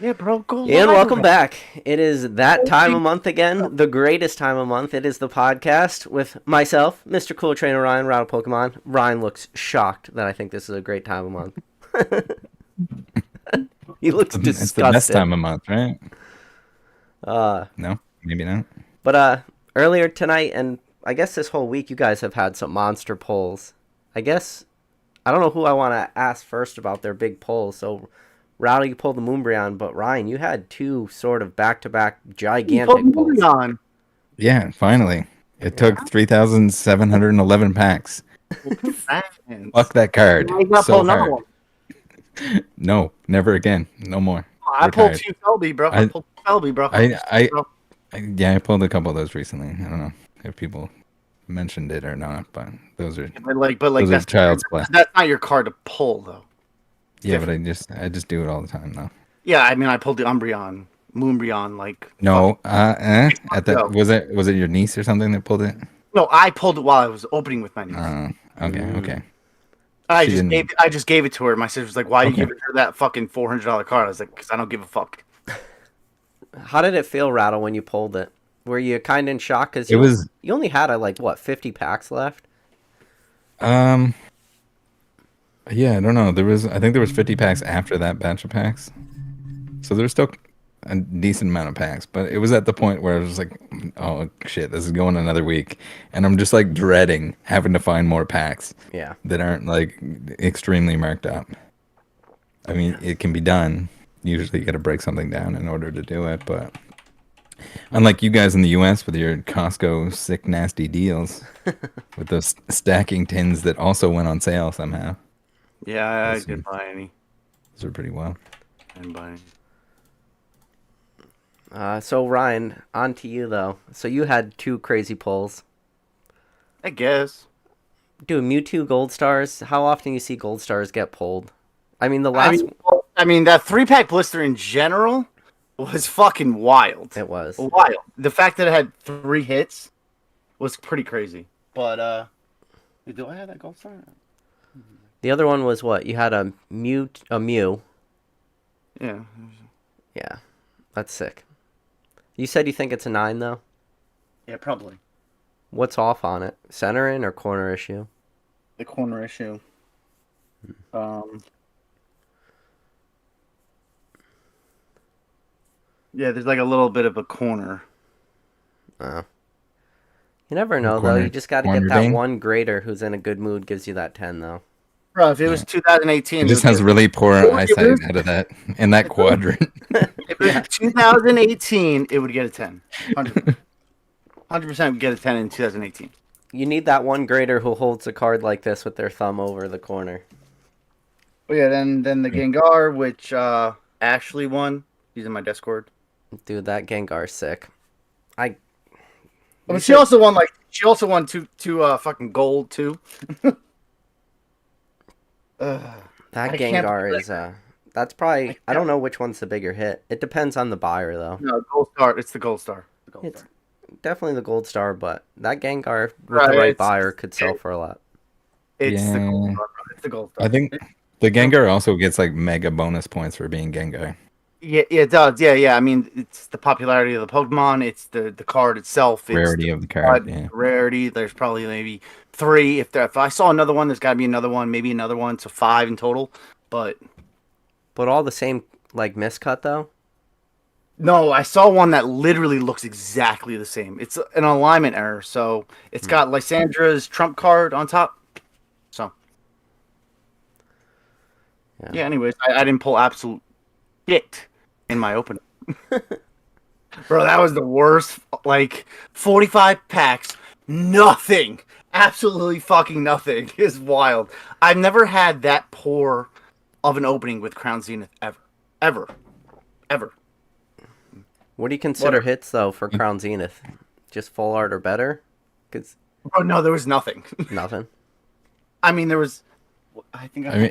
Yeah, bro, go And live welcome with it. back. It is that time of month again, the greatest time of month. It is the podcast with myself, Mr. Cool Trainer Ryan, Rattle Pokemon. Ryan looks shocked that I think this is a great time of month. He looks It's the best disgusted. time of month, right? Uh, No, maybe not. but earlier tonight, and I guess this whole week, you guys have had some monster polls. I guess I don't know who I want to ask first about their big polls. So, Rattle, you pulled the Moonbreon, but Ryan, you had two sort of back-to-back gigantic polls. On. Yeah, finally. It took 3,711 packs. Fuck that card. I got So pull another hard. one. No, never again. No more. I pulled Retired. two Felby, bro. I pulled Felby, bro. Yeah, I pulled a couple of those recently. I don't know if people mentioned it or not, but those are but those are that's child's play. that's not your card to pull though. Yeah, but I just do it all the time though. Yeah, I mean, I pulled the Moonbreon, like. No, at No. that was it your niece or something that pulled it? No, I pulled it while I was opening with my niece. Okay. I She just gave it to her. My sister was like, "Why you Okay. giving her that fucking $400 card?" I was like, "Because I don't give a fuck." How did it feel, Rattle, when you pulled it? Were you kind of in shock? Because was you only had, 50 packs left? Yeah, I don't know. I think there was 50 packs after that batch of packs. So there was still a decent amount of packs, but it was at the point where I was like, oh shit, this is going another week. And I'm just like dreading having to find more packs Yeah. that aren't like extremely marked up. I mean, it can be done. Usually you got to break something down in order to do it, but unlike you guys in the US with your Costco sick nasty deals with those stacking tins that also went on sale somehow. Yeah, I Listen. didn't buy any. Those are pretty well. I didn't buy any. So, Ryan, on to you, though. So you had two crazy pulls. I guess. Dude, Mewtwo Gold Stars, how often you see Gold Stars get pulled? I mean, the last... I mean, that 3-pack blister in general was fucking wild. It was. Wild. The fact that it had 3 hits was pretty crazy. But, do I have that gold star? The other one was what? You had a Mew. Yeah. Yeah, that's sick. You said you think it's a 9, though? Yeah, probably. What's off on it? Center-in or corner issue? The corner issue. Yeah, there's like a little bit of a corner. Oh. You never know, though. Corner- You just got to corner get that vein? one grader who's in a good mood, gives you that 10, though. Bro, if it was 2018... It just has really poor eyesight out of that in that quadrant. If it was 2018, it would get a 10. 100% would get a 10 in 2018. You need that one grader who holds a card like this with their thumb over the corner. Oh yeah, then the Gengar, which Ashley won. He's in my Discord. Dude, that Gengar's sick. But she also won two fucking gold too. That I can't Gengar believe is that's probably I don't know which one's the bigger hit. It depends on the buyer though. No, gold star. It's the gold star. The gold It's star. definitely the gold star, but that Gengar with Right, the right it's- buyer could sell for a lot. It's the gold Yeah. star. Bro. It's the gold star. I think the Gengar also gets like mega bonus points for being Gengar. Yeah, it does. Yeah. I mean, it's the popularity of the Pokemon. It's the card itself. It's Rarity of the card. the Yeah. rarity. There's probably maybe 3. If I saw another one, there's got to be another one. Maybe another one. So 5 in total. But But all the same like miscut though. no, I saw one that literally looks exactly the same. It's an alignment error. So it's got Lysandra's trump card on top. So yeah. Anyways, I didn't pull absolute shit in my opening. Bro, that was the worst. Like 45 packs, nothing, absolutely fucking nothing is wild. I've never had that poor of an opening with Crown Zenith ever. What do you consider hits though for Crown Zenith? Just full art or better? Cause Oh no, there was nothing. nothing. I mean, there was. I mean,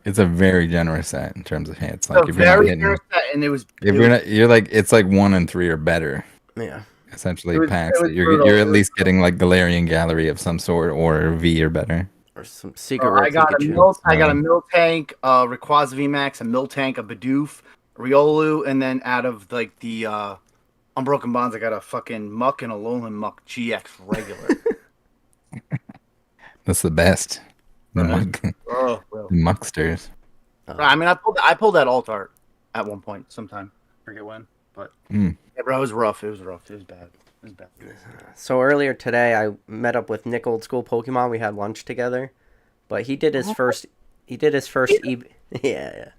it's a very generous set in terms of hits. Like a if you're not very hitting, fair set, and it was. if you're not, you're like it's like 1 and 3 or better. Yeah. Essentially, It was packs that brutal. you're at least getting like Galarian Gallery of some sort or V or better. Or some secret I rare got a Pikachu. I got a Miltank, Rayquaza VMAX, a Miltank, a Bidoof, a Riolu, and then out of like the Unbroken Bonds, I got a fucking Muck and a Alolan Muck GX regular. That's the best. The Oh, well. the mucksters. I mean, I pulled that alt art at one point, sometime. I forget when, but yeah, bro, it was rough. It was rough. It was bad. It was bad. So earlier today, I met up with Nick Old School Pokemon. We had lunch together, but he did his first. He did his first. Yeah.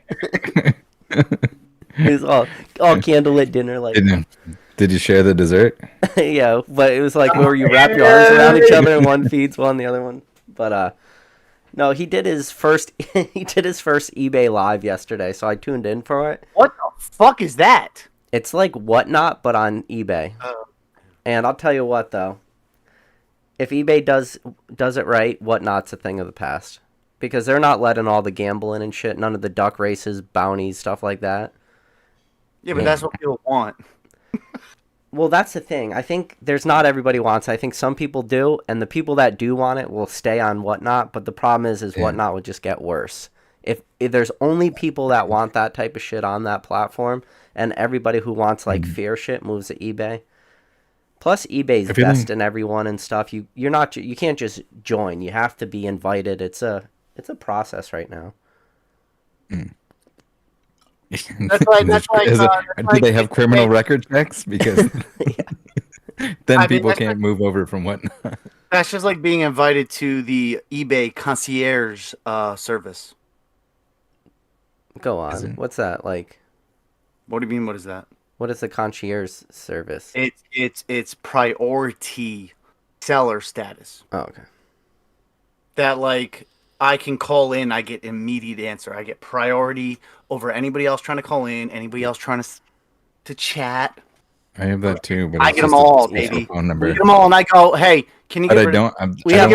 It was all candlelit dinner, like. Did you share the dessert? Yeah, but it was like where you wrap your arms around each other and one feeds one, the other one. But no, he did his first. He did his first eBay live yesterday, so I tuned in for it. What the fuck is that? It's like Whatnot, but on eBay. And I'll tell you what, though, if eBay does it right, Whatnot's a thing of the past, because they're not letting all the gambling and shit, none of the duck races, bounties, stuff like that. Yeah, but that's what people want. Well, that's the thing. I think there's not everybody wants it. I think some people do, and the people that do want it will stay on Whatnot, but the problem is Whatnot will just get worse. If there's only people that want that type of shit on that platform, and everybody who wants, like, fear shit moves to eBay. Plus, eBay's vesting everyone and stuff. You can't just join. You have to be invited. It's a process right now. That's why. Do they have criminal record checks? Because then people can't move over from Whatnot. That's just like being invited to the eBay concierge service. Go on. What's that like? What do you mean? What is that? What is the concierge service? It's priority seller status. Oh, okay. That like I can call in, I get immediate answer. I get priority over anybody else trying to call in, anybody else trying to chat. I have that too, but I get them all, baby. Phone number. I get them all, and I go, "Hey, can you?" But I don't. We have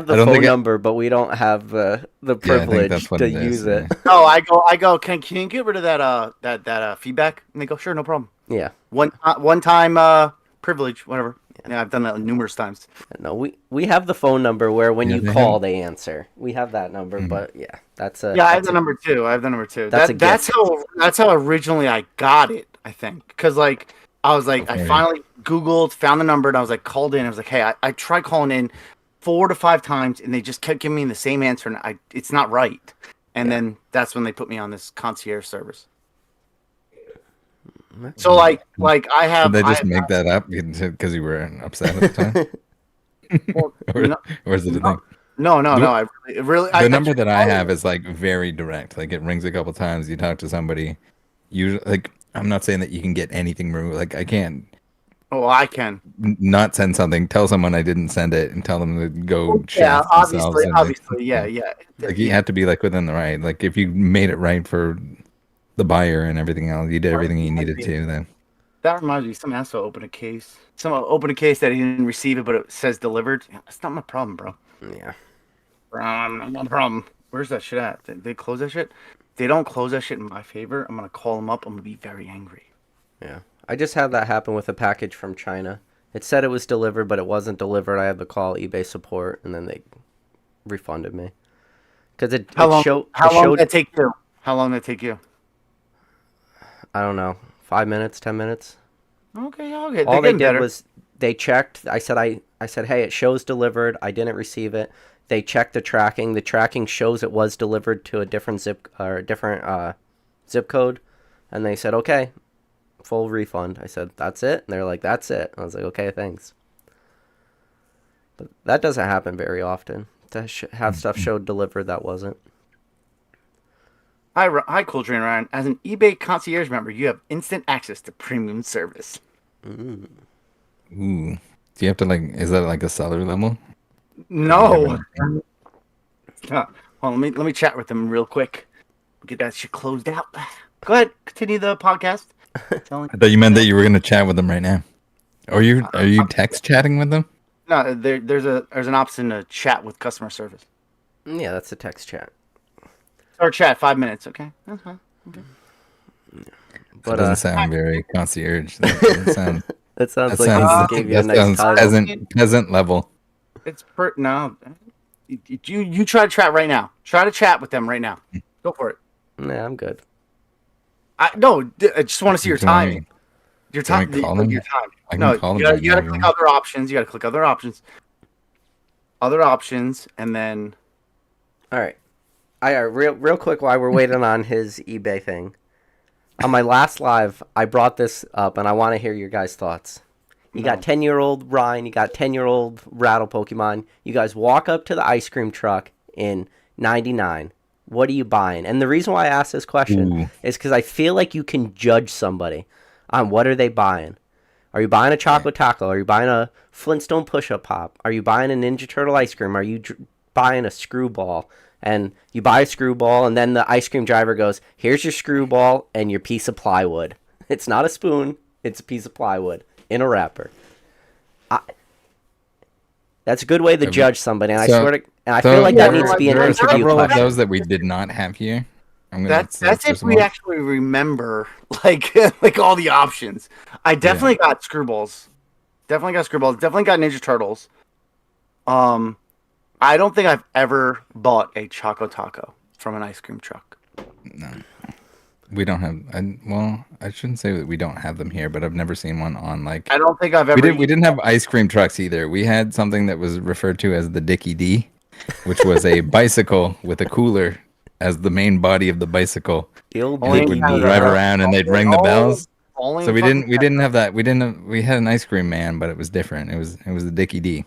the phone number, but we don't have the privilege to use it. Oh, I go. Can you get rid of that feedback? And they go, "Sure, no problem." Yeah. One time privilege, whatever. Yeah, I've done that numerous times. No, we have the phone number where when you call, they answer. We have that number, but yeah, that's a. Yeah, I have the number too. That's how originally I got it. I think because like I was like I finally Googled, found the number, and I was like called in. I was like, hey, I tried calling in 4 to 5 times, and they just kept giving me the same answer, and it's not right. And then that's when they put me on this concierge service. So like I have. Did they just make that up because you were upset at the time? or is it a thing? No. I really. The number that I have is like very direct. Like it rings a couple times. You talk to somebody. You like. I'm not saying that you can get anything removed. Like I can't. Oh, I can not send something. Tell someone I didn't send it, and tell them to go. Yeah, obviously, yeah. Like you have to be like within the right. Like if you made it right for the buyer and everything else, you did everything you needed to. Then that reminds me, some asshole opened a case. Someone opened a case that he didn't receive it, but it says delivered. That's not my problem, bro. Yeah, not my problem. Where's that shit at? They close that shit. If they don't close that shit in my favor, I'm gonna call them up. I'm gonna be very angry. Yeah, I just had that happen with a package from China. It said it was delivered, but it wasn't delivered. I had to call eBay support, and then they refunded me. Because how long did it take you? How long did it take you? I don't know, 5 minutes, 10 minutes. Okay. All they did was they checked. I said, hey, it shows delivered. I didn't receive it. They checked the tracking. The tracking shows it was delivered to a different zip code, and they said, okay, full refund. I said, that's it. And they're like, that's it. I was like, okay, thanks. But that doesn't happen very often. To have stuff showed delivered that wasn't. Hi, Cool Train Ryan. As an eBay concierge member, you have instant access to premium service. Ooh. Do you have to is that like a seller level? No. Well, let me chat with them real quick. Get that shit closed out. Go ahead, continue the podcast. I thought you meant that you were going to chat with them right now. Are you text chatting with them? No, there's an option to chat with customer service. Yeah, that's a text chat. Or chat 5 minutes, okay? That's fine. Okay. But doesn't sound very concierge. That sounds like they gave you a nice title. Peasant level. No. You try to chat right now. Try to chat with them right now. Go for it. Nah, I'm good. I just want to see your Do you want time. me- Your do you want time. me to call them? Your time. I can No, call them you right now gotta if you click want. other options. You gotta click other options. Other options, and then All right. Real quick while we're waiting on his eBay thing. On my last live, I brought this up, and I want to hear your guys' thoughts. You got 10-year-old Ryan, you got 10-year-old Rattle Pokemon. You guys walk up to the ice cream truck in 99. What are you buying? And the reason why I ask this question is because I feel like you can judge somebody on what are they buying. Are you buying a chocolate taco? Are you buying a Flintstone push-up pop? Are you buying a Ninja Turtle ice cream? Are you buying a screwball? And you buy a screwball, and then the ice cream driver goes, here's your screwball and your piece of plywood. It's not a spoon. It's a piece of plywood in a wrapper. That's a good way to judge somebody, and I swear to, and I feel like that needs to be an there are interview several of question. those that we did not have here. that's if we actually remember like like all the options. I definitely got screwballs. Definitely got Ninja Turtles. I don't think I've ever bought a Choco Taco from an ice cream truck. No. We don't have. Well, I shouldn't say that we don't have them here, but I've never seen one on like. I don't think I've ever. We didn't have ice cream trucks either. We had something that was referred to as the Dickie D, which was a bicycle with a cooler as the main body of the bicycle. The old And it would drive around and they'd ring the bells. So we didn't have that. We had an ice cream man, but it was different. It was the Dickie D,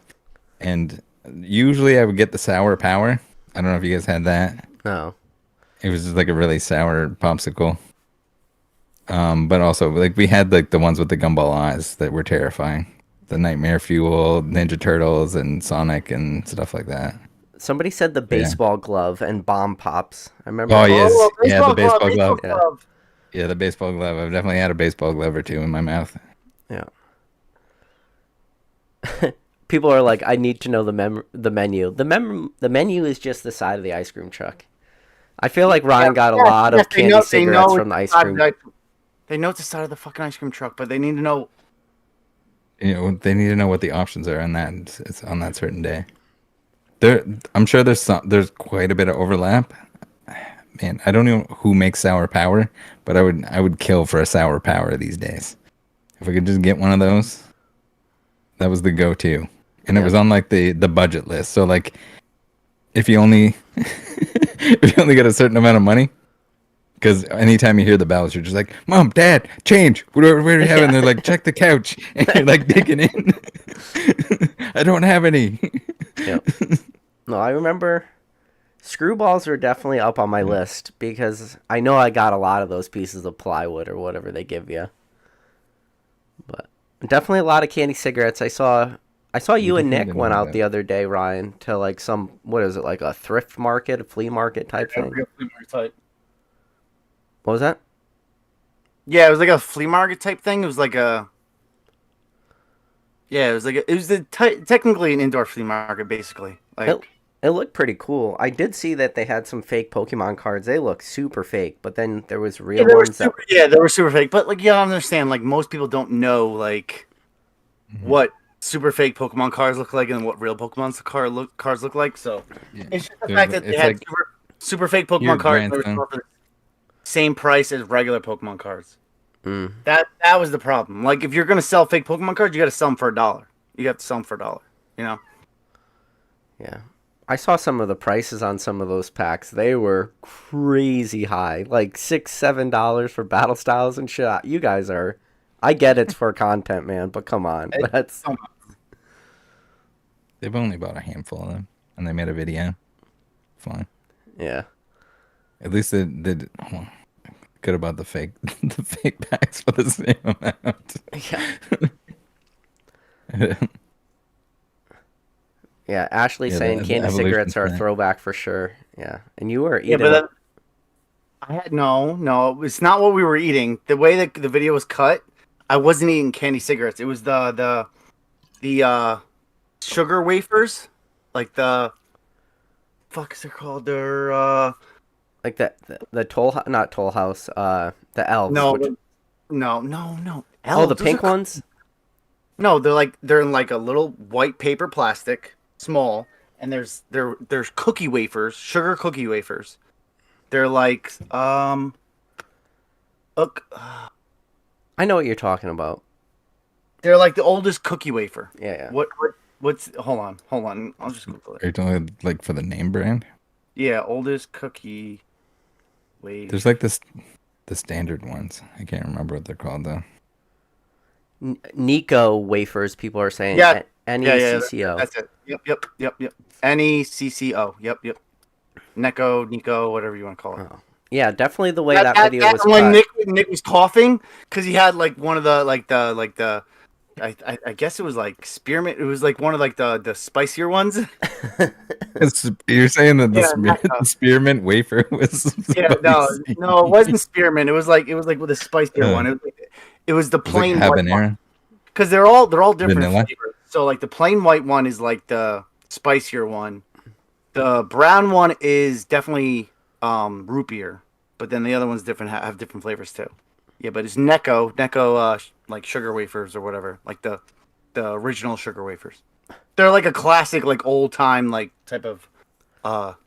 and usually I would get the sour power. I don't know if you guys had that. No. It was just like a really sour popsicle. But also like we had like the ones with the gumball eyes that were terrifying. The Nightmare Fuel, Ninja Turtles, and Sonic and stuff like that. Somebody said the baseball glove and bomb pops. I remember. Oh yes, yeah, the baseball glove. glove. Yeah, the baseball glove. I've definitely had a baseball glove or two in my mouth. Yeah. People are like, I need to know the menu. The menu is just the side of the ice cream truck. I feel like Ryan got a lot of candy cigarettes from the ice cream. They know it's the side of the fucking ice cream truck, but they need to know. You know, they need to know what the options are on that. It's on that certain day. I'm sure there's quite a bit of overlap. Man, I don't know who makes sour power, but I would kill for a sour power these days. If I could just get one of those, that was the go-to, and it was on like the budget list. So like, if you only get a certain amount of money, because anytime you hear the bells, you're just like, Mom, Dad, change. What are you having? They're like, check the couch, and you're like digging in. I don't have any. Yep. No, I remember screwballs are definitely up on my list because I know I got a lot of those pieces of plywood or whatever they give you. But definitely a lot of candy cigarettes. I saw you and Nick went out the other day, Ryan, to like some, what is it, like a thrift market, a flea market type thing? What was that? Yeah, it was like a flea market type thing. It was like a. Yeah, it was technically an indoor flea market, basically. Like it looked pretty cool. I did see that they had some fake Pokemon cards. They look super fake, but then there was real ones that. Yeah, they were super fake. But like, I understand. Like, most people don't know like what super fake Pokemon cards look like and what real Pokemon cards look like. So it's just the fact that they had super fake Pokemon cards that were for the same price as regular Pokemon cards. That was the problem. Like, if you're gonna sell fake Pokemon cards, you got to sell them for $1. You have to sell them for $1. You know. Yeah, I saw some of the prices on some of those packs. They were crazy high, like $6-7 for battle styles and shit. You guys are. I get it's for content, man, but come on, that's. They've only bought a handful of them, and they made a video. Fine. Yeah. At least they did. Well, good about the fake packs for the same amount. Yeah. Yeah, Ashley saying candy cigarettes are a throwback for sure. Yeah, and you were eating. Yeah, but I had no. It's not what we were eating. The way that the video was cut, I wasn't eating candy cigarettes. It was the sugar wafers, like the fuck is it called? They're like the not Toll House, the elves. No. Elves. Oh, the pink ones. No, they're in like a little white paper plastic, small, and there's cookie wafers, sugar cookie wafers. They're like look, I know what you're talking about. they're like the oldest cookie wafer. Yeah. What's hold on. I'll just Google Are you it. talking like for the name brand? Yeah, oldest cookie wafer. There's like the standard ones. I can't remember what they're called though. Nico wafers, people are saying. Yeah. Necco. That's it. Yep. Necco. Yep. Nico, whatever you want to call it. Oh. Yeah, definitely the way that video was when cut. Nick was coughing because he had like one of the I guess it was like spearmint. It was like one of like the spicier ones. You're saying that Yeah, the spearmint wafer was Yeah, spicy. no, it wasn't spearmint. It was like with a spicier one. It was the It was like plain white one. habanero. Because they're all different Vanilla? flavors. So like the plain white one is like the spicier one. The brown one is definitely root beer, but then the other ones have different flavors too. Yeah, but it's Necco like sugar wafers or whatever, like the original sugar wafers. They're like a classic like old time like type of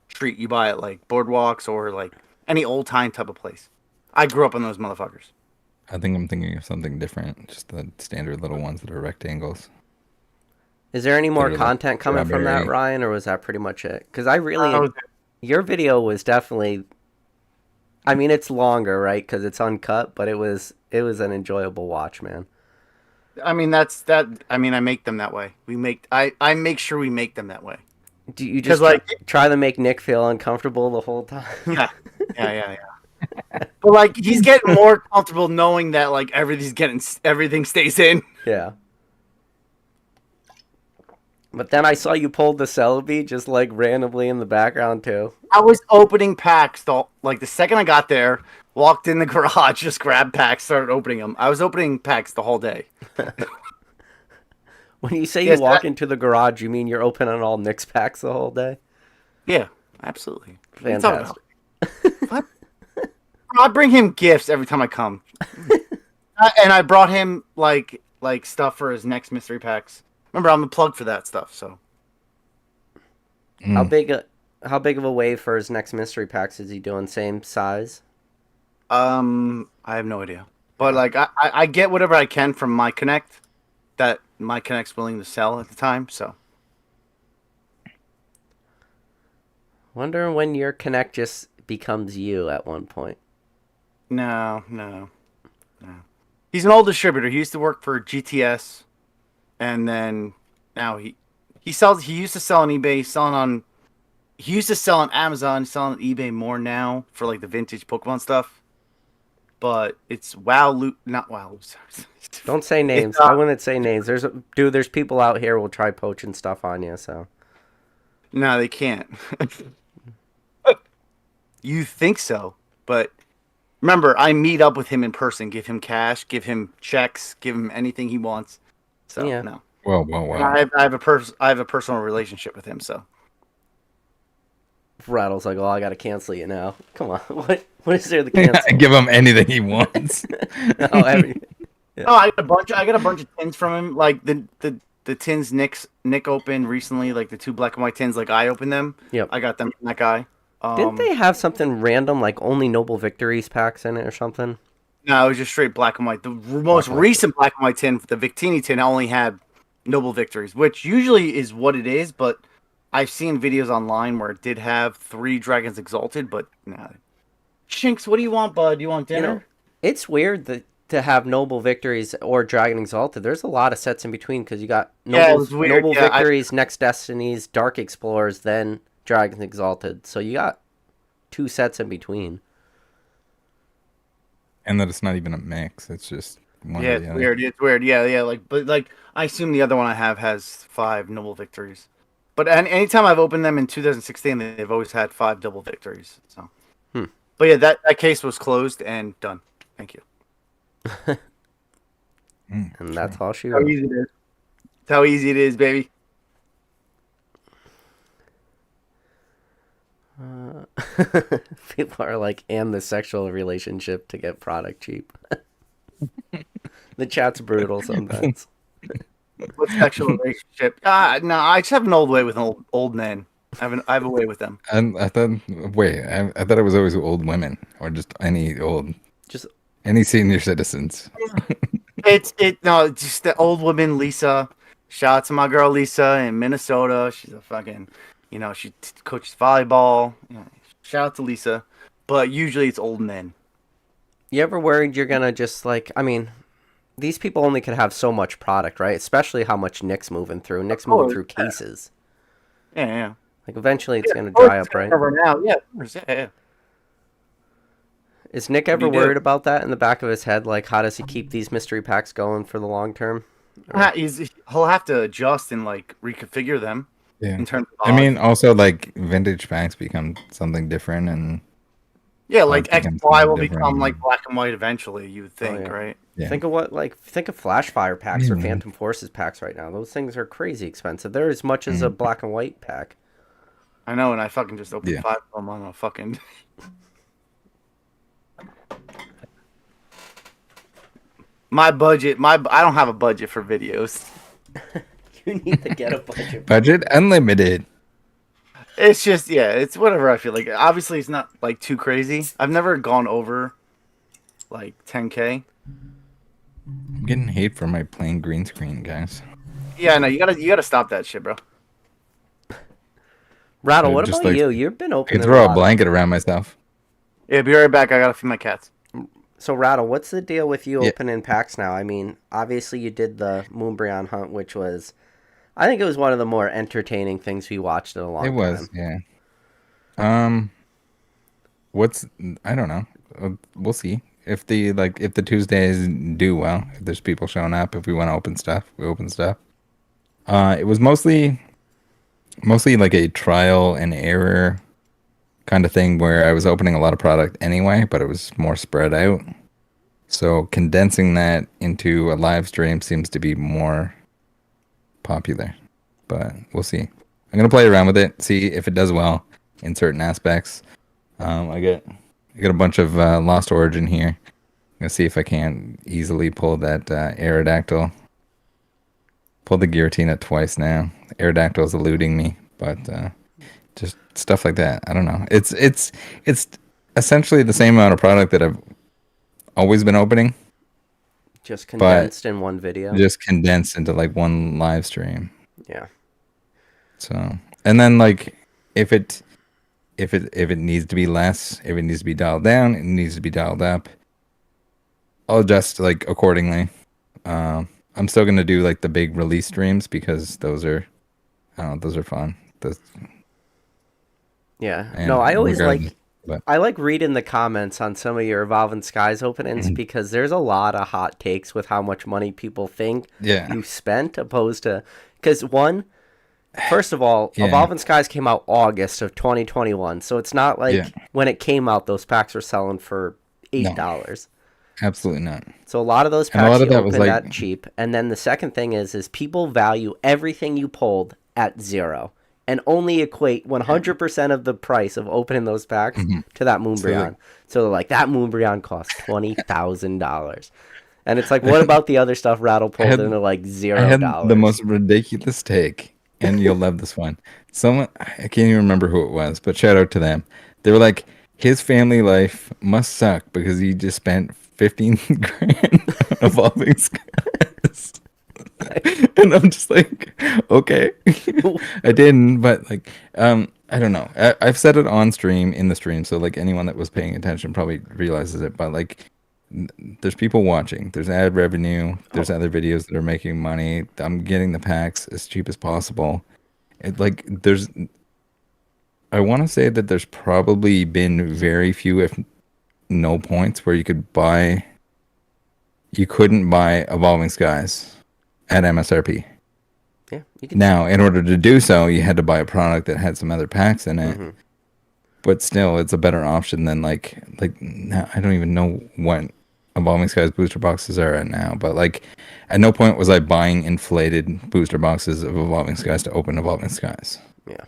treat you buy at like boardwalks or like any old time type of place. I grew up on those motherfuckers. I think I'm thinking of something different. Just the standard little ones that are rectangles. Is there any more They're like content coming from that, strawberry. Ryan, or was that pretty much it? Because your video was definitely. I mean, it's longer, right? Because it's uncut, but it was an enjoyable watch, man. I mean I make them that way. I make sure we make them that way. Do you just try to make Nick feel uncomfortable the whole time? Yeah. But like he's getting more comfortable knowing that like everything stays in. Yeah. But then I saw you pulled the Celebi just like randomly in the background too. I was opening packs the second I got there, walked in the garage, just grabbed packs, started opening them. I was opening packs the whole day. When you say you walk into the garage, you mean you're opening all Nick's packs the whole day? Yeah, absolutely. Fantastic. What? I bring him gifts every time I come, and I brought him like stuff for his next mystery packs. Remember, I'm the plug for that stuff. So, how big of a wave for his next mystery packs is he doing? Same size? I have no idea, but like I get whatever I can from my Connect that my Connect's willing to sell at the time. So, wonder when your Connect just becomes you at one point. No. He's an old distributor. He used to work for GTS, and then now he sells. He used to sell on eBay. He used to sell on Amazon. He's selling on eBay more now for like the vintage Pokemon stuff. But it's not Wow. Don't say names. I wouldn't say names. There's people out here who will try poaching stuff on you. So No, they can't. You think so, but remember, I meet up with him in person, give him cash, give him checks, give him anything he wants. So Yeah. no. Whoa. I have a personal relationship with him. So Rattle's like, oh, I gotta cancel you now. Come on, what is there to cancel? Give him anything he wants. Oh, everything. Yeah. Oh, I got a bunch of tins from him, like the tins Nick opened recently, like the 2 black and white tins, like I opened them. Yep. I got them from that guy. Didn't they have something random, like only Noble Victories packs in it or something? No, it was just straight black and white. The most recent black and white tin, the Victini tin, only had Noble Victories, which usually is what it is, but I've seen videos online where it did have 3 Dragons Exalted, but nah. Shinks, what do you want, bud? You want dinner? It's weird to have Noble Victories or Dragon Exalted. There's a lot of sets in between because you got Noble Victories, Next Destinies, Dark Explorers, then Dragon Exalted. So you got 2 sets in between. And that it's not even a mix. It's just one Yeah, or the it's other. weird. It's weird. Yeah. But I assume the other one I have has 5 Noble Victories. But anytime I've opened them in 2016, they've always had 5 double victories. So, But yeah, that case was closed and done. Thank you. And that's all she How wrote. easy it is. That's how easy it is, baby. People are like, and the sexual relationship to get product cheap. The chat's brutal sometimes. What sexual relationship? No, I just have an old way with old men. I have a way with them. And I thought, wait, I thought it was always old women or just Just any senior citizens. It's just the old woman Lisa. Shout out to my girl Lisa in Minnesota. She's a fucking, she coaches volleyball. Shout out to Lisa. But usually it's old men. you ever worried you're gonna just like? I mean, these people only could have so much product, right? Especially how much Nick's moving through. Nick's moving through cases. Yeah. Like eventually it's gonna dry up, right? Now. Yeah. Is Nick ever worried about that in the back of his head? Like, how does he keep these mystery packs going for the long term? He'll have to adjust and like reconfigure them. Yeah. In terms of I mean, also like vintage packs become something different, and yeah, like become XY will something become different. like black and white eventually. You would think, yeah. right? Yeah. Think of Flash Fire packs or Phantom Forces packs right now. Those things are crazy expensive. They're as much as a black and white pack. I know, and I fucking just opened 5 of them on a fucking. My budget, I don't have a budget for videos. You need to get a budget. Budget unlimited. It's just, it's whatever I feel like. Obviously, it's not like too crazy. I've never gone over like 10K. I'm getting hate for my plain green screen, guys. Yeah, no, you gotta stop that shit, bro. Rattle, what Just about like- you? You've been I opening can throw lot. a blanket around myself. Yeah, be right back. I gotta feed my cats. So, Rattle, what's the deal with you Yeah. opening packs now? I mean, obviously you did the Moonbryon hunt, which was, I think it was one of the more entertaining things we watched in a long time. It was, yeah. I don't know. We'll see if the Tuesdays do well. If there's people showing up, if we want to open stuff, we open stuff. It was mostly like a trial and error kind of thing where I was opening a lot of product anyway, but it was more spread out. So condensing that into a live stream seems to be more popular, but we'll see. I'm gonna play around with it, see if it does well in certain aspects. I got a bunch of Lost Origin here. I'm gonna see if I can easily pull that Aerodactyl. Pulled the Giratina twice now. Aerodactyl's eluding me, but just stuff like that. I don't know. It's essentially the same amount of product that I've always been opening, Just condensed in one video. just condensed into like one live stream. Yeah. So, and then like if it needs to be less, if it needs to be dialed down, it needs to be dialed up. I'll adjust like accordingly. I'm still gonna do like the big release streams because those are fun. Yeah. And No, I always regardless, but- I like reading the comments on some of your Evolving Skies openings because there's a lot of hot takes with how much money people think Yeah. you spent opposed to, because first of all, Yeah. Evolving Skies came out August of 2021, so it's not like when it came out those packs were selling for $8. Absolutely not. So a lot of those And a lot packs of you that was opened like- at cheap. And then the second thing is people value everything you pulled at 0 and only equate 100% of the price of opening those packs to that Moonbryon. So they're like, that Moonbryon costs $20,000. And it's like, what about the other stuff Rattle pulled? And they're like $0. I had the most ridiculous take, and you'll love this one. Someone, I can't even remember who it was, but shout out to them. They were like, his family life must suck because he just spent 15 grand on Evolving Skies. And I'm just like, okay. I didn't, but like, I don't know. I've said it on stream, in the stream, so like anyone that was paying attention probably realizes it, but like, there's people watching, there's ad revenue, there's other videos that are making money. I'm getting the packs as cheap as possible. I want to say that there's probably been very few, if no points, where you couldn't buy Evolving Skies at MSRP. Yeah, you can. Now, in order to do so, you had to buy a product that had some other packs in it. But still, it's a better option than like I don't even know what Evolving Skies booster boxes are at now. But like, at no point was I buying inflated booster boxes of Evolving Skies to open Evolving Skies. Yeah.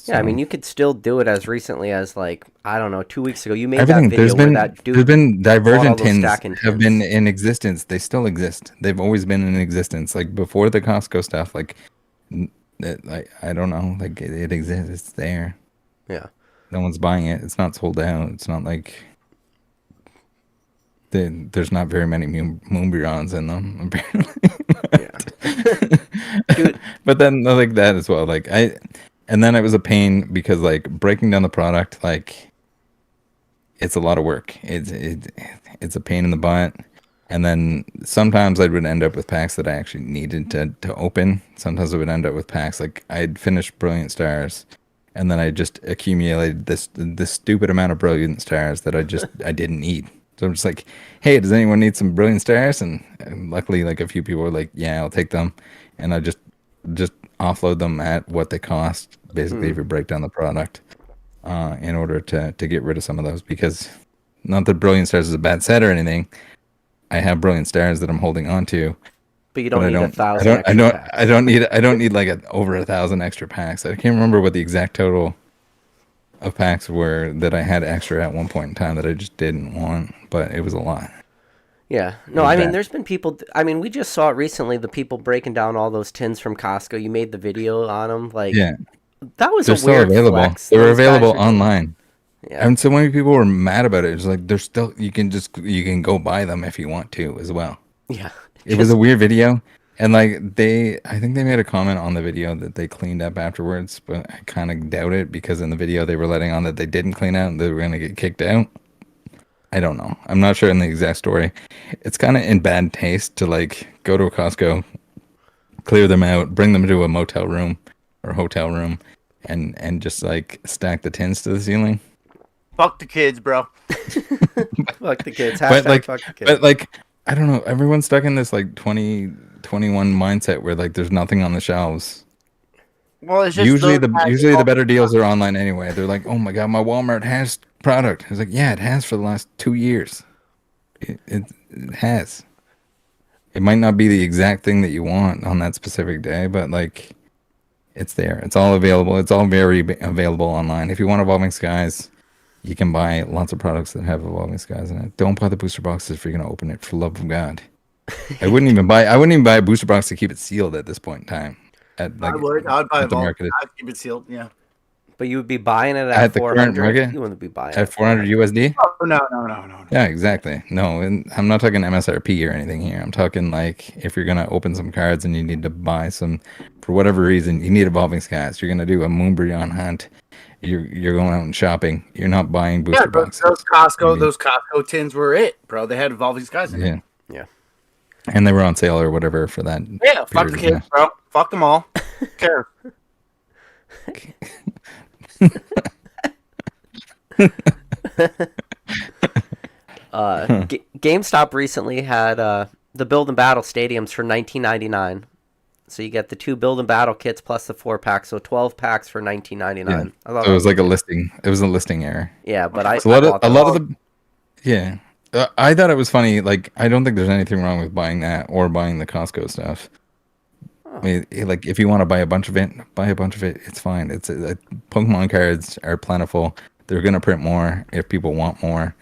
Yeah, I mean, So you could still do it as recently as, like, I don't know, 2 weeks ago. You made that everything video where that there's dude been bought all divergent those tins stacking have been tins. in existence. They still exist. They've always been in existence. Like before the Costco stuff, like like I don't know, like it exists. It's there. Yeah. No one's buying it. It's not sold out. It's not like there's not very many Moonbyrons in them, apparently. Yeah. Dude. But then like that as well. Like and then it was a pain because like breaking down the product, like it's a lot of work. It's a pain in the butt. And then sometimes I would end up with packs that I actually needed to open. Sometimes I would end up with packs like I'd finished Brilliant Stars, and then I just accumulated this stupid amount of Brilliant Stars that I didn't need. So I'm just like, hey, does anyone need some Brilliant Stars? And luckily, like a few people were like, yeah, I'll take them, and I just offload them at what they cost, basically, if you break down the product, in order to get rid of some of those. Because not that Brilliant Stars is a bad set or anything. I have Brilliant Stars that I'm holding on to. But you don't need 1,000 extra packs. I don't need like over 1,000 extra packs. I can't remember what the exact total of packs were that I had extra at one point in time that I just didn't want, but it was a lot. Yeah. No, I mean, there's been people. I mean, we just saw it recently. The people breaking down all those tins from Costco. You made the video on them. Like, yeah, that was they're a still weird available. flex. They were Those guys available are doing. online. Yeah. And so many people were mad about it. It's like they're still you can go buy them if you want to as well. Yeah. It was a weird video, and like I think they made a comment on the video that they cleaned up afterwards, but I kind of doubt it because in the video they were letting on that they didn't clean out and they were gonna get kicked out. I don't know. I'm not sure in the exact story. It's kind of in bad taste to like go to a Costco, clear them out, bring them to a motel room or hotel room, and just like stack the tins to the ceiling. Fuck the kids, bro. Fuck the kids. But Hashtag like, fuck the kids. but like, I don't know. Everyone's stuck in this like 2021 mindset where like there's nothing on the shelves. Well, it's just Usually those guys the all- better deals are online anyway. They're like, oh my god, my Walmart has product. It's like, yeah, it has for the last 2 years. It has. It might not be the exact thing that you want on that specific day, but like, it's there. It's all available. It's all very available online. If you want Evolving Skies, you can buy lots of products that have Evolving Skies in it. Don't buy the booster boxes if you're gonna open it. For the love of God, I wouldn't even buy a booster box to keep it sealed at this point in time. At like I would buy at the them. market I'd keep it sealed. Yeah. But you would be buying it at at the current 400. market? You wouldn't be buying it at 400 USD. Oh no. Yeah, exactly. No, and I'm not talking MSRP or anything here. I'm talking like if you're gonna open some cards and you need to buy some, for whatever reason, you need Evolving Skies. You're gonna do a Moonbryon hunt. You're going out and shopping. You're not buying booster But boxes. those Costco tins were it, bro. They had Evolving Skies in it. Yeah, Yeah. and they were on sale or whatever for that. Yeah, fuck the period of kids, bro. Fuck them all. Who cares? GameStop recently had the Build and Battle stadiums for $19.99. So you get the 2 Build and Battle kits plus the 4 packs, so 12 packs for $19.99. Yeah. I thought So it was like a listing. It was a listing error. yeah, but I So a lot bought of the yeah. I thought it was funny. Like I don't think there's anything wrong with buying that or buying the Costco stuff. I mean, like if you want to buy a bunch of it, buy a bunch of it. It's fine. It's Pokemon cards are plentiful. They're gonna print more if people want more.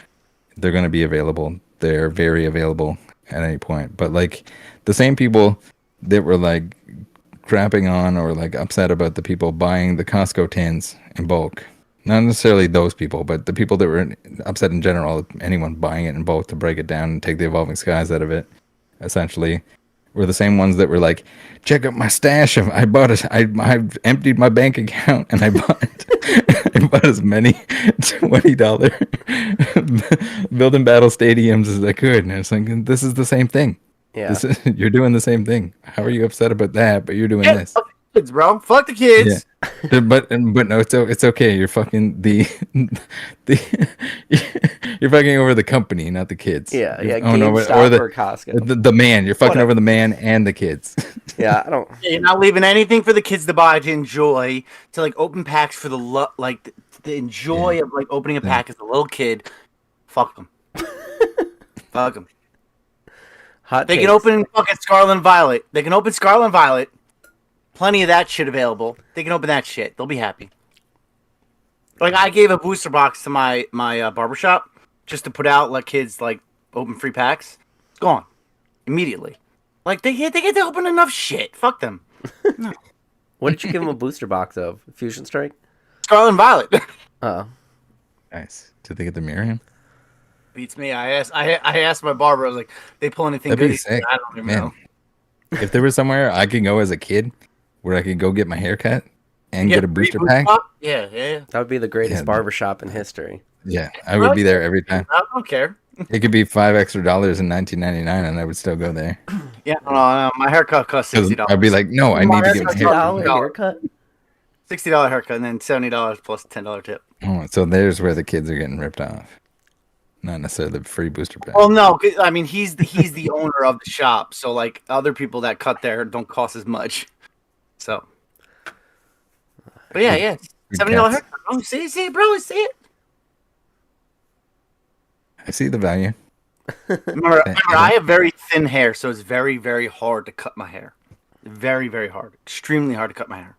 They're gonna be available. They're very available at any point. But like the same people that were like crapping on or like upset about the people buying the Costco tins in bulk. Not necessarily those people, but the people that were upset in general, anyone buying it in bulk to break it down and take the Evolving Skies out of it, essentially, were the same ones that were like, check out my stash. I emptied my bank account and I bought as many $20 Build and Battle stadiums as I could. And it's like, this is the same thing. Yeah. You're doing the same thing. How are you upset about that? But you're doing this. Fuck the kids, bro. Fuck the kids. Yeah. But no, it's okay. You're fucking you're fucking over the company, not the kids. Yeah, You're, GameStop or Costco. The man. You're fucking over the man and the kids. Yeah, I don't. You're not leaving anything for the kids to buy to enjoy, to like open packs for the enjoy of like opening a pack as a little kid. Fuck them. Fuck them. They can open fucking Scarlet and Violet. They can open Scarlet and Violet. Plenty of that shit available. They can open that shit. They'll be happy. Like I gave a booster box to my barbershop just to put out, let kids like open free packs. It's gone immediately. Like they get to open enough shit. Fuck them. No. What did you give him a booster box of? Fusion Strike? Scarlet and Violet. Oh. Nice. Did they get the Miriam? Beats me. I asked my barber. I was like, they pull anything That'd good? be He said, sick. I don't even Man. know. If there was somewhere I could go as a kid where I could go get my hair cut and get a free booster pack, Yeah, yeah. That would be the greatest Yeah. barbershop in history. yeah, I would be there every time. I don't care. It could be $5 extra in 1999, and I would still go there. Yeah, no, my haircut cost 'Cause $60. I'd be like, no, I My need to get my haircut's hair $60 cut. haircut? $60 haircut and then $70 plus $10 tip. Oh, so there's where the kids are getting ripped off. Not necessarily the free booster pack. Well, no, 'cause, I mean he's the owner of the shop, so like other people that cut there don't cost as much. So, but yeah, $70 haircut. Oh, see, bro, see it. I see the value. Remember, I have very thin hair, so it's very, very hard to cut my hair. Very, very hard. Extremely hard to cut my hair.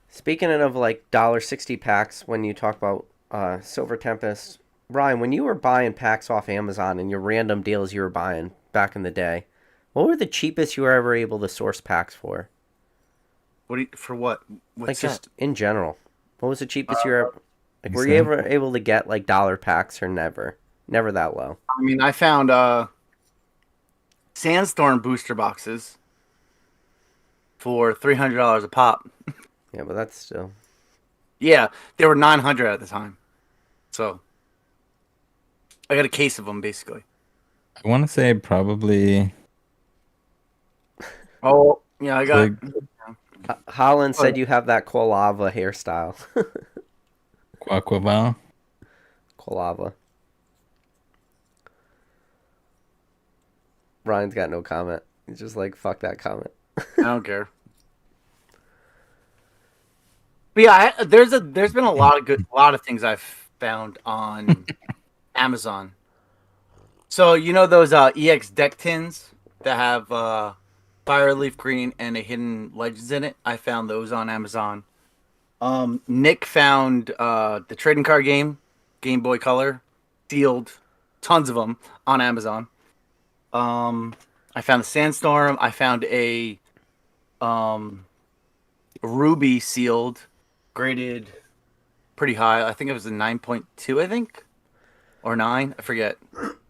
Speaking of like $1.60 packs, when you talk about Silver Tempest, Ryan, when you were buying packs off Amazon and your random deals you were buying back in the day, what were the cheapest you were ever able to source packs for? For what? What's Like that? just in general, what was the cheapest you were ever? Like, were you ever able to get like dollar packs or never? Never that low. I mean, I found Sandstorm booster boxes for $300 a pop. Yeah, but that's still. Yeah, they were $900 at the time. So I got a case of them basically. I want to say probably Oh, yeah, I got. like Holland said you have that Quilava hairstyle. Quaquaval. Quilava. Ryan's got no comment. He's just like, fuck that comment. I don't care. But yeah, there's been a lot of things I've found on Amazon. So you know those EX deck tins that have fire leaf green and a hidden legends in it? I found those on Amazon. Nick found the trading card Game Boy Color, sealed, tons of them on Amazon. I found the Sandstorm. I found a Ruby sealed, graded pretty high. I think it was a 9.2, I think, or 9. I forget.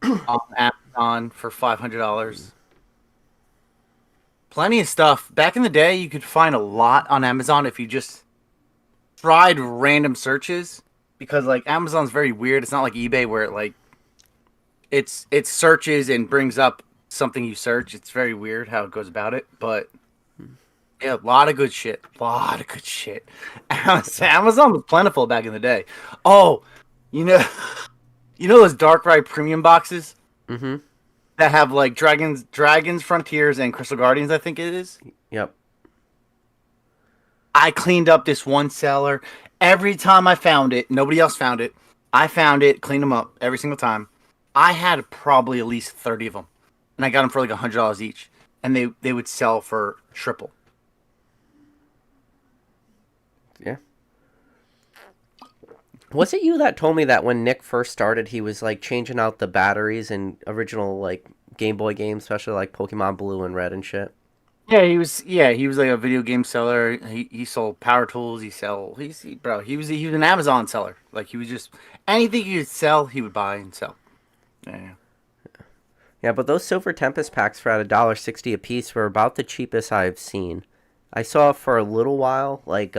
On Amazon for $500. Plenty of stuff. Back in the day, you could find a lot on Amazon if you just tried random searches, because like Amazon's very weird. It's not like eBay where it searches and brings up something you search. It's very weird how it goes about it, but yeah, a lot of good shit. Amazon was plentiful back in the day. Oh, you know those Dark Ride premium boxes Mm-hmm. that have like dragons, frontiers, and crystal guardians. I think it is. Yep. I cleaned up this one seller. Every time I found it, nobody else found it. I found it, cleaned them up every single time. I had probably at least 30 of them. And I got them for like $100 each. And they would sell for triple. Yeah. Was it you that told me that when Nick first started, he was like changing out the batteries in original like Game Boy games, especially like Pokemon Blue and Red and shit? Yeah, he was like a video game seller. He sold power tools. He was an Amazon seller. Like he was just anything he could sell, he would buy and sell. Yeah. Yeah, but those Silver Tempest packs for at $1.60 a piece were about the cheapest I've seen. I saw for a little while, like,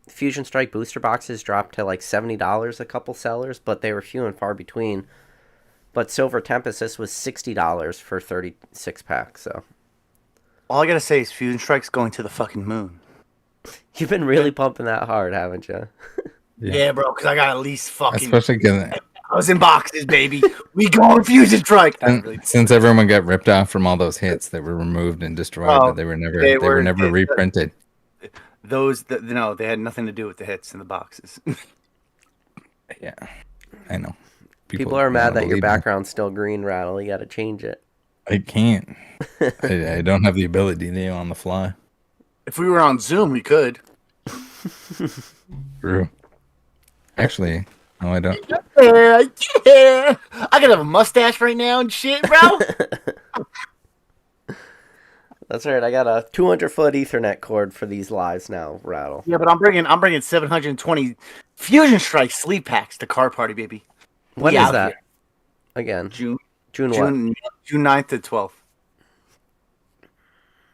Fusion Strike booster boxes dropped to like $70 a couple sellers, but they were few and far between. But Silver Tempest, this was $60 for 36 packs, so. All I gotta say is Fusion Strike's going to the fucking moon. You've been really pumping that hard, haven't you? Yeah, bro, because I got at least fucking Especially because 1,000 boxes, baby. We going Fusion Strike. since everyone got ripped off from all those hits that were removed and destroyed, Oh, but they were never reprinted. No, they had nothing to do with the hits in the boxes. Yeah, I know. People are mad don't that your believe me. background's still green, Rattle. You gotta change it. I can't. I don't have the ability to on the fly. If we were on Zoom, we could. True. Actually, no, I don't. Yeah. I could have a mustache right now and shit, bro. That's right. I got a 200-foot Ethernet cord for these lives now, Rattle. Yeah, but I'm bringing 720 Fusion Strike sleep packs to Car Party, baby. When We is out that? here. Again. June June what? June 9th to 12th.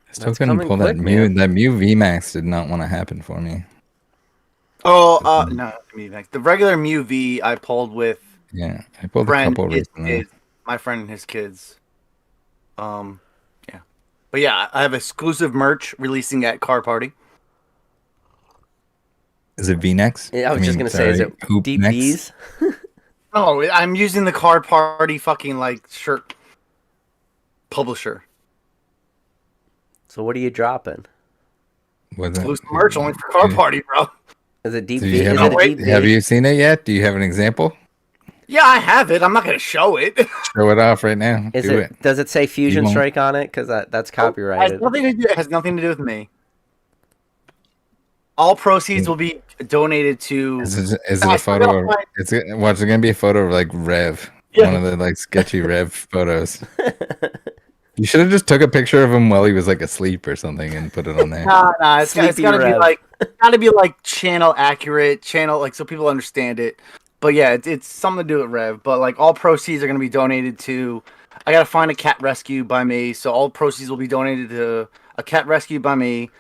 I still That's couldn't coming pull quick, that man. Mew VMAX did not want to happen for me. Oh, no, not me. The regular Mew V I pulled with Yeah, I pulled a friend, couple his recently. kids, my friend and his kids. Yeah, but yeah, I have exclusive merch releasing at Car Party. Is it V-Nex? Yeah, I was just gonna say, is it Hoop Deep Nex? V's? Oh, I'm using the Car Party fucking like shirt publisher. So what are you dropping? Was it? Exclusive merch only for Car Party, bro. Is it Deep Do V? you Is have, it a wait, Deep V? have you seen it yet? Do you have an example? Yeah, I have it. I'm not gonna show it. Show it off right now. Is Do it? Does it say Fusion won't. Strike on it? Because that's copyrighted. It has nothing to do with me. All proceeds will be donated to. Is it I a photo? forgot Of, my- it's watch. It's gonna be a photo of like Rev, Yeah. one of the like sketchy Rev photos. You should have just took a picture of him while he was like asleep or something and put it on there. Nah, it's Sleepy gotta be Rev. gotta be like channel accurate, channel like so people understand it. But yeah, it's something to do with Rev. But like all proceeds are gonna be donated to. I gotta find a cat rescue by me, so all proceeds will be donated to a cat rescue by me.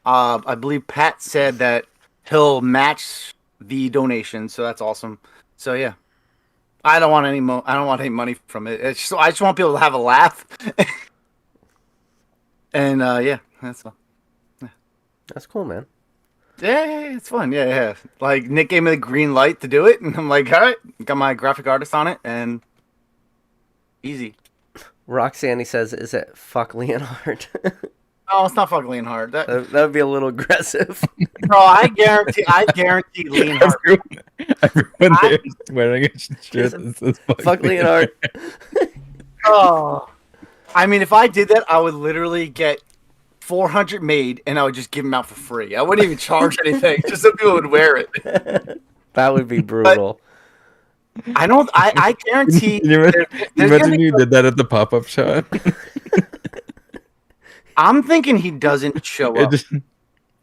I believe Pat said that he'll match the donation, so that's awesome. So yeah, I don't want any I don't want any money from it. It's just, I just want people to have a laugh. And yeah, that's all. That's cool, man. Yeah, it's fun. Yeah. Like Nick gave me the green light to do it, and I'm like, all right, got my graphic artist on it, and easy. Roxanne says, "Is it fuck Leonhard?" Oh, it's not fucking Leonhard. That, That would be a little aggressive. bro, I guarantee Leonhard. Everyone there is wearing a shirt that says Fuck Leonhard. Oh, I mean, if I did that, I would literally get 400 made, and I would just give them out for free. I wouldn't even charge anything, just so people would wear it. That would be brutal. I don't. I guarantee. Imagine you did that at the pop-up shop. I'm thinking he doesn't show It up. just-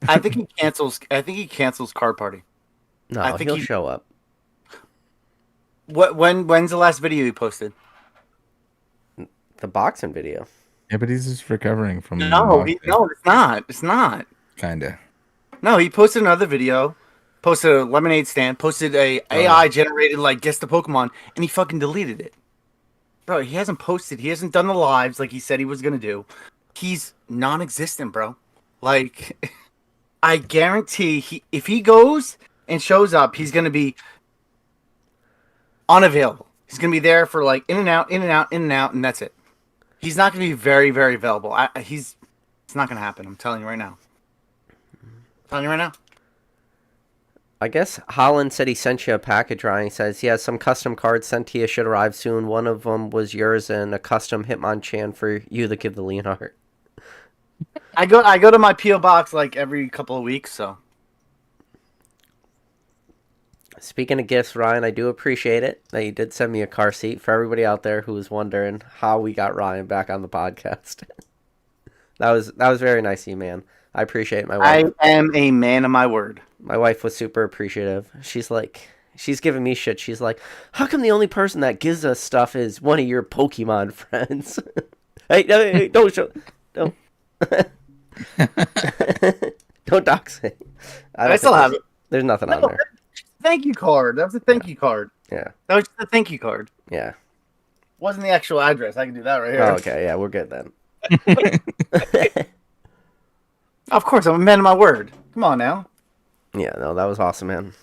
I think he cancels Card Party. No, I think he'll he- show up. When's the last video he posted? The boxing video. Yeah, but he's just recovering from. No, it's not. It's not. Kinda. No, he posted another video, posted a lemonade stand, posted a AI generated like guess the Pokemon, and he fucking deleted it. Bro, he hasn't posted. He hasn't done the lives like he said he was gonna do. He's non-existent, bro. Like, I guarantee if he goes and shows up, he's gonna be unavailable. He's gonna be there for like in and out, and that's it. He's not gonna be very, very available. It's not gonna happen. I'm telling you right now. I guess Holland said he sent you a package, Ryan. He says, yeah, some custom cards sent to you should arrive soon. One of them was yours and a custom Hitmonchan for you to give the Leonhard. I go to my P.O. box like every couple of weeks, so. Speaking of gifts, Ryan, I do appreciate it that you did send me a car seat for everybody out there who was wondering how we got Ryan back on the podcast. That was very nice of you, man. I appreciate my wife. I am a man of my word. My wife was super appreciative. She's giving me shit. She's like, how come the only person that gives us stuff is one of your Pokemon friends? hey, don't show, don't, don't dox me. I still have it. There's nothing on there. Thank you card. That was a thank you card. Yeah. That was just a thank you card. Yeah. Wasn't the actual address. I can do that right here. Oh, okay. Yeah, we're good then. Of course, I'm a man of my word. Come on now. Yeah, no, that was awesome, man.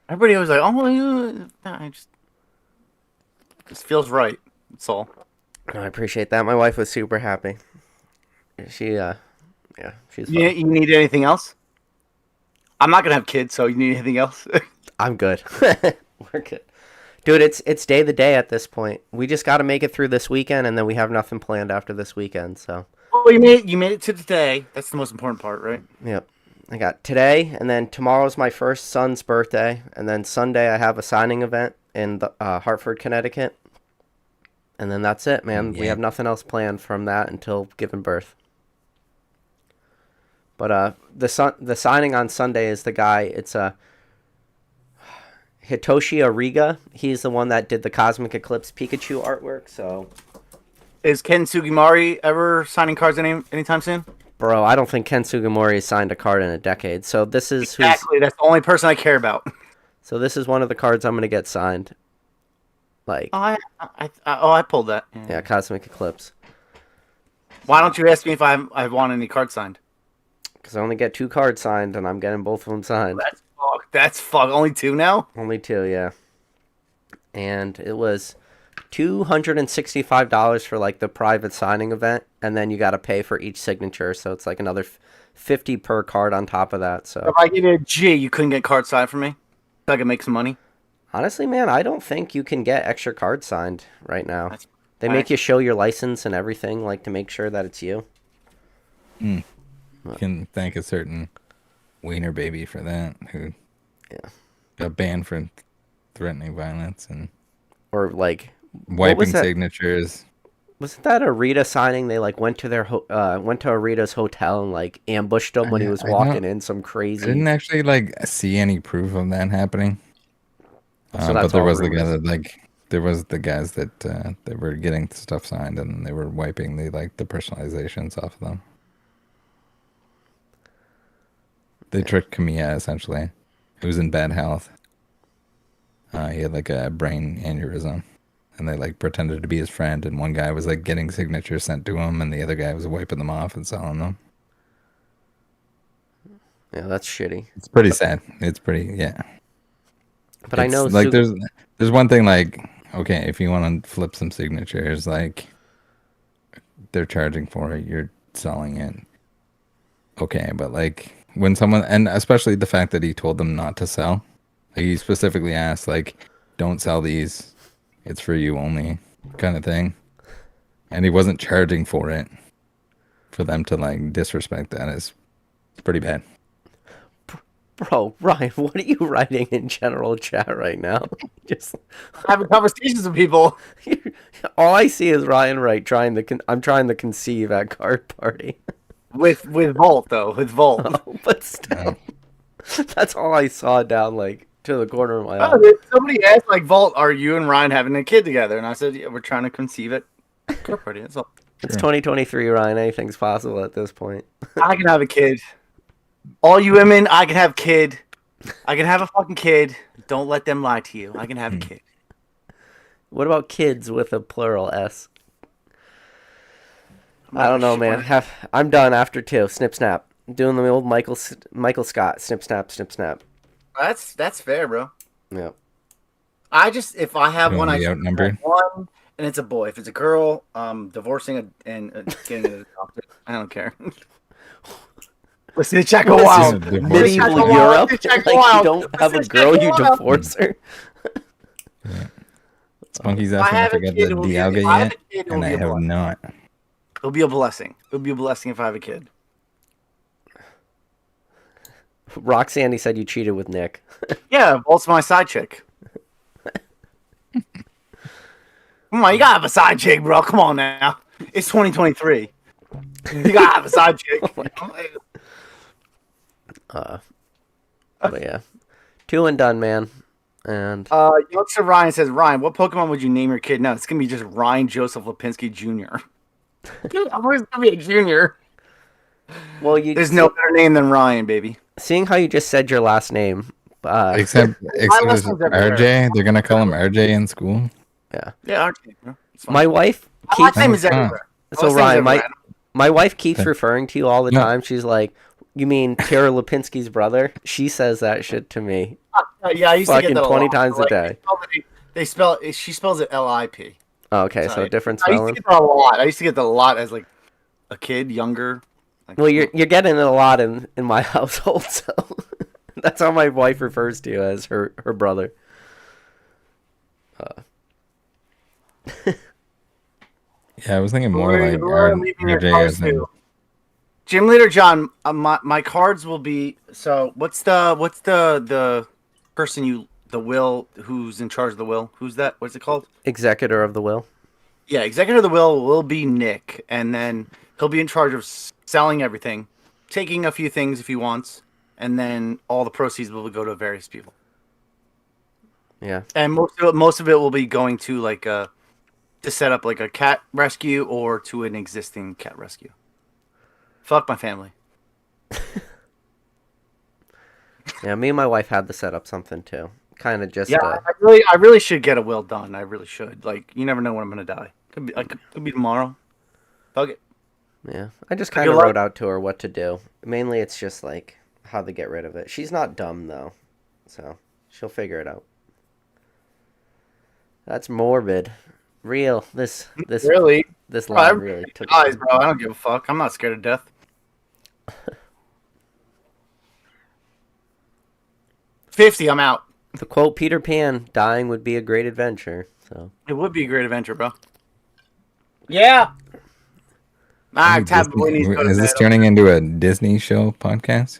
Everybody was like, "Oh, I just feels right." That's all. I appreciate that. My wife was super happy. She's fun. You need anything else? I'm not gonna have kids, so you need anything else? I'm good. We're good. Dude, it's day to day at this point. We just got to make it through this weekend, and then we have nothing planned after this weekend. So, Well, you made it to today. That's the most important part, right? yep. I got today, and then tomorrow's my first son's birthday, and then Sunday I have a signing event in Hartford, Connecticut, and then that's it, man. We Yeah. have nothing else planned from that until giving birth. But the signing on Sunday is the guy. It's Hitoshi Ariga. He's the one that did the Cosmic Eclipse Pikachu artwork. So, Is Ken Sugimori ever signing cards anytime soon? bro, I don't think Ken Sugimori has signed a card in a decade. So this is Exactly. That's the only person I care about. So this is one of the cards I'm gonna get signed. Like, I pulled that. yeah, Cosmic Eclipse. Why don't you ask me if I want any cards signed? Because I only get 2 cards signed, and I'm getting both of them signed. That's fuck. That's fuck. Only 2 now? Only 2, yeah. And it was $265 for like the private signing event, and then you got to pay for each signature. So it's like another $50 per card on top of that. So if I give you a G, you couldn't get cards signed for me? So I could make some money? honestly, man, I don't think you can get extra cards signed right now. They all make right. you show your license and everything, like to make sure that it's you. You can thank a certain wiener baby for that, who got banned for threatening violence and Or like wiping that? signatures. Wasn't that a Rita signing? They like went to Rita's hotel and like ambushed him when he was walking in. Some I crazy. didn't actually like see any proof of that happening. So But that's there all was the rumors. guy that there was the guys that they were getting stuff signed and they were wiping the personalizations off of them. They tricked Kamiya essentially. He was in bad health. He had like a brain aneurysm, and they like pretended to be his friend. And one guy was like getting signatures sent to him, and the other guy was wiping them off and selling them. Yeah, that's shitty. It's pretty sad. It's pretty But I know like there's one thing like, okay, if you want to flip some signatures, like they're charging for it, you're selling it. Okay, but like when someone, and especially the fact that he told them not to sell, like he specifically asked, like, don't sell these, it's for you only, kind of thing, and he wasn't charging for it. For them to like disrespect that is pretty bad. Bro, Ryan, what are you writing in general chat right now? Just Having conversations with people. all I see is Ryan Wright I'm trying to conceive at card party. With Volt, though. With Volt. But still, that's all I saw down like to the corner of my eye. Somebody asked, like, Volt, are you and Ryan having a kid together? And I said, yeah, we're trying to conceive it. Card party, that's all. It's 2023, Ryan. Anything's possible at this point. I can have a kid. All you women, I can have a kid. I can have a fucking kid. Don't let them lie to you. I can have a kid. What about kids with a plural S? I don't know, man. I'm done after 2. Snip snap. Doing the old Michael Scott. Snip snap. Snip snap. That's fair, bro. Yeah. I just, if I have You one, wanna I be just outnumbered? want one, and it's a boy. If it's a girl, divorcing and getting it adopted. I don't care. Listen to Check a Wild. Listen to Medieval Check a Europe. Wild. Check Like a Wild. you don't have a Listen to girl, Check a you Wild. divorce her. Spunky's I asking have if I a got kid the who will be- Dialga if I have yet, a kid, it and will I be a have blessing. not. It'll be a blessing. It'll be a blessing if I have a kid. Roxanne said you cheated with Nick. Yeah, Volt's my side chick. Come on, you gotta have a side chick, bro. Come on now. It's 2023. You gotta have a side chick. But yeah. 2 and done, man. And Youngster Ryan says, Ryan, what Pokemon would you name your kid? No, it's gonna be just Ryan Joseph Lipinski Jr. I'm always gonna be a junior. well, There's no better name than Ryan, baby. seeing how you just said your last name. Except it's lessons everywhere. RJ. They're gonna call him RJ in school. Yeah. Yeah, RJ, bro. It's fine. My wife My last keeps name is Huh. everywhere. So Last name's Ryan, everywhere. my wife keeps referring to you all the No. time. She's like, "You mean Tara Lipinski's brother?" She says that shit to me. Yeah, I used to fucking get that 20 lot. times a Like, day. She spells it Lip. Oh, okay, so Sorry. different I used to spelling. get that a lot. I used to get that a lot as like a kid, younger. Like, Well, you're getting it a lot in my household, so that's how my wife refers to you, as her brother. Yeah, I was thinking more Who are like you leaving your RJ cards as in to? Gym leader John, my cards will be. So what's the person the will who's in charge of the will? Who's that? What's it called? Executor of the will. Yeah, executor of the will be Nick, and then he'll be in charge of selling everything, taking a few things if he wants, and then all the proceeds will go to various people. Yeah. And most of it will be going to like to set up like a cat rescue or to an existing cat rescue. Fuck my family. Yeah, me and my wife had to set up something too. Kind of just. Yeah, I really should get a will done. I really should. Like, you never know when I'm gonna die. Could be tomorrow. Fuck it. Yeah, I just kind of wrote out to her what to do. Mainly, it's just like how to get rid of it. She's not dumb though, so she'll figure it out. That's morbid. Real. This really this line really took. Guys, bro, I don't give a fuck. I'm not scared of death. 50, I'm out. To quote Peter Pan, dying would be a great adventure. So it would be a great adventure, bro. Yeah. Is this turning into a Disney show podcast?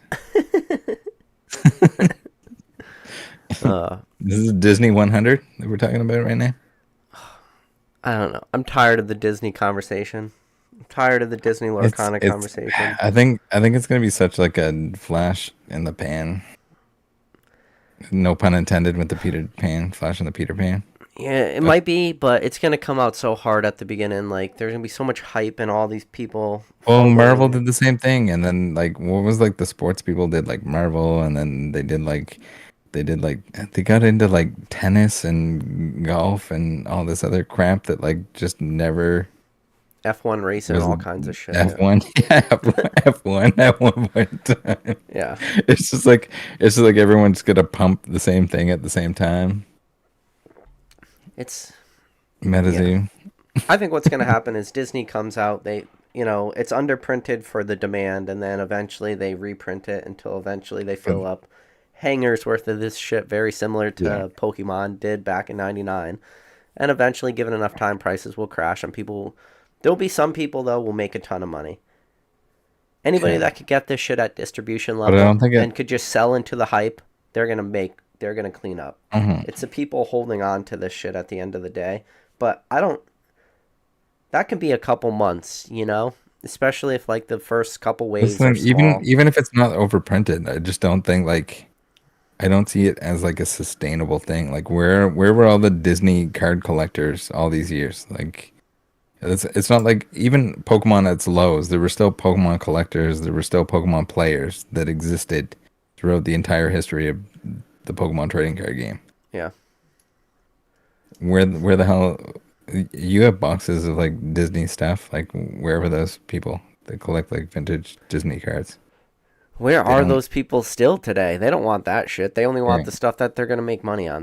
This is Disney 100 that we're talking about right now. I don't know. I'm tired of the Disney conversation. I'm tired of the Disney Lorcana conversation. I think it's gonna be such like a flash in the pan. No pun intended with the Peter Pan, flash in the Peter Pan. Yeah, it might be, but it's going to come out so hard at the beginning. Like, there's going to be so much hype and all these people. Well, Marvel did the same thing. And then, like, what was, like, the sports people did, like, Marvel. And then they got into, like, tennis and golf and all this other crap that, like, just never... F1 racing, all kinds of shit. F1, yeah, F1 at one point in time. Yeah. It's just like everyone's going to pump the same thing at the same time. It's MetaZoo. Yeah. I think what's going to happen is Disney comes out, it's underprinted for the demand, and then eventually they reprint it until eventually they fill up hangers worth of this shit, very similar to Pokemon did back in 99. And eventually, given enough time, prices will crash, and there'll be some people, though, will make a ton of money. Anybody that could get this shit at distribution level and could just sell into the hype, they're going to clean up. Mm-hmm. It's the people holding on to this shit at the end of the day. But that can be a couple months, especially if like the first couple waves are small. Even if it's not overprinted, I just don't think I don't see it as like a sustainable thing. Like where were all the Disney card collectors all these years? Like it's not like even Pokemon at its lows, there were still Pokemon collectors, there were still Pokemon players that existed throughout the entire history of the Pokemon trading card game. Yeah. Where the hell you have boxes of like Disney stuff? Like where were those people that collect like vintage Disney cards? Where are those people still today? They don't want that shit. They only want the stuff that they're gonna make money on.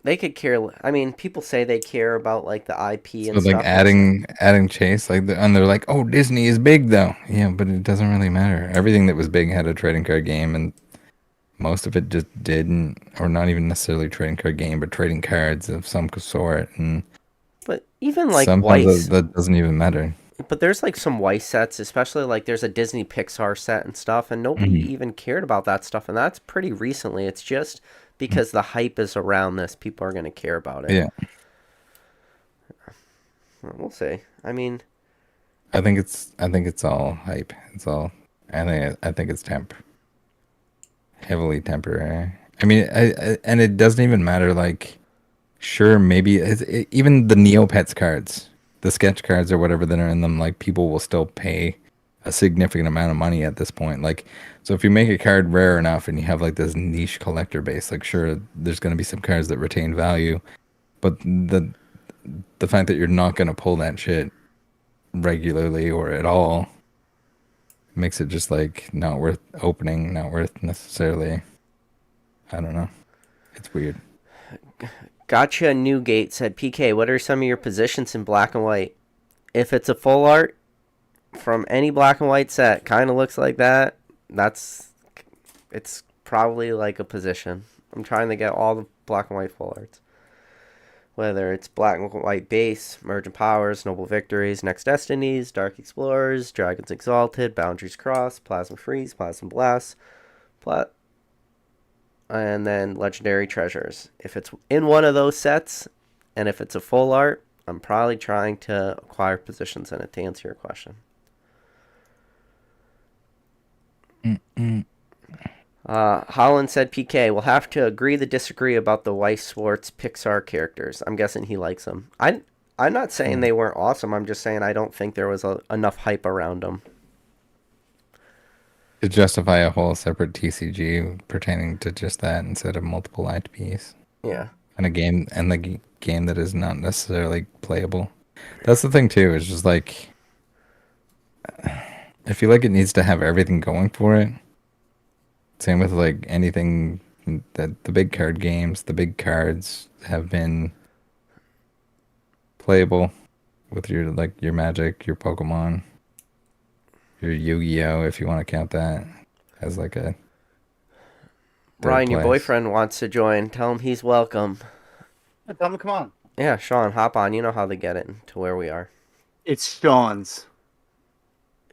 They could care. I mean, people say they care about like the IP and stuff. Like adding chase, and they're like, oh, Disney is big though. Yeah, but it doesn't really matter. Everything that was big had a trading card game, and most of it just didn't, or not even necessarily trading card game, but trading cards of some sort. And but even like sometimes that doesn't even matter. But there's like some Weiss sets, especially like there's a Disney Pixar set and stuff, and nobody even cared about that stuff, and that's pretty recently. It's just because the hype is around this, people are going to care about it. Yeah. We'll see. I mean, I think it's all hype. I think it's heavily temporary. I mean, and it doesn't even matter. Like, sure, maybe even the Neopets cards, the sketch cards or whatever that are in them, like people will still pay a significant amount of money at this point. Like, so if you make a card rare enough and you have like this niche collector base, like sure, there's going to be some cards that retain value, but the fact that you're not going to pull that shit regularly or at all makes it just like not worth opening, not worth necessarily. I don't know. It's weird. Gotcha Newgate said, PK, what are some of your positions in black and white? If it's a full art from any black and white set, kind of looks like that, it's probably like a position. I'm trying to get all the black and white full arts. whether it's Black and White Base, Mergent Powers, Noble Victories, Next Destinies, Dark Explorers, Dragons Exalted, Boundaries Crossed, Plasma Freeze, Plasma Blast, and then Legendary Treasures. If it's in one of those sets, and if it's a full art, I'm probably trying to acquire positions in it, to answer your question. Holland said, PK, we'll have to agree to disagree about the Weiss Schwartz Pixar characters. I'm guessing he likes them. I'm not saying they weren't awesome. I'm just saying I don't think there was enough hype around them. To justify a whole separate TCG pertaining to just that instead of multiple IPs. Yeah. And the game that is not necessarily playable. That's the thing too, is just like I feel like it needs to have everything going for it. Same with like anything that the big card games, the big cards have been playable with your Magic, your Pokemon, your Yu-Gi-Oh, if you want to count that as like a Ryan, your boyfriend wants to join. Tell him he's welcome. Tell him to come on. Yeah, Sean, hop on. You know how they get it to where we are. It's Sean's.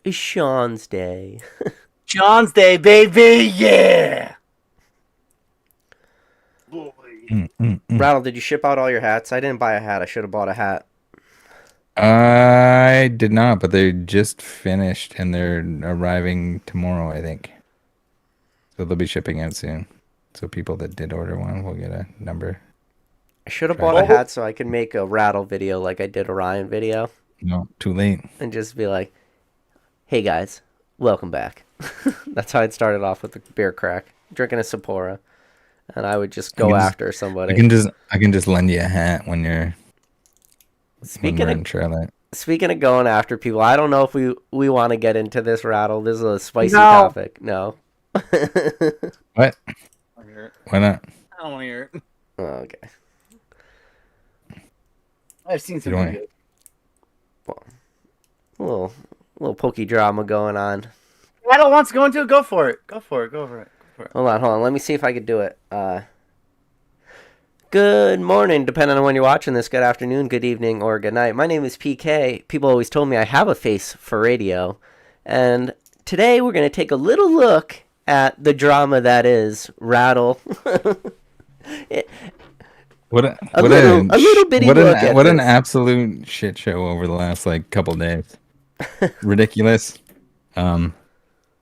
It's Sean's day. Sean's day, baby, yeah! Boy. Rattle, did you ship out all your hats? I didn't buy a hat. I should have bought a hat. I did not, but they just finished and they're arriving tomorrow, I think. So they'll be shipping out soon. So people that did order one will get a number. I should have bought a hat so I could make a Rattle video like I did a Ryan video. No, too late. And just be like, hey guys, welcome back. That's how I'd started off with the beer crack, drinking a Sapporo. And I would just go after somebody. I can just lend you a hat when you're in Charlotte. Speaking of going after people, I don't know if we want to get into this, Rattle. This is a spicy topic. No. What? Why not? I don't want to hear it. Oh, okay. I've seen some videos. Well, little pokey drama going on. Rattle wants to go into it. Go for it. Go for it. Hold on. Let me see if I could do it. Good morning, depending on when you're watching this. Good afternoon, good evening, or good night. My name is PK. People always told me I have a face for radio. And today we're going to take a little look at the drama that is Rattle. What an absolute shit show over the last couple days. Ridiculous.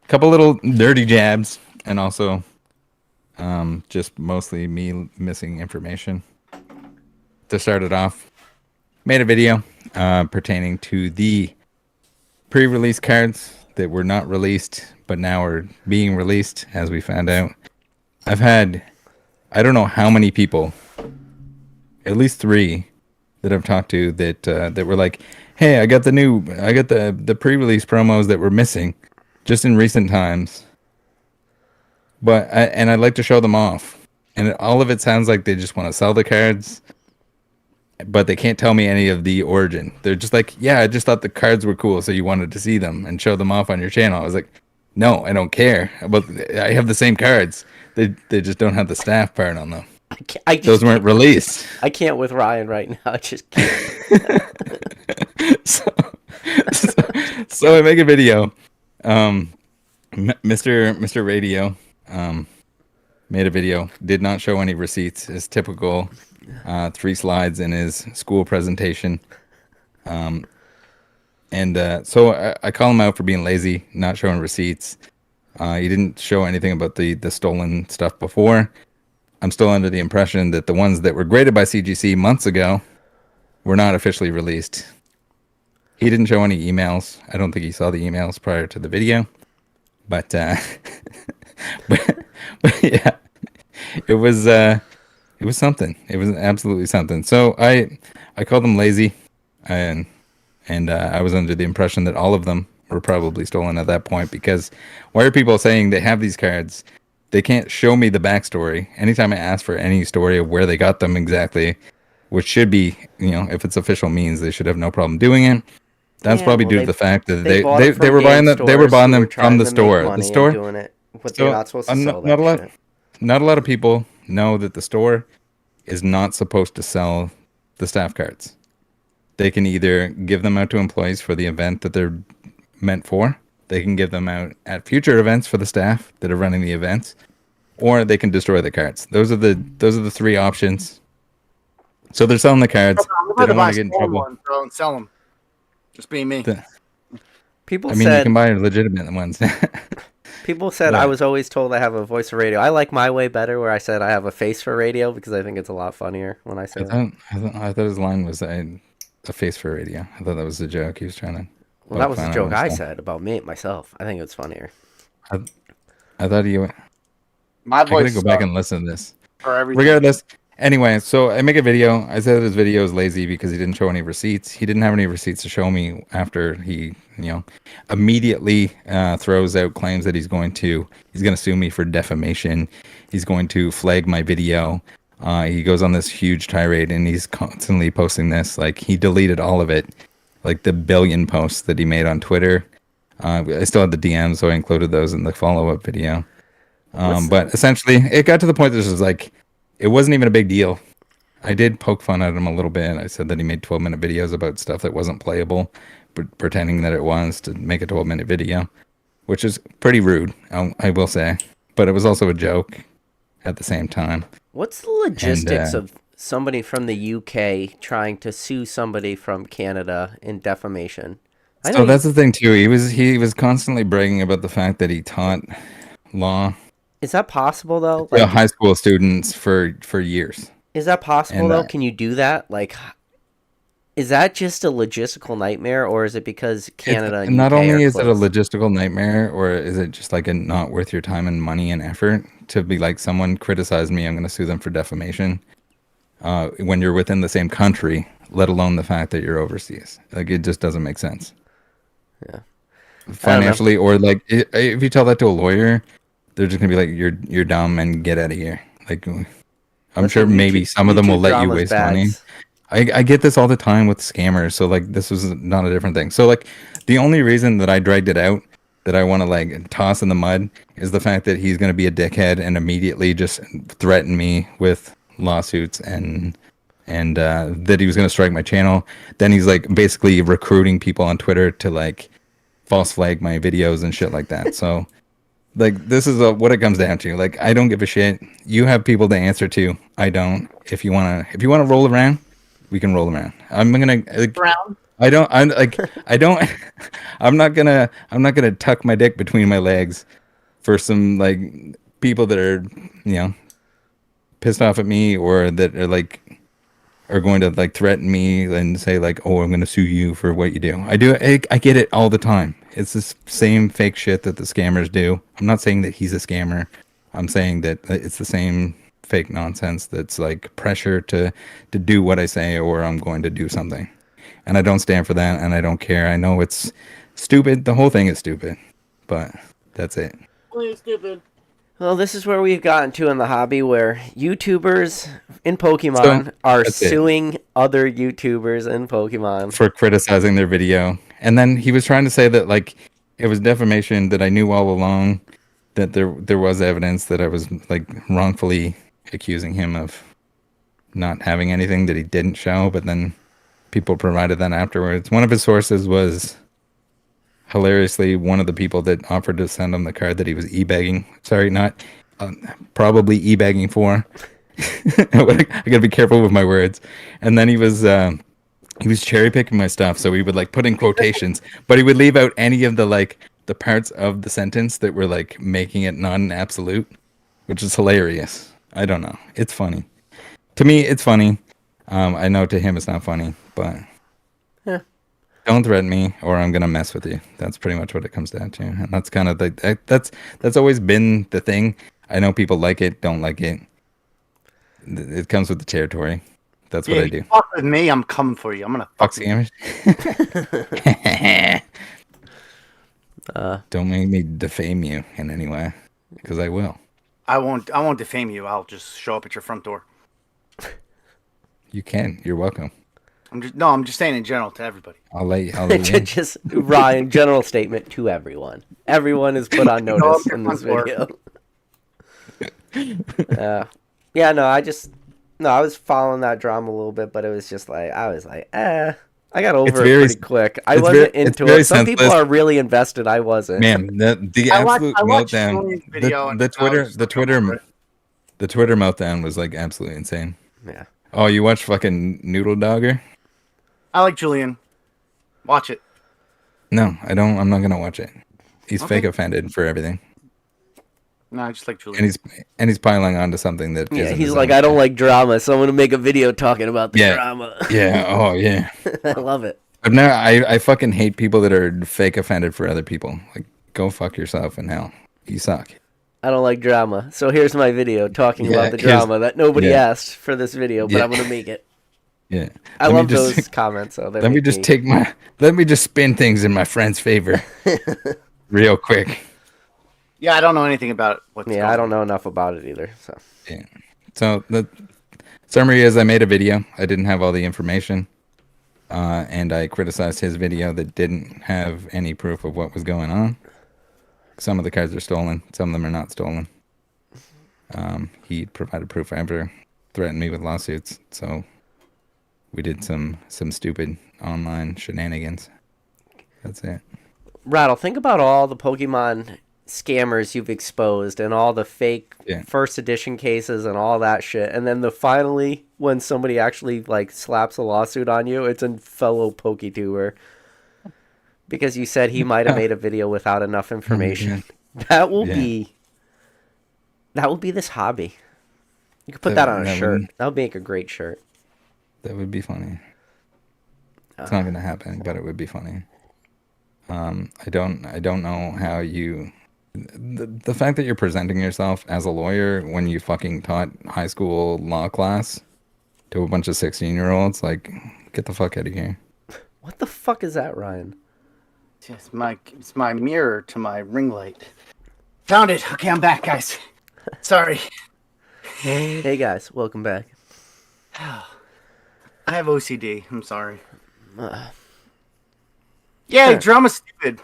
Couple little dirty jabs, and also just mostly me missing information. To start it off, made a video pertaining to the pre-release cards that were not released but now are being released, as we found out. I've had I don't know how many people, at least 3 that I've talked to that were like, hey, I got the pre-release promos that were missing just in recent times, but I'd like to show them off, and all of it sounds like they just want to sell the cards, but they can't tell me any of the origin. They're just like, yeah, I just thought the cards were cool, so you wanted to see them and show them off on your channel. I was like, no, I don't care. But I have the same cards. They just don't have the staff part on them. Those weren't released. I can't with Ryan right now. I just can't. So I make a video. Mr. Radio made a video. Did not show any receipts. His typical 3 slides in his school presentation. So I call him out for being lazy, not showing receipts. He didn't show anything about the stolen stuff before. I'm still under the impression that the ones that were graded by CGC months ago were not officially released. He didn't show any emails. I don't think he saw the emails prior to the video. But yeah, it was something. It was absolutely something. So I called them lazy, and I was under the impression that all of them were probably stolen at that point, because why are people saying they have these cards? They can't show me the backstory. Anytime I ask for any story of where they got them exactly, which should be, if it's official means, they should have no problem doing it. That's probably due to the fact that they were buying them. They were buying them from the store. The store. Doing it, but they're not supposed to sell not a lot of people know that the store is not supposed to sell the staff cards. They can either give them out to employees for the event that they're meant for. They can give them out at future events for the staff that are running the events, or they can destroy the cards. Those are the three options. So they're selling the cards. They don't want to get in trouble. One, bro, and sell them. Just being me. People I mean, said you can buy legitimate ones. people said I was always told I have a voice for radio. I like my way better, where I said I have a face for radio because I think it's a lot funnier when I say that. I thought his line was a face for radio. I thought that was a joke he was trying to. Well, that was the joke I said about me myself. I think it's funnier. I thought you. My voice. I gotta go back and listen to this. For everything. Regardless, anyway, so I make a video. I said his video is lazy because he didn't show any receipts. He didn't have any receipts to show me after he, immediately throws out claims that he's going to sue me for defamation. He's going to flag my video. He goes on this huge tirade and he's constantly posting this. Like, he deleted all of it, like the billion posts that he made on Twitter. I still had the DMs, so I included those in the follow-up video. But essentially, it got to the point that it was like, it wasn't even a big deal. I did poke fun at him a little bit. I said that he made 12-minute videos about stuff that wasn't playable, but pretending that it was to make a 12-minute video, which is pretty rude, I will say. But it was also a joke at the same time. What's the logistics of somebody from the UK trying to sue somebody from Canada in defamation? So that's the thing too. He was constantly bragging about the fact that he taught law. Is that possible though? Like, high school students for years. Is that possible though? Can you do that? Like, is that just a logistical nightmare, or is it because Canada and not UK only are is it a close? logistical nightmare, or is it just like a not worth your time and money and effort to be like, someone criticized me, I'm going to sue them for defamation, when you're within the same country, let alone the fact that you're overseas. Like, it just doesn't make sense. Yeah. Financially, or like if you tell that to a lawyer, they're just gonna be like, you're dumb and get out of here. Like, I'm sure maybe some of them will let you waste money. I get this all the time with scammers, so like, this was not a different thing. So like, the only reason that I dragged it out, that I want to like toss in the mud, is the fact that he's gonna be a dickhead and immediately just threaten me with lawsuits and that he was gonna strike my channel. Then he's like basically recruiting people on Twitter to like false flag my videos and shit like that. So like, this is what it comes down to. Like, I don't give a shit. You have people to answer to. I don't. If you wanna roll around, we can roll around. I'm gonna like, I'm not gonna tuck my dick between my legs for some like people that are pissed off at me, or that are going to like threaten me and say like, oh, I'm going to sue you for what you do. I get it all the time. It's the same fake shit that the scammers do. I'm not saying that he's a scammer. I'm saying that it's the same fake nonsense that's like pressure to do what I say, or I'm going to do something. And I don't stand for that, and I don't care. I know it's stupid. The whole thing is stupid, but that's it. Really stupid. Well, this is where we've gotten to in the hobby, where YouTubers in Pokemon are suing other YouTubers in Pokemon for criticizing their video. And then he was trying to say that like it was defamation, that I knew all along, that there was evidence that I was like wrongfully accusing him of not having anything that he didn't show, but then people provided that afterwards. One of his sources was hilariously one of the people that offered to send him the card that he was e-bagging. Sorry, not probably e-bagging for. I gotta be careful with my words. And then he was cherry picking my stuff, so he would like put in quotations, but he would leave out any of the like the parts of the sentence that were like making it not an absolute, which is hilarious. I don't know. It's funny. To me, it's funny. I know to him it's not funny, but yeah. Don't threaten me, or I'm gonna mess with you. That's pretty much what it comes down to, and that's kind of that's always been the thing. I know people like it, don't like it. It comes with the territory. That's what I do. Fuck with me, I'm coming for you. I'm gonna fuck scammers. Don't make me defame you in any way, because I will. I won't defame you. I'll just show up at your front door. You can. You're welcome. I'm just saying in general to everybody. I'll let you in. Just Ryan, general statement to everyone. Everyone is put on notice in this video. Yeah, no, No, I was following that drama a little bit, but it was just like I was like, I got over It's it very- pretty quick. I it's wasn't very- it's into very it. Some people senseless. are really invested. I wasn't. Man, the I watched absolute Julian's meltdown. video and I was The like, I'm over it. Twitter meltdown was like absolutely insane. Yeah. Oh, you watched fucking Noodle Dogger? I like Julian. Watch it. No, I don't. I'm not gonna watch it. He's Okay. fake offended for everything, No, I just like Julian. and he's piling onto something that. Yeah, isn't he's his like, own I don't thing. like drama, so I'm gonna make a video talking about the Yeah. drama. Yeah. Oh yeah. I love it. But no, I fucking hate people that are fake offended for other people. Like, go fuck yourself in hell. You suck. I don't like drama, so here's my video talking Yeah, about the here's- drama that nobody yeah. asked for this video, but Yeah. I'm gonna make it. Yeah. I Let me love just- those comments. So Let me just let me just spin things in my friend's favor, real quick. Yeah, I don't know anything about what's Yeah, I don't know enough about it either. So Yeah. So the summary is, I made a video. I didn't have all the information, and I criticized his video that didn't have any proof of what was going on. Some of the cards are stolen. Some of them are not stolen. He provided proof after, threatened me with lawsuits. So we did some stupid online shenanigans. That's it. Rattle, think about all the Pokemon scammers you've exposed and all the fake Yeah. first edition cases and all that shit, and then finally when somebody actually like slaps a lawsuit on you, it's a fellow Poketuber because you said he might have made a video without enough information. That will be this hobby. You could put that on a shirt. That would make a great shirt. That would be funny. It's not gonna happen, but it would be funny. I don't know how you. The fact that you're presenting yourself as a lawyer when you fucking taught high school law class to a bunch of 16-year-olds, like, get the fuck out of here. What the fuck is that, Ryan? It's my mirror to my ring light. Found it. Okay, I'm back, guys. Sorry. Hey guys, welcome back. I have OCD. I'm sorry. Yeah, drama's stupid.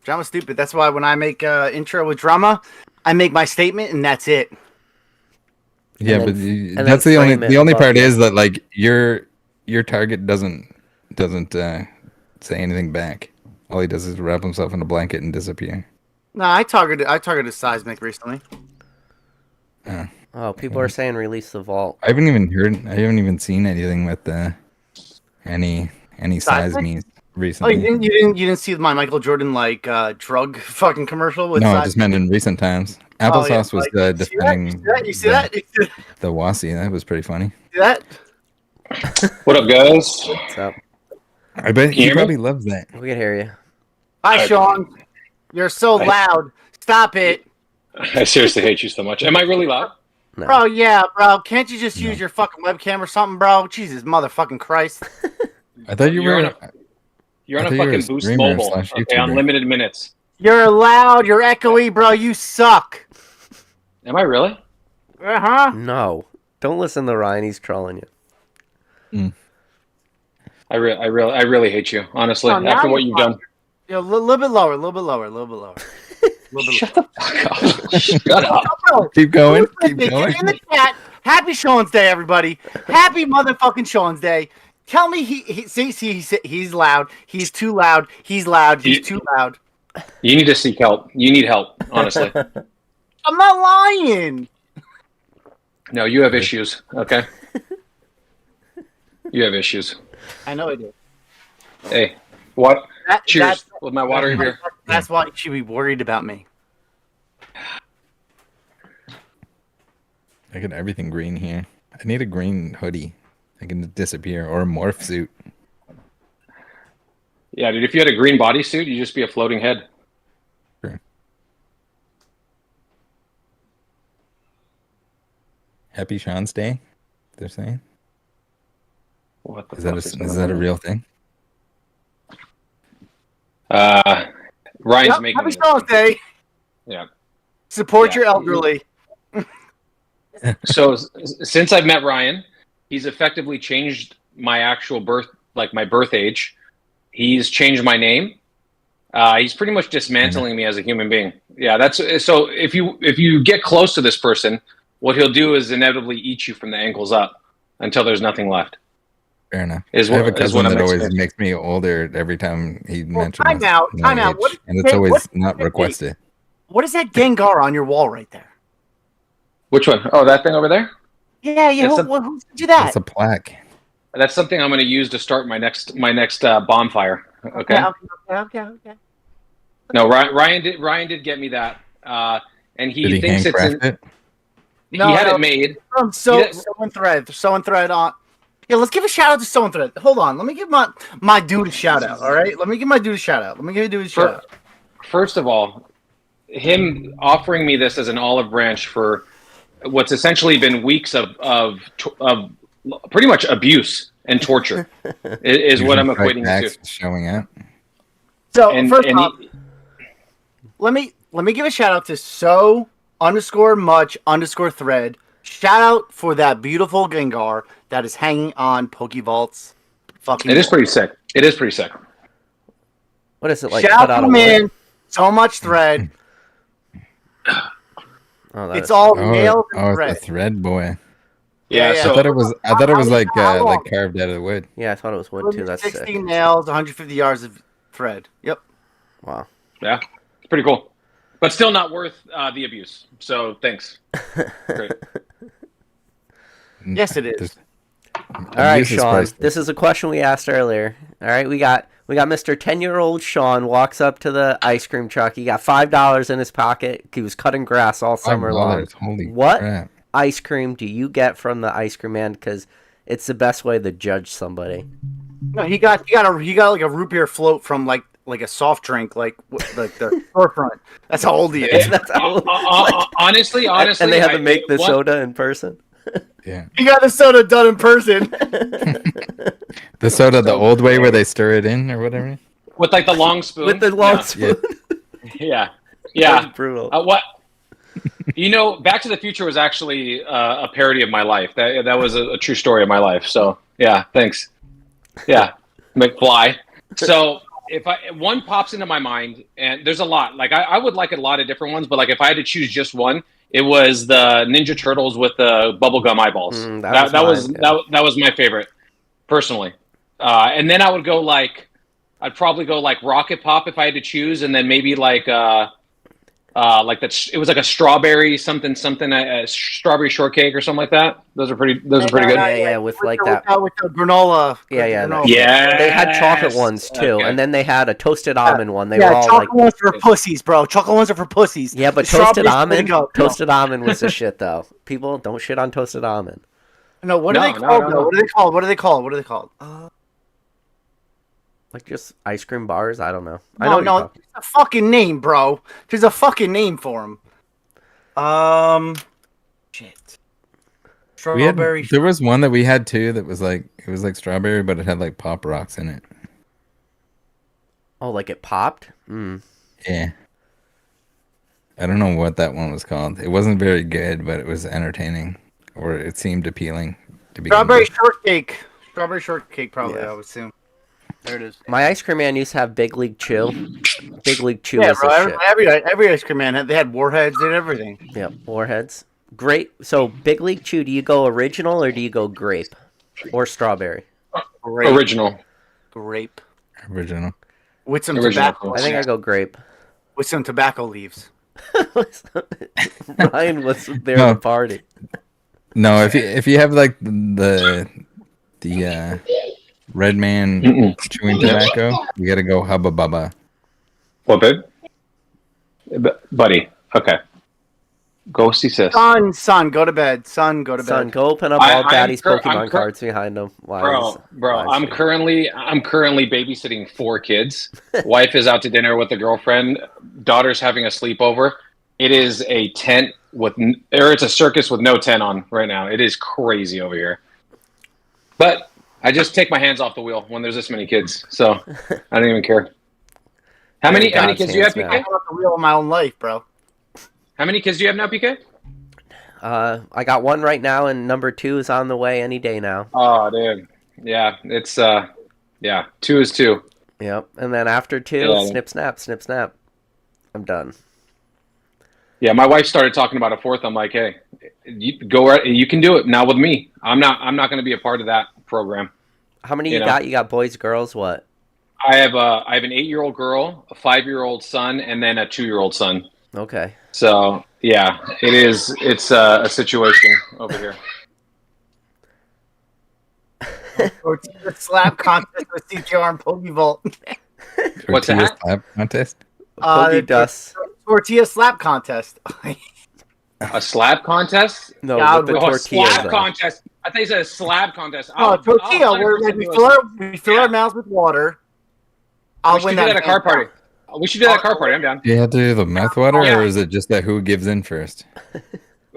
Drama's stupid. That's why when I make intro with drama, I make my statement and that's it. Yeah, And but then- and that's then the only frame it the only above part you. is that, like, your target doesn't say anything back. All he does is wrap himself in a blanket and disappear. No, I targeted Seismic recently. Oh, people are saying release the vault. I haven't even seen anything with any size Seismic? means Oh, recently. you didn't see my Michael Jordan drug fucking commercial with No, I Seismic? just meant in recent times. Oh, yeah, Applesauce was like, defending You see that? the Wasi. That was pretty funny. See that? What up, guys? What's up? I bet Can you he hear me? probably loves that. We can hear you. Hi, Sean. You're so loud. Stop it. I seriously hate you so much. Am I really loud? No. Bro, yeah, bro. Can't you just use your fucking webcam or something, bro? Jesus, motherfucking Christ. I thought you You're were. on You're on I a thought you were a fucking Boost streamer Mobile. slash Okay, YouTuber. unlimited minutes. You're loud. You're echoey, bro. You suck. Am I really? Uh-huh. No. Don't listen to Ryan. He's trolling you. I really hate you, honestly. Oh, now after what you're you've done. Yeah, a little bit lower, a little bit lower, a little bit lower. Shut the fuck up. Shut up. Bro, Keep going. who's Keep listening? going. Get in the chat. Happy Sean's Day, everybody. Happy motherfucking Sean's Day. Tell me he's loud. He's too loud. He's loud. He's too loud. You need to seek help. You need help, honestly. I'm not lying. No, you have issues, okay? You have issues. I know I do. Hey, what? That- Cheers that's- with my water here. That's why you should be worried about me. I got everything green here. I need a green hoodie. I can disappear, or a morph suit. Yeah, dude, if you had a green bodysuit, you'd just be a floating head. Sure. Happy Sean's Day, they're saying. What the Is that fuck is that a real thing? Ryan's Yep, making Happy it. Sean's Day. Yeah. Support Yeah. your elderly. So since I've met Ryan, he's effectively changed my actual birth, like my birth age. He's changed my name. He's pretty much dismantling me as a human being. Yeah, that's so. If you get close to this person, what he'll do is inevitably eat you from the ankles up. until there's nothing left. Fair enough. Is I have a what- is cousin what I'm that always experiencing. makes me older every time he mentions time out, my time out. age, What- and it's hey, always what- not hey, requested. What is that Gengar on your wall right there? Which one? Oh, that thing over there? Yeah, yeah. It's Who did that? It's a plaque. That's something I'm going to use to start my next bonfire. Okay. Okay. No, Ryan did get me that, and he Did he thinks it's handcraft in. it? He had it made. From Sewing Thread on. Yeah, let's give a shout out to Sewing Thread. Hold on, let me give my dude a shout out. All right, let me give my dude a shout out. First of all, him offering me this as an olive branch for what's essentially been weeks of pretty much abuse and torture is what I'm equating it to. Showing up. So And- first and off, let me give a shout out to _much_thread. Shout out for that beautiful Gengar that is hanging on Pokevault's fucking. It is wall. pretty sick. It is pretty sick. What is it like? Shout Cut out out to of man, wood? so much thread. Oh, that It's is- all Oh, nails oh, and it's thread. the thread boy. Yeah. Yeah, I So thought it was. I thought it was like How long? carved out of the wood. Yeah, I thought it was wood too. That's 16 sick. nails, 150 yards of thread. Yep. Wow. yeah, it's pretty cool, but still not worth the abuse. So thanks. Great. Yes, it is. There's- All right, abuse is Sean. priceless. This is a question we asked earlier. All right, we got Mr. 10-year-old Sean walks up to the ice cream truck. He got $5 in his pocket. He was cutting grass all summer long. $5. Holy What crap. ice cream do you get from the ice cream man? Because it's the best way to judge somebody. No, he got like a root beer float from like a soft drink, like the storefront. That's how old he is. That's how, Honestly, and they had to make the soda in person. Yeah. He got the soda done in person. The soda, the old way where they stir it in or whatever. with like the long spoon. With the long Yeah. spoon. Yeah, That yeah. was brutal. What? Back to the Future was actually a parody of my life. That was a true story of my life. So yeah, thanks. Yeah, McFly. So if one pops into my mind, and there's a lot. Like I would like a lot of different ones, but like if I had to choose just one, it was the Ninja Turtles with the bubblegum eyeballs. That was my favorite, personally. And then I'd probably go like Rocket Pop if I had to choose, and then maybe like that. It was like a strawberry something, a strawberry shortcake or something like that. Those are pretty good. Yeah, with like that. With the granola. Yeah. granola. Yeah. They had chocolate ones too, Okay. and then they had a toasted almond one. They were all chocolate like, ones are for pussies, bro. Chocolate ones are for pussies. yeah, but The toasted strawberries almond, go. toasted almond was the shit though. People don't shit on toasted almond. No, what are No, they no, called? no, though? no. What are they called? Like just ice cream bars. I don't know. I know No, what you're talking- there's a fucking name, bro. There's a fucking name for them. Shit. Strawberry. There was one that we had too that was like it was like strawberry, but it had like pop rocks in it. Oh, like it popped. Yeah. I don't know what that one was called. It wasn't very good, but it was entertaining, or it seemed appealing to be. Strawberry shortcake. Strawberry shortcake, probably. Yeah. I would assume. There it is. My ice cream man used to have Big League Chew. Big League Chew Yeah, was bro. the shit. Every ice cream man they had warheads. They had everything. Yep, warheads. Great. So Big League Chew. Do you go original or do you go grape or strawberry? Grape. Original. Grape. Original. With some Original. tobacco. I think I go grape. With some tobacco leaves. Ryan was there No. at the party. No, if you have like the Red Man chewing tobacco, you gotta go Hubba Bubba. What, babe? Buddy. Okay. Ghosty says. Son, go to bed. Son, go to Son, bed. go open up I'm all Daddy's I'm Pokemon cards behind him. Bro, I'm currently babysitting 4 kids. Wife is out to dinner with a girlfriend. Daughter's having a sleepover. It is a tent it's a circus with no tent on right now. It is crazy over here. But I just take my hands off the wheel when there's this many kids, so I don't even care. How many kids do you have, God's PK? I have the wheel of my own life, bro. How many kids do you have now, PK? I got one right now, and number 2 is on the way any day now. Oh, dude. Yeah, it's 2 is 2. Yep. And then after 2, Yeah. snip, snap. I'm done. Yeah, my wife started talking about a 4th. I'm like, hey, You go right. You can do it now with me. I'm not going to be a part of that program. How many you got? You got boys, girls, what? I have an 8-year-old girl, a 5-year-old son, and then a 2-year-old son. Okay. So yeah, it is. It's a situation over here. Tortilla slap contest with CTR and Pokevault. What's that? Slap contest? Poke dust. Tortilla slap contest. A slab contest? No, Yeah, with the Oh, a tortillas. slab contest. I thought you said a slab contest. Oh, tortilla. I'll Where like, 100% we fill our mouths with water. I'll we should win do that that at a car party. We should do that at a car party. I'm down. Do you have to do the mouth water, Yeah. or is it just that who gives in first? Well,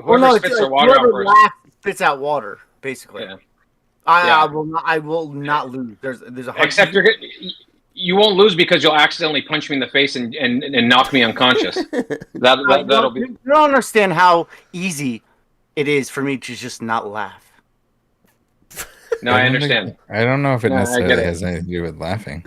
Whoever no, spits it's their like water out whoever first. laughs spits out water, basically. Yeah. I Yeah. I will not lose. There's a Except you won't lose because you'll accidentally punch me in the face and knock me unconscious. That'll be. You don't understand how easy it is for me to just not laugh. No, I understand. I don't know if it No, I necessarily get it. has anything to do with laughing.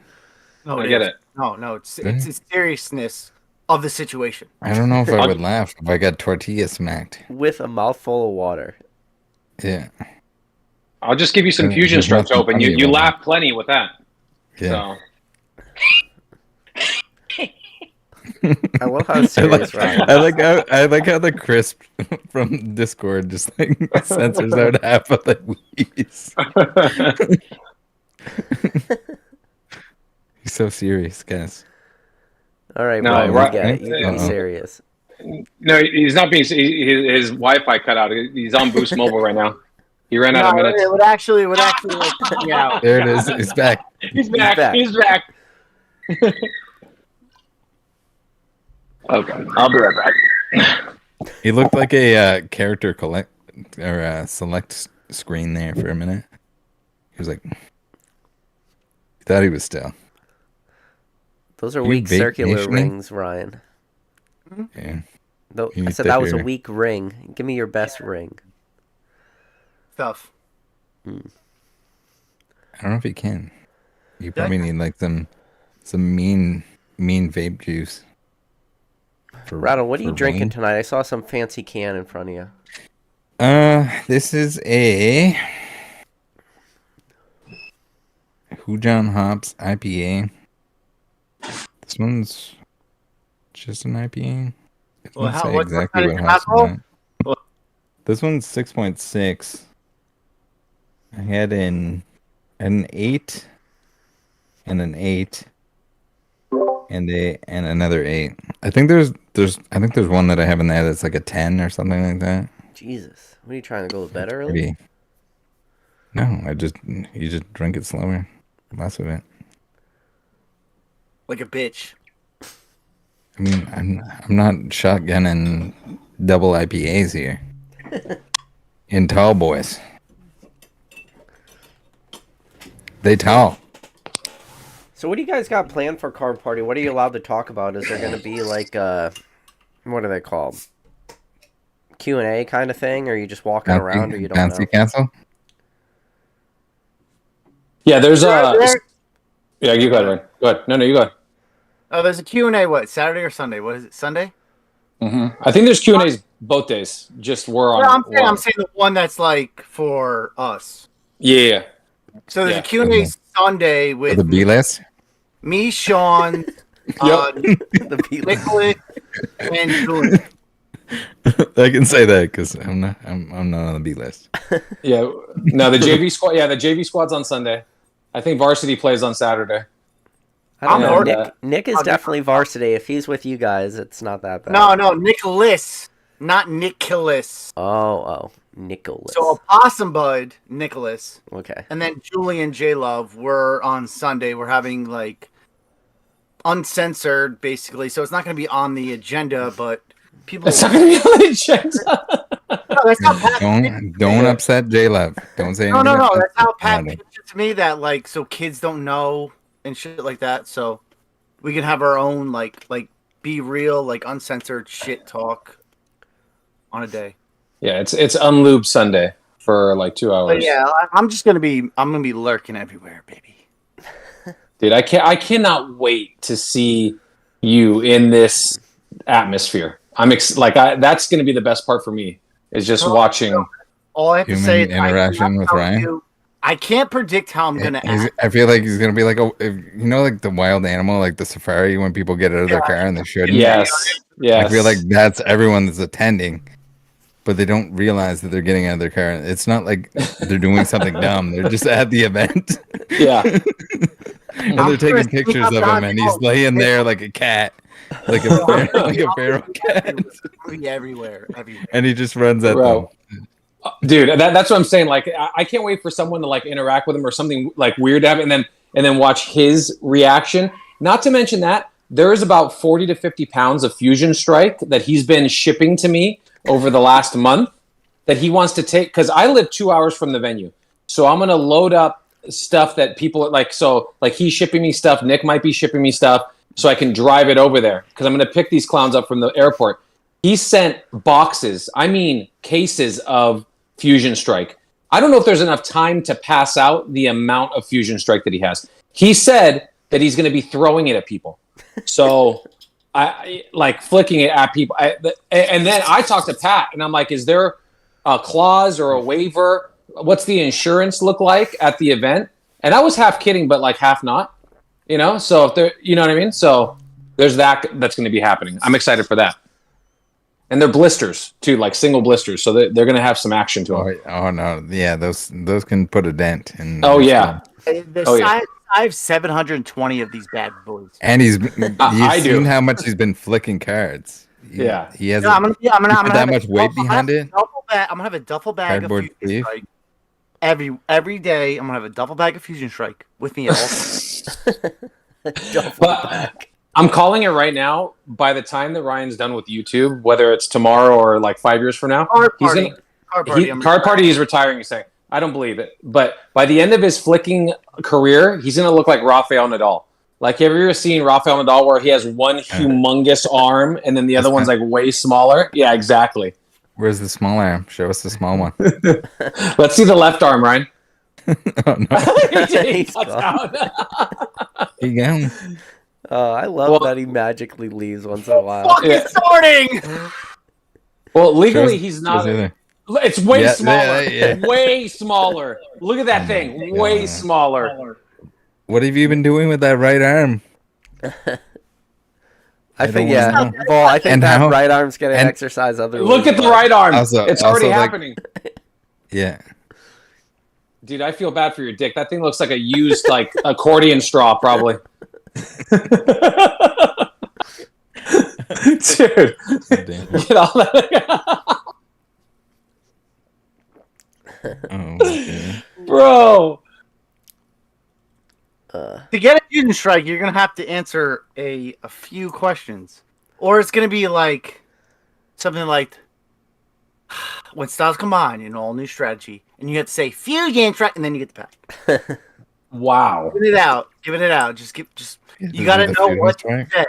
No, I get is. it. No, it's the seriousness of the situation. I don't know if I would laugh if I got tortilla smacked. With a mouthful of water. Yeah. I'll just give you some There's fusion strokes nothing open. funny You about laugh plenty with that. Yeah. I love how serious Ryan. I like how the crisp from Discord just like censors out half of the wheeze. He's so serious, guys. All right, No, Brian, right- we get it. You're being Uh-oh. serious. No, he's not being. His Wi-Fi cut out. He's on Boost Mobile right now. He ran out of No, minutes. it would actually like, cut me out. There it is. He's back. He's back. back. He's back. Okay, I'll be right back. He looked like a character collect or select screen there for a minute. He was like, he thought he was still. Those are You weak circular vacationing? rings, Ryan. Yeah. Though, You I need said to that was a hear. weak ring. Give me your best ring. Stuff. I don't know if he can. You probably need like some mean vape juice. For, Rattle, what are you for drinking rain. tonight? I saw some fancy can in front of you. This is a Hujan Hops IPA. This one's just an IPA. It Well, doesn't say what's exactly percentage what house alcohol? it's at. This one's 6.6. I had an 8 and an 8 and another 8. I think there's one that I have in there that's like a 10 or something like that. Jesus. What are you trying to go to bed early? Maybe. No, you just drink it slower. Less of it. Like a bitch. I mean, I'm not shotgunning double IPAs here. In tall boys. They tall. So what do you guys got planned for card party? What are you allowed to talk about? Is there going to be like what are they called? Q&A kind of thing, or are you just walking around, or you don't Bouncy know? Castle? Yeah, there's There- Yeah, you go ahead. Go ahead. No, you go ahead. Oh, there's a Q&A, what, Saturday or Sunday? What is it, Sunday? I think there's Q&As both days. Just we're on. No, I'm saying the one that's like for us. Yeah. So there's Yeah. a Q&A Sunday For with the B list? me, Sean, The Beatles. Nicholas, and Julian. I can say that because I'm not on the B list. Yeah. No, the JV squad. Yeah, the JV squad's on Sunday. I think varsity plays on Saturday. I don't know. already- Nick is definitely varsity. If he's with you guys, it's not that bad. No, Nicholas, not Nicholas. Oh, Nicholas. So Opossum Bud, Nicholas, Okay. and then Julian J Love. We're on Sunday. We're having like uncensored, basically. So it's not going to be on the agenda, but people. It's not going to be on the agenda. No, that's how Pat. Don't upset J Love. Don't say No. anything That's how Pat about it. pitched it to me. That like, so kids don't know and shit like that. So we can have our own like be real, like uncensored shit talk on a day. Yeah, it's unlubed Sunday for like 2 hours. But yeah, I'm gonna be lurking everywhere, baby. Dude, I cannot wait to see you in this atmosphere. That's going to be the best part for me. is just watching. All I have to Human say is interaction with Ryan. I can't predict how I'm gonna act. I feel like he's gonna be like like the wild animal, like the safari when people get out of their car and they shouldn't. Yes. I feel like that's everyone that's attending, but they don't realize that they're getting out of their car. It's not like they're doing something dumb. They're just at the event. Yeah. And they're taking pictures of him, and he's laying there like a cat, like a feral cat. Everywhere. And he just runs at them. Dude, that's what I'm saying. Like, I can't wait for someone to like interact with him or something like weird to happen, and then watch his reaction. Not to mention that there is about 40 to 50 pounds of Fusion Strike that he's been shipping to me over the last month that he wants to take, because I live 2 hours from the venue. So I'm gonna load up stuff that people like. So like he's shipping me stuff. Nick might be shipping me stuff, so I can drive it over there because I'm gonna pick these clowns up from the airport. He sent boxes, I mean cases of Fusion Strike. I don't know if there's enough time to pass out the amount of Fusion Strike that he has. He said that he's going to be throwing it at people. So I like flicking it at people. And then I talked to Pat and I'm like, is there a clause or a waiver? What's the insurance look like at the event? And I was half kidding, but like half not, so if there, you know what I mean? So there's that's going to be happening. I'm excited for that. And they're blisters too, like single blisters, so they're going to have some action to them. Oh no, yeah, those can put a dent in. Yeah. I have 720 of these bad boys. And you've seen how much he's been flicking cards. He has I'm gonna that much weight behind it. I'm gonna have a duffel bag of Fusion Strike every day. I'm gonna have a duffel bag of Fusion Strike with me at all times. Duffel bag. I'm calling it right now. By the time that Ryan's done with YouTube, whether it's tomorrow or like 5 years from now, Card Party, he's retiring. He's saying, I don't believe it. But by the end of his flicking career, he's going to look like Rafael Nadal. Like, have you ever seen Rafael Nadal where he has one humongous arm and then the other one's like way smaller? Yeah, exactly. Where's the small arm? Show us the small one. Let's see the left arm, Ryan. Oh, no. He's out. He gone. I love that he magically leaves once in a while. Fucking sorting! Well, legally, he's not. It's way smaller. Yeah. Way smaller. Look at that thing. Way smaller. What have you been doing with that right arm? I think that right arm's going to exercise other Look at the right arm. It's already happening. Yeah. Dude, I feel bad for your dick. That thing looks like a used like accordion straw, probably. Dude, get all that. Bro. To get a Fusion Strike, you're gonna have to answer a few questions, or it's gonna be like something like when styles combine in all new strategy, and you have to say Fusion Strike, and then you get the pack. Wow. Giving it out. You gotta know what to say.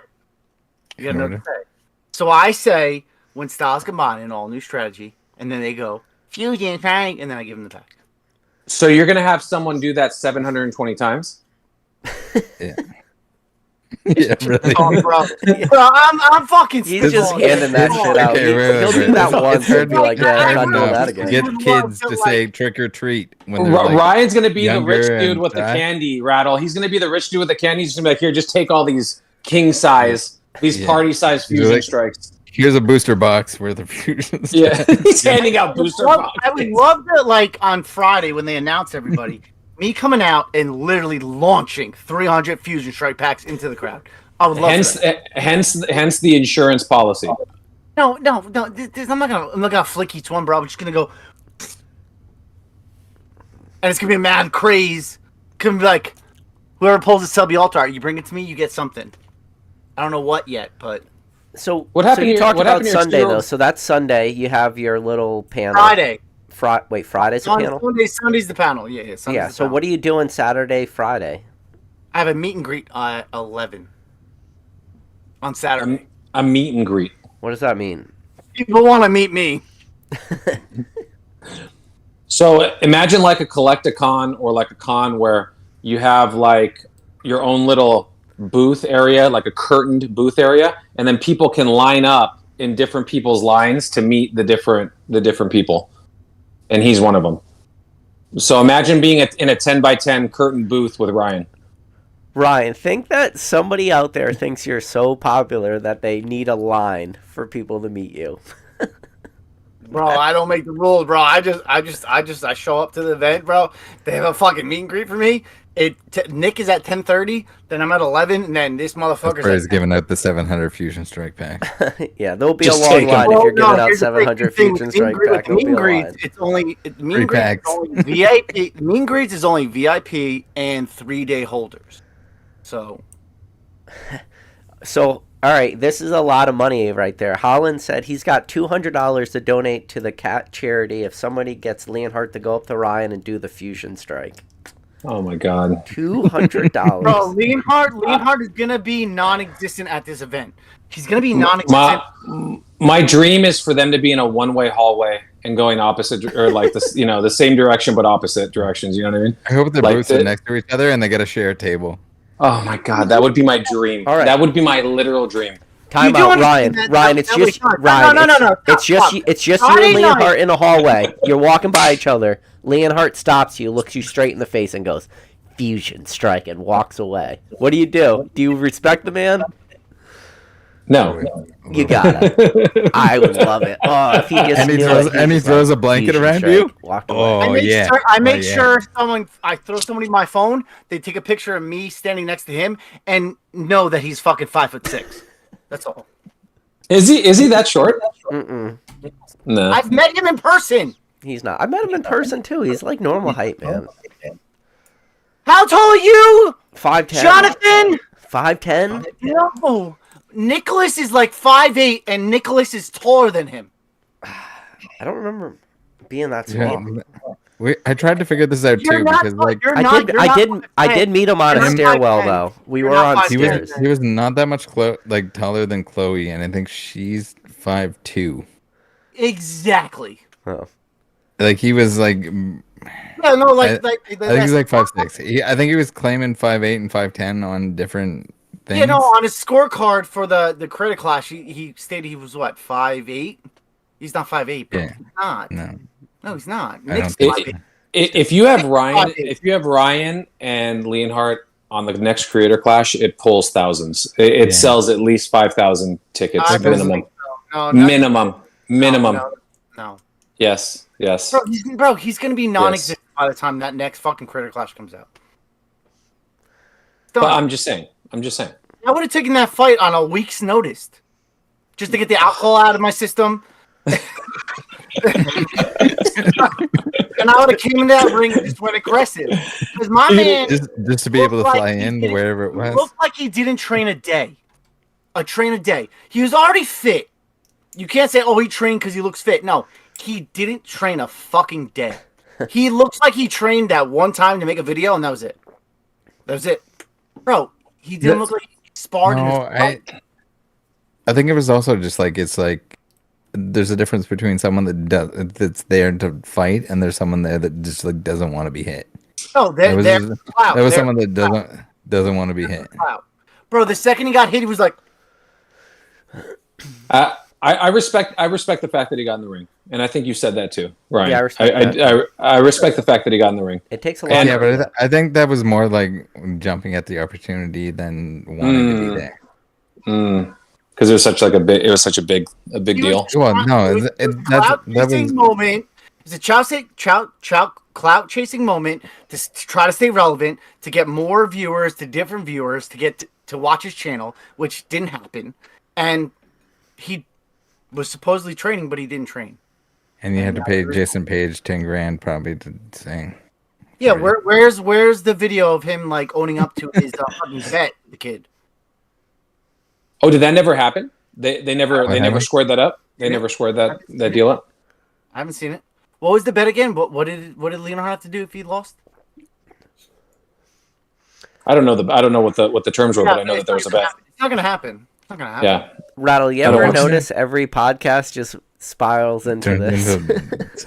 You gotta know what to say. So I say when styles combine in all new strategy, and then they go Fusion Strike, and then I give them the pack. So you're gonna have someone do that 720 times? Yeah. Yeah, really. Oh, bro, I'm fucking. He's just handing that shit out. He'll do that once and be like, "Yeah, I'm not doing that again." Get kids to say trick or treat. When Ryan's gonna be the rich dude with the candy, Rattle. He's gonna be the rich dude with the candy. He's gonna be like, "Here, just take all these king size, these party size Fusion Strikes." Here's a booster box where the Fusion. Yeah, he's handing out booster boxes. I would love that, like on Friday when they announce everybody. Me coming out and literally launching 300 Fusion Strike packs into the crowd. I would love that. Hence the insurance policy. No. I'm not gonna flick each one, bro. I'm just gonna go, and it's gonna be a mad craze. Gonna be like, whoever pulls the sub altar, you bring it to me, you get something. I don't know what yet, but so what happened? So you talked about Sunday though. So that's Sunday. You have your little panel. Friday. Friday's the panel? Sunday's the panel. Yeah. So what are you doing Saturday, Friday? I have a meet and greet at 11 on Saturday. A meet and greet. What does that mean? People want to meet me. So imagine like a collect-a-con or like a con where you have like your own little booth area, like a curtained booth area, and then people can line up in different people's lines to meet the different people, and he's one of them. So imagine being in a 10x10 curtain booth with Ryan. Ryan, think that somebody out there thinks you're so popular that they need a line for people to meet you. Bro, I don't make the rules, bro. I show up to the event, bro. They have a fucking meet and greet for me. Nick is at 10:30, then I'm at 11, and then this motherfucker's He's giving out the 700 Fusion Strike pack. Yeah, there'll be Just a long take 'em. line if Well, you're giving no, out here's the 700 thing, Fusion Strike pack. There'll meet be and a greets, line. it's only meet Free and greets packs. is only VIP. Meet and greets is only VIP and 3-day holders. So, So, all right, this is a lot of money right there. Holland said he's got $200 to donate to the cat charity if somebody gets Leonhardt to go up to Ryan and do the Fusion Strike. Oh my God. $200. bro, Leonhardt is gonna be non-existent at this event. He's gonna be non-existent. My dream is for them to be in a one-way hallway and going opposite, or like this, the same direction but opposite directions. You know what I mean? I hope their Like booths are next to each other and they get a share table. Oh my God, that would be my dream. All right. That would be my literal dream. Time You do out, Ryan. understand that- Ryan, that it's would just be fun. Ryan. No. It's just Stop. you and Friday night. Leonhardt in a hallway. You're walking by each other. Leonhardt stops you, looks you straight in the face, and goes, "Fusion Strike," and walks away. What do? Do you respect the man? No. You gotta. I would love it. Oh, if he just And he knew throws- it, and he just throws like, a blanket Fusion around Strike, you? Walked away. Oh, yeah. I make Oh, yeah. sure I throw somebody my phone, they take a picture of me standing next to him and know that he's fucking 5'6". That's all. Is he that short? Mm-mm. No. I've met him in person. He's not. I met him in person too. He's like normal height, man. How tall are you, 5'10". Jonathan? 5'10". No. Nicholas is like 5'8", and Nicholas is taller than him. I don't remember being that Yeah, small. I tried to figure this out You're too not because tall. like You're I not- did. you're I not did. I 5'10". did meet him on a You're not stairwell 5'10". though. We You're were not on 5'10". stairs. he was not that much taller than Chloe, and I think she's 5'2". Exactly. Oh. Like he was like, Yeah, no, I think he's like 5'6". I think he was claiming 5'8" and 5'10" on different things. Yeah, no, on his scorecard for the credit class, he stated he was what, 5'8". He's not 5'8", bro. Yeah. He's not. No, No, he's not. I Nick's don't think 5'8". so. If you have Ryan and Leonhardt on the next creator clash, it pulls thousands. It sells at least 5,000 tickets I don't minimum. think so. No, Minimum. No. Yes. Bro, he's gonna be non-existent by the time that next fucking Critter Clash comes out. But I'm just saying. I would have taken that fight on a week's notice, just to get the alcohol out of my system. And I would have came in that ring and just went aggressive. Because my man just to be able to looked fly like he in didn't- wherever it he was. looked like he didn't train a day. He was already fit. You can't say, oh, he trained because he looks fit. No, he didn't train a fucking day. He looks like he trained that one time to make a video, and that was it. Bro, he didn't look like he sparred in his I think it was also just like it's like there's a difference between someone that's there to fight and there's someone there that just like doesn't want to be hit. Oh, That was, they're that was someone that doesn't want to be hit. Bro, the second he got hit, he was like, I respect the fact that he got in the ring, and I think you said that too, Ryan. Yeah, I respect that. I respect the fact that he got in the ring. It takes a lot. Yeah, but I think that was more like jumping at the opportunity than wanting to be there. Because it was such a big deal. Well, no, that was moment. It's a clout chasing moment to try to stay relevant, to get more viewers, to different viewers, to get to watch his channel, which didn't happen, and he was supposedly training, but he didn't train. And you had to pay Jason Page $10,000 probably to sing. Yeah, where's the video of him like owning up to his fucking bet, the kid? Oh, did that never happen? They never squared that up. They never squared that deal up. I haven't seen it. What was the bet again? What did Leonard have to do if he lost? I don't know what the terms were, but I know that there was a bet. It's not gonna happen. Yeah. Rattle, you ever notice every podcast just spirals into Turned this?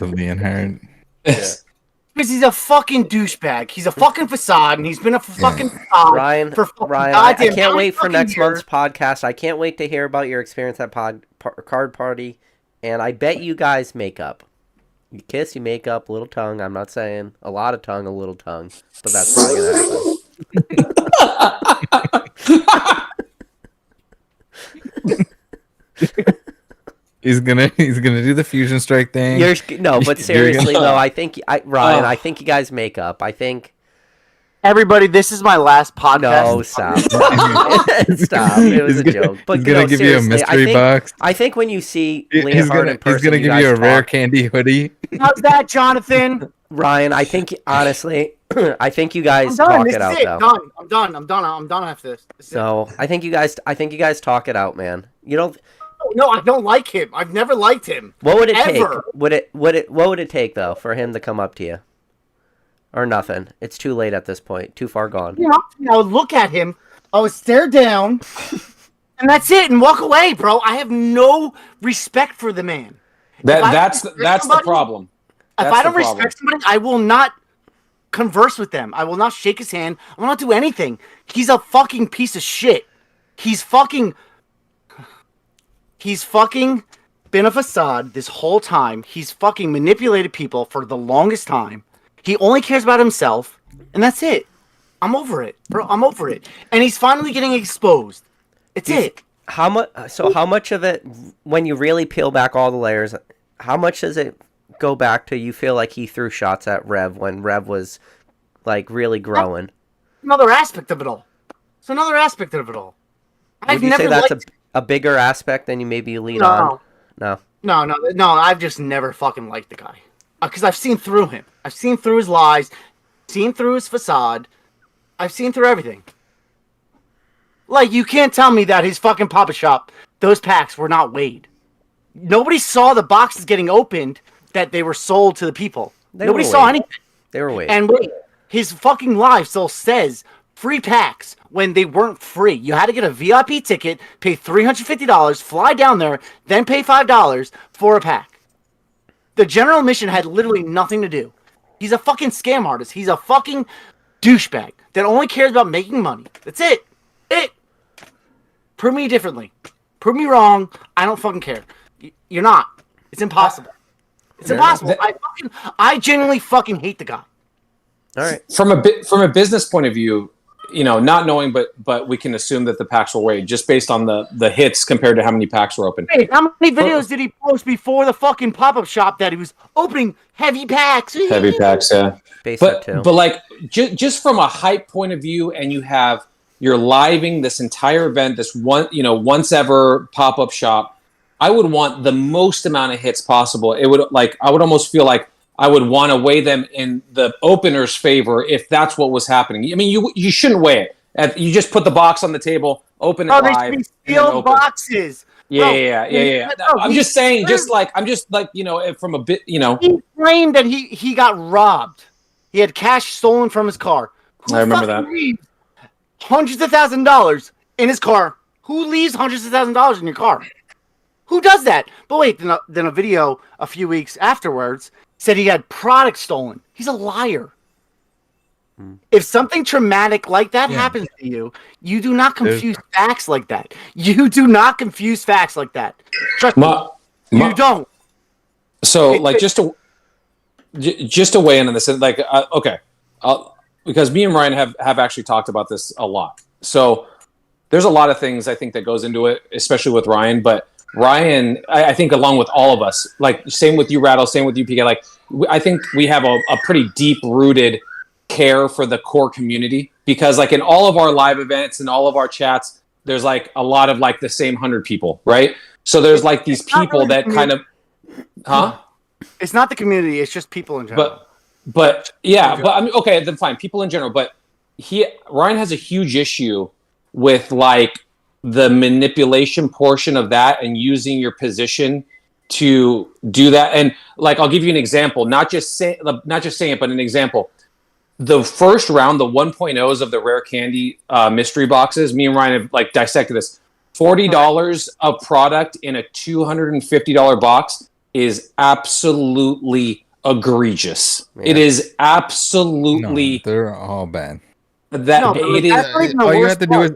into Leonhardt. Because he's a fucking douchebag. He's a fucking facade, and he's been a fucking facade Ryan, for fucking I goddamn can't wait for fucking next years. month's podcast. I can't wait to hear about your experience at card party, and I bet you guys make up. You kiss, you make up, a little tongue. I'm not saying a lot of tongue, a little tongue, but that's probably gonna happen. He's gonna do the fusion strike thing. But seriously though, I think Ryan, I think you guys make up. I think. Everybody, this is my last podcast. No, stop. Stop. It was a joke. But he's gonna give you a mystery box. I think when you see Leonhard in person, he's gonna give you a rare candy hoodie. How's that, Jonathan? Ryan, I think honestly, I think you guys talk it out though. I'm done after this. So I think you guys talk it out, man. You know. No, I don't like him. I've never liked him. What would it ever. take? What would it take though for him to come up to you? Or nothing. It's too late at this point. Too far gone. I would look at him. I would stare down, and that's it, and walk away, bro. I have no respect for the man. That's the problem. If I don't respect somebody, I will not converse with them. I will not shake his hand. I will not do anything. He's a fucking piece of shit. He's fucking been a facade this whole time. He's fucking manipulated people for the longest time. He only cares about himself, and that's it. I'm over it, bro. I'm over it. And he's finally getting exposed. It's it. How much of it, when you really peel back all the layers, how much does it go back to you feel like he threw shots at Rev when Rev was, like, really growing? Another aspect of it all. It's another aspect of it all. Would you say that's a bigger aspect than you maybe lean on? No. No, I've just never fucking liked the guy. Because I've seen through him. I've seen through his lies, seen through his facade. I've seen through everything. Like, you can't tell me that his fucking pop-up shop, those packs were not weighed. Nobody saw the boxes getting opened that they were sold to the people. Nobody saw anything. They were weighed. And wait, his fucking live still says free packs when they weren't free. You had to get a VIP ticket, pay $350, fly down there, then pay $5 for a pack. The general admission had literally nothing to do. He's a fucking scam artist. He's a fucking douchebag that only cares about making money. That's it. Prove me differently. Prove me wrong. I don't fucking care. You're not. It's impossible. It's impossible. I genuinely fucking hate the guy. All right. From a business point of view, not knowing, but we can assume that the packs were weighed just based on the hits compared to how many packs were open. Hey, how many videos did he post before the fucking pop-up shop that he was opening heavy packs? Heavy packs, yeah. But like just from a hype point of view, and you're living this entire event, this once ever pop-up shop. I would want the most amount of hits possible. I would almost feel like I would want to weigh them in the opener's favor if that's what was happening. I mean, you shouldn't weigh it. You just put the box on the table, open it live. They should be sealed boxes. Yeah. I'm just saying, from a bit, He claimed that he got robbed. He had cash stolen from his car. I remember that. Leaves hundreds of $1,000s in his car. Who leaves hundreds of $1,000s in your car? Who does that? But wait, then a video a few weeks afterwards said he had product stolen. He's a liar. If something traumatic like that happens to you, you do not confuse facts like that. You do not confuse facts like that. Trust me, you don't. So, just to weigh in on this, because me and Ryan have actually talked about this a lot. So, there's a lot of things I think that goes into it, especially with Ryan. But Ryan, I think along with all of us, like same with you, Rattle, same with you, PK. Like, I think we have a pretty deep-rooted care for the core community, because like in all of our live events and all of our chats, there's like a lot of like the same 100 people, right? So there's like these people that kind of, It's not the community; it's just people in general. But I mean, okay, then fine, people in general. But Ryan has a huge issue with like the manipulation portion of that and using your position to do that. And like, I'll give you an example, not just saying it, but an example. The first round, the 1.0s of the rare candy mystery boxes, me and Ryan have like dissected this. $40 of product in a $250 box is absolutely egregious. Yeah. It is absolutely. No, they're all bad. That No, but, like, it is. that's not even the all you worst have to do part.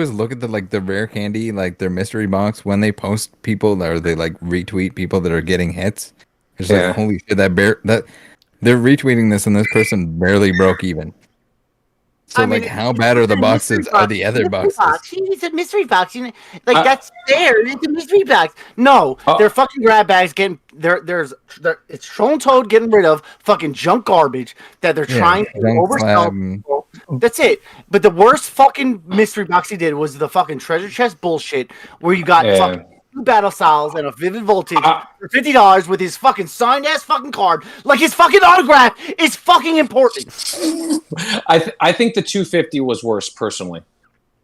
is look at the rare candy, like their mystery box when they post people or they like retweet people that are getting hits. It's Yeah. like holy shit, that they're retweeting this and this person barely broke even. So I mean, like, how bad are the boxes? Are the other boxes? It's a mystery box. That's fair. It's a mystery box. No, they're fucking grab bags getting. It's Troll and Toad getting rid of fucking junk garbage that they're trying to junk oversell. slab. That's it. But the worst fucking mystery box he did was the fucking treasure chest bullshit, where you got fucking 2 battle styles and a vivid voltage for $50 with his fucking signed ass fucking card. Like his fucking autograph is fucking important. I think the 250 was worse personally.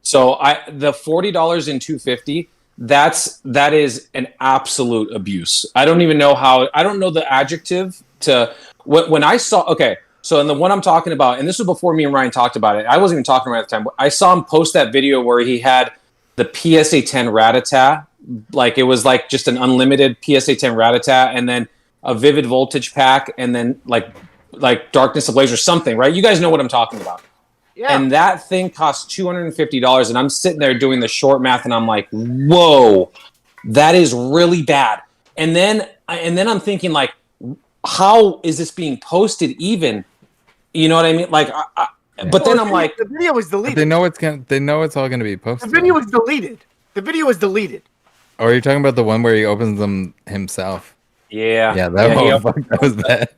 So the $40 in 250, that is an absolute abuse. I don't even know I don't know the adjective to when I saw. Okay, so in the one I'm talking about, and this was before me and Ryan talked about it. I wasn't even talking about it at the time. But I saw him post that video where he had the PSA 10 Rattata. Like it was like just an unlimited PSA 10 Rattata, and then a vivid voltage pack, and then like Darkness Ablaze or something, right? You guys know what I'm talking about. Yeah. And that thing cost $250, and I'm sitting there doing the short math, and I'm like, whoa, that is really bad. And then I'm thinking like, how is this being posted even? You know what I mean? Like, but then I'm like, the video was deleted. They know it's all gonna be posted. The video was deleted. The video was deleted. Or are you talking about the one where he opens them himself? yeah, That was bad.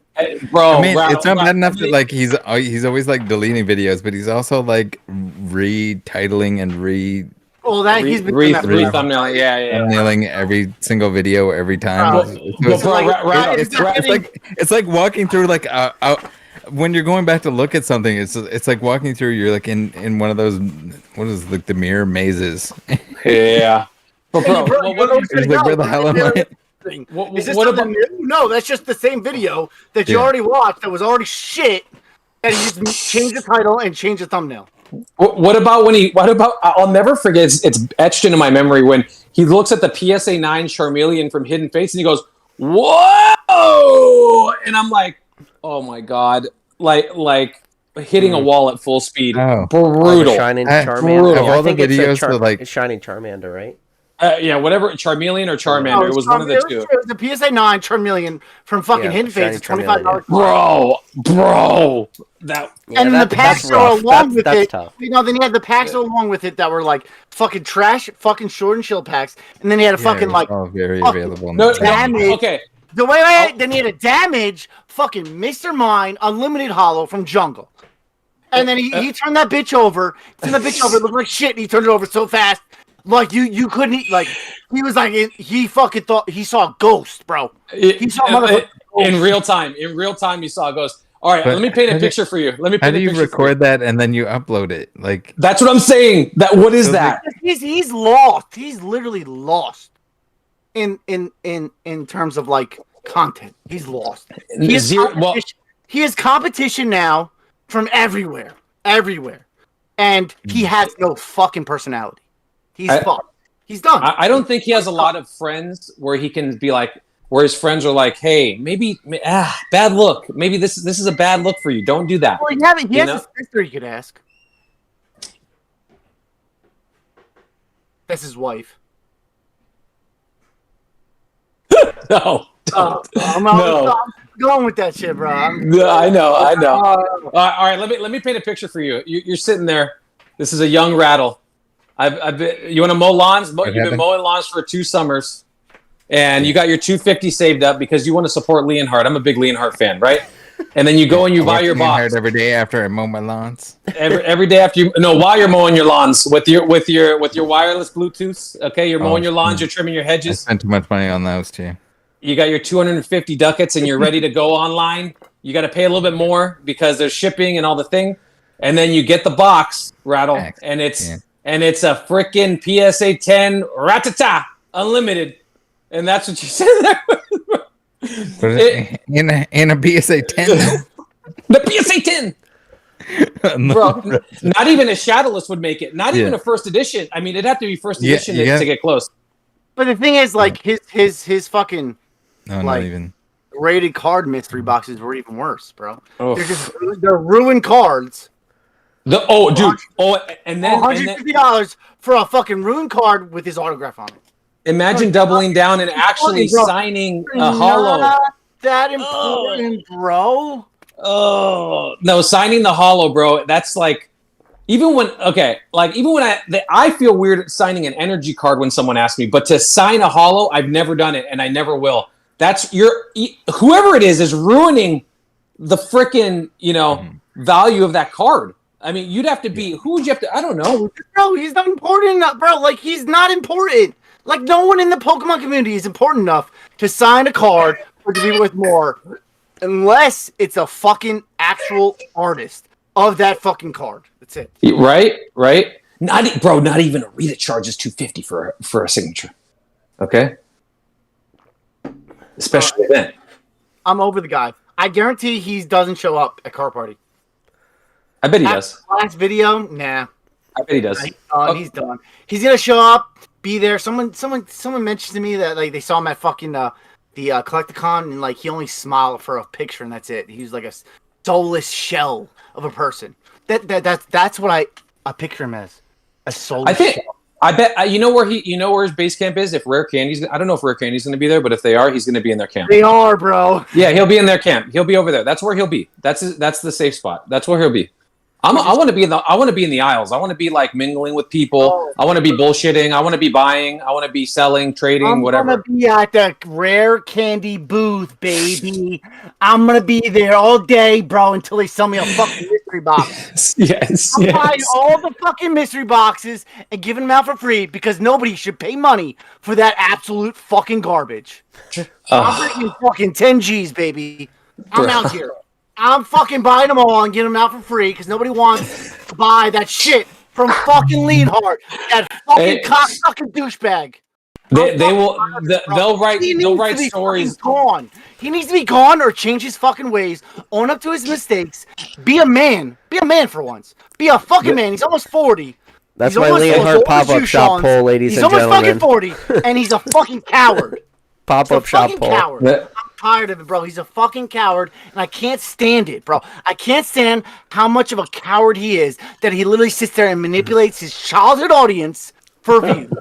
Bro, I mean, it's not bad enough that like he's always like deleting videos, but he's also like retitling and He's been thumbnail. Yeah. thumbnailing every single video every time. It's like walking through like when you're going back to look at something. It's like walking through. You're like in one of those, what is like the mirror mazes. Yeah. But bro, It's like, where the hell am I? Is this something new? No, that's just the same video that you already watched that was already shit, and you just changed the title and changed the thumbnail. What about I'll never forget, it's etched into my memory when he looks at the PSA 9 Charmeleon from Hidden Fates and he goes, whoa! And I'm like, oh my god, like hitting a wall at full speed. Oh. Brutal. Shining Charmander. Of all I think the it's videos, it's Shining Charmander, right? Yeah, whatever, Charmeleon or Charmander. It was one of the two. It was the PSA 9 Charmeleon from fucking Hidden Fates. It's $25. Bro. And the packs that were along with it. Tough. Then he had the packs along with it that were like fucking trash, fucking Sword and Shield packs. And then he had a fucking like very available. Damage. Okay. Then he had a damage fucking Mr. Mine Unlimited Hollow from Jungle. And then he turned that bitch over. It looked like shit. And he turned it over so fast. Like you couldn't like he was like he fucking thought he saw a ghost, bro. He saw motherfucker in real time. In real time, he saw a ghost. All right, let me paint a picture for you. How do you record that and then you upload it? Like that's what I'm saying. What is that? He's lost. He's literally lost in terms of like content. He's lost. He has competition now from everywhere, and he has no fucking personality. He's fucked. He's done. I don't think he has a lot of friends where he can be like, where his friends are like, hey, maybe bad look. Maybe this is a bad look for you. Don't do that. Well, he has a sister you could ask. That's his wife. No. I'm going with that shit, bro. I know. All right, let me paint a picture for you. You're sitting there. This is a young Rattle. You want to mow lawns? You've been mowing lawns for 2 summers, and you got your $250 saved up because you want to support Leonhardt. I'm a big Leonhardt fan, right? And then you go and you buy your box every day after I mow my lawns. Every day after while you're mowing your lawns with your wireless Bluetooth. Okay, you're mowing your lawns, you're trimming your hedges. I spent too much money on those too. You got your 250 ducats and you're ready to go online. You got to pay a little bit more because there's shipping and all the thing, and then you get the box, Rattle, and it's a freaking PSA 10 Rattata Unlimited, and that's what you said there. in a PSA 10. The PSA 10. Bro, not even a Shadowless would make it. Not even a first edition. I mean, it'd have to be first edition to get close. But the thing is, like his fucking not even rated card mystery boxes were even worse, bro. They're ruined cards And then $150 for a fucking rune card with his autograph on it. imagine doubling down and actually signing a holo. Not that important, bro. Oh no, signing the holo, bro. That's like even when I feel weird signing an energy card when someone asks me, but to sign a holo, I've never done it and I never will. Whoever it is ruining the freaking value of that card. I mean, you'd have to be. Who would you have to? I don't know, bro. He's not important enough, bro. Like he's not important. Like no one in the Pokemon community is important enough to sign a card or to be worth more, unless it's a fucking actual artist of that fucking card. That's it. Right. Not even Arita charges $250 for a signature. Okay. Especially then. I'm over the guy. I guarantee he doesn't show up at Car Party. I bet he does. Last video, nah. I bet he does. He's done. He's gonna show up, be there. Someone mentioned to me that like they saw him at fucking the Collecticon and like he only smiled for a picture and that's it. He was like a soulless shell of a person. That's what I picture him as. A soulless shell. I bet you know where his base camp is. If Rare Candy's, I don't know if Rare Candy's going to be there, but if they are, he's going to be in their camp. They are, bro. Yeah, he'll be in their camp. He'll be over there. That's where he'll be. That's the safe spot. That's where he'll be. I want to be in the aisles. I want to be like mingling with people. I want to be bullshitting. I want to be buying. I want to be selling, trading, whatever. I'm gonna be at the Rare Candy booth, baby. I'm gonna be there all day, bro, until they sell me a fucking mystery box. Yes. I'm buying all the fucking mystery boxes and giving them out for free because nobody should pay money for that absolute fucking garbage. I'm bringing fucking 10 G's, baby. I'm out here. I'm fucking buying them all and getting them out for free because nobody wants to buy that shit from fucking Leanhart, that fucking cocksucking douchebag. They'll write stories. Gone. He needs to be gone or change his fucking ways. Own up to his mistakes. Be a man. Be a man for once. Be a fucking man. He's almost 40. That's my Leanhart pop-up shop poll, ladies and gentlemen. He's almost fucking 40, and he's a fucking coward. Pop-up shop poll. Coward. I'm tired of it, bro. He's a fucking coward, and I can't stand it, bro. I can't stand how much of a coward he is that he literally sits there and manipulates his childhood audience for views.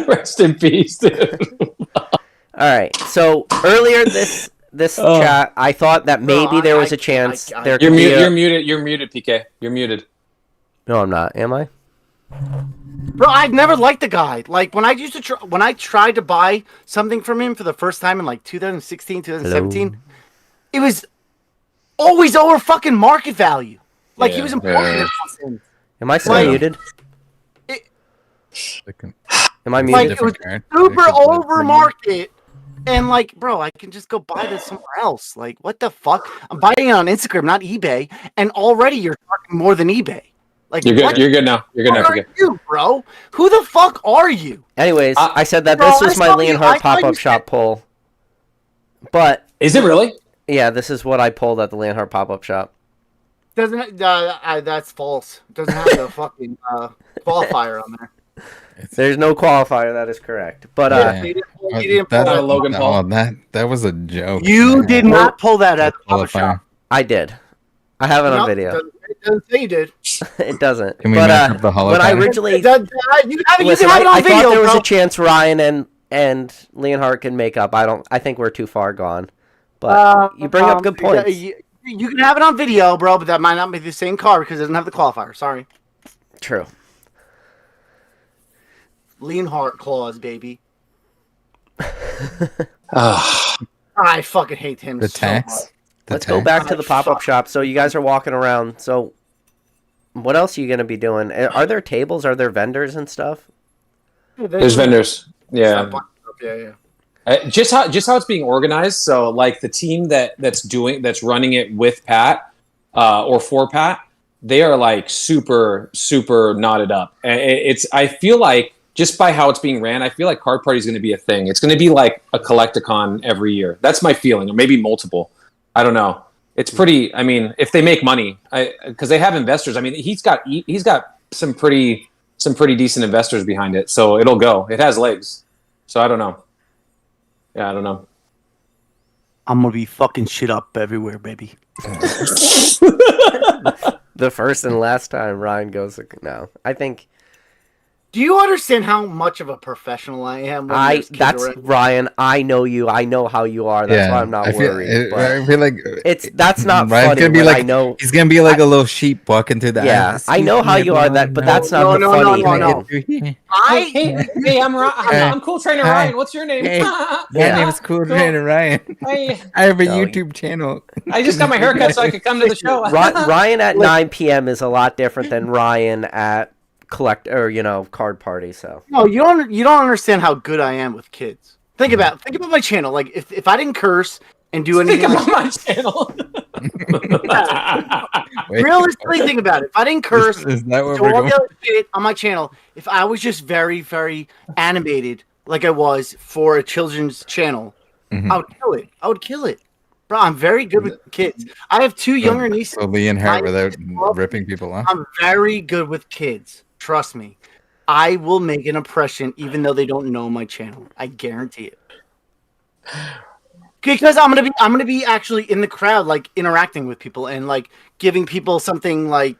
Rest in peace, dude. All right. So earlier this chat, I thought that maybe there was a chance there could be You're muted. You're muted, PK. You're muted. No, I'm not. Am I? Bro, I've never liked the guy. Like when I tried to buy something from him for the first time in like 2016, 2017, Hello? It was always over fucking market value. Like he was important. Am I still muted? Am I muted? Like it was super over market. And like, bro, I can just go buy this somewhere else. Like, what the fuck? I'm buying it on Instagram, not eBay. And already you're talking more than eBay. Like, you're good. You're good now. You're good now. Who are you, bro? Who the fuck are you? Anyways, I said that this was my Leanhart pop-up shop poll. But is it really? Yeah, this is what I pulled at the Leanhart pop-up shop. Doesn't that's false. It doesn't have the fucking qualifier on there. There's no qualifier. That is correct. But you didn't pull that Logan Paul. That was a joke. You did not pull that at the pop-up shop. I did. I have it on video. It doesn't say you did. It doesn't. Can we match up the holo when I originally, you can have it listen, on I video, thought there was bro. a chance Ryan and Leanhart can make up. I think we're too far gone. But you bring up good points. You can have it on video, bro, but that might not be the same card because it doesn't have the qualifier. Sorry. True. Leanhart clause, baby. I fucking hate him The so tax. much. Let's go back to the pop-up shop. So you guys are walking around. So what else are you going to be doing? Are there tables? Are there vendors and stuff? There's vendors. Yeah. Yeah. Just how it's being organized. So like the team that's running it with Pat or for Pat, they are like super knotted up. And I feel like just by how it's being ran, I feel like Card Party is going to be a thing. It's going to be like a Collecticon every year. That's my feeling, or maybe multiple. I don't know. It's pretty. I mean, if they make money, because they have investors. I mean, he's got some pretty decent investors behind it, so it'll go. It has legs. So I don't know. Yeah, I don't know. I'm gonna be fucking shit up everywhere, baby. The first and last time Ryan goes. No, I think Do you understand how much of a professional I am? When there's kids that's around? Ryan. I know you. I know how you are. That's why I'm not worried. I feel like That's not Ryan's funny. gonna be when like, I know. he's gonna be like a little sheep walking through the Yeah, aisle. I know how you are. But that's not the funny. Hey, I'm Cool Trainer Hi. Ryan. What's your name? Hey, my Yeah. name is Cool Trainer Ryan. I I have a No, YouTube channel. just got my haircut so I could come to the show. Ryan at 9 p.m. is a lot different than Ryan at card party. So No, you don't understand how good I am with kids. Think about my channel. Like if I didn't curse and do Think anything, about my channel. realistically, think about it. If I didn't curse, Is that where do we're all going? the other shit on my channel, if I was just very, very animated like I was for a children's channel, I would kill it. I would kill it. Bro, I'm very good with kids. I have two younger nieces. So Lee and Hart without ripping people off. I'm very good with kids. Trust me. I will make an impression even though they don't know my channel. I guarantee it. Because I'm gonna be actually in the crowd, like interacting with people and like giving people something like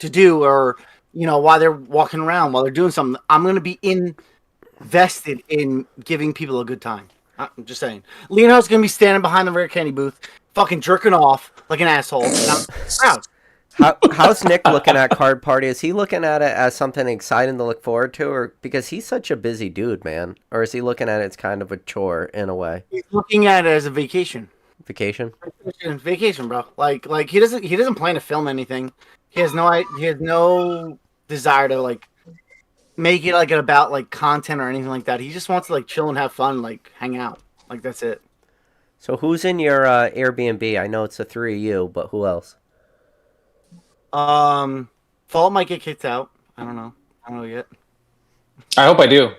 to do, or while they're walking around, while they're doing something. I'm gonna be invested in giving people a good time. I'm just saying. Leonard's gonna be standing behind the rare candy booth, fucking jerking off like an asshole. And I'm proud. how's Nick looking at card party? Is he looking at it as something exciting to look forward to, or because he's such a busy dude, man? Or is he looking at it as kind of a chore in a way? He's looking at it as a vacation. Vacation? Vacation, bro. Like he doesn't plan to film anything. He has no desire to like make it like about like content or anything like that. He just wants to like chill and have fun, like hang out. Like that's it. So who's in your Airbnb? I know it's the three of you, but who else? Fall might get kicked out. I don't know yet. I hope I do,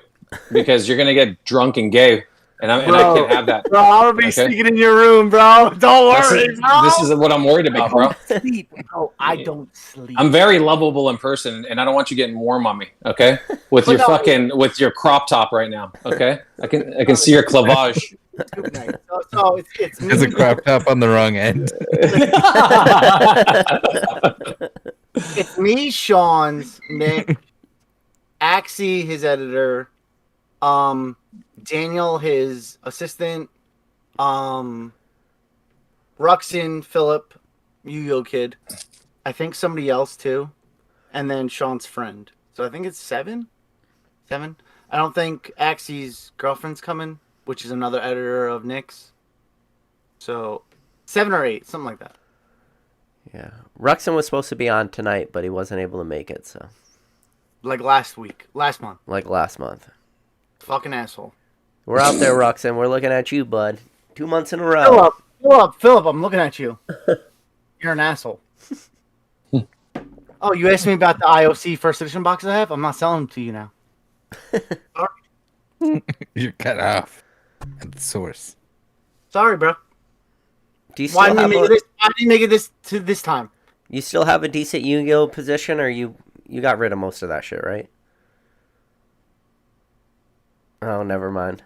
because you're gonna get drunk and gay, and I can't have that. Bro, I'll be sneaking in your room, bro. Don't worry, bro. This is what I'm worried about, bro. Sleep, bro. I don't sleep. I'm very lovable in person, and I don't want you getting warm on me, okay? With your crop top right now, okay? I can see your clavage. So it's There's a crop top on the wrong end. It's me, Sean's, Nick, Axie, his editor, Daniel, his assistant, Ruxin, Philip, Yu-Yo Kid, I think somebody else too, and then Sean's friend. So I think it's seven. I don't think Axie's girlfriend's coming, which is another editor of Nick's. So 7 or 8, something like that. Yeah. Ruxin was supposed to be on tonight, but he wasn't able to make it, so. Like last month. Like last month. Fucking asshole. We're out there, Ruxin. We're looking at you, bud. 2 months in a row. Philip, I'm looking at you. You're an asshole. Oh, you asked me about the IOC first edition boxes I have? I'm not selling them to you now. You're cut off at the source. Sorry, bro. Do you still Why didn't you make it this time? You still have a decent Yu-Gi-Oh position, or you got rid of most of that shit, right? Oh, never mind.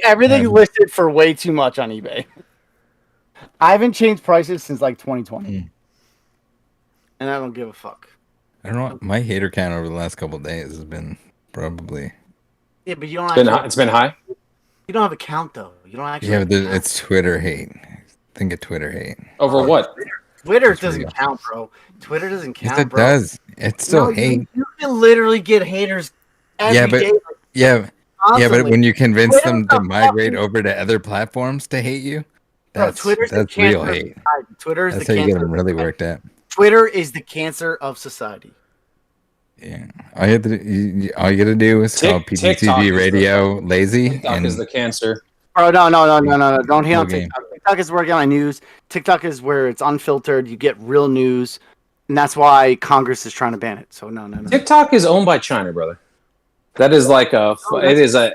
Everything listed for way too much on eBay. I haven't changed prices since like 2020. And I don't give a fuck. I don't know. My hater count over the last couple of days has been probably. Yeah, but you don't. It's been high. You don't have a count though. You don't actually. Yeah, but it's Twitter hate. Think of Twitter hate. Over what? Twitter doesn't count, bro. Twitter doesn't count, yes, it bro. does. It's still hate. You can literally get haters every day. But when you convince Twitter's them to a migrate fucking- over to other platforms to hate you, that's Twitter's the real cancer. hate. Twitter's That's the how you cancer. get them really worked at. Twitter is the cancer of society. Yeah, all you gotta do is call PPTV radio lazy. TikTok is the cancer. Oh no! Don't hate on Okay. TikTok. TikTok is working on news. TikTok is where it's unfiltered. You get real news, and that's why Congress is trying to ban it. So no. TikTok is owned by China, brother. That is like a. It is a.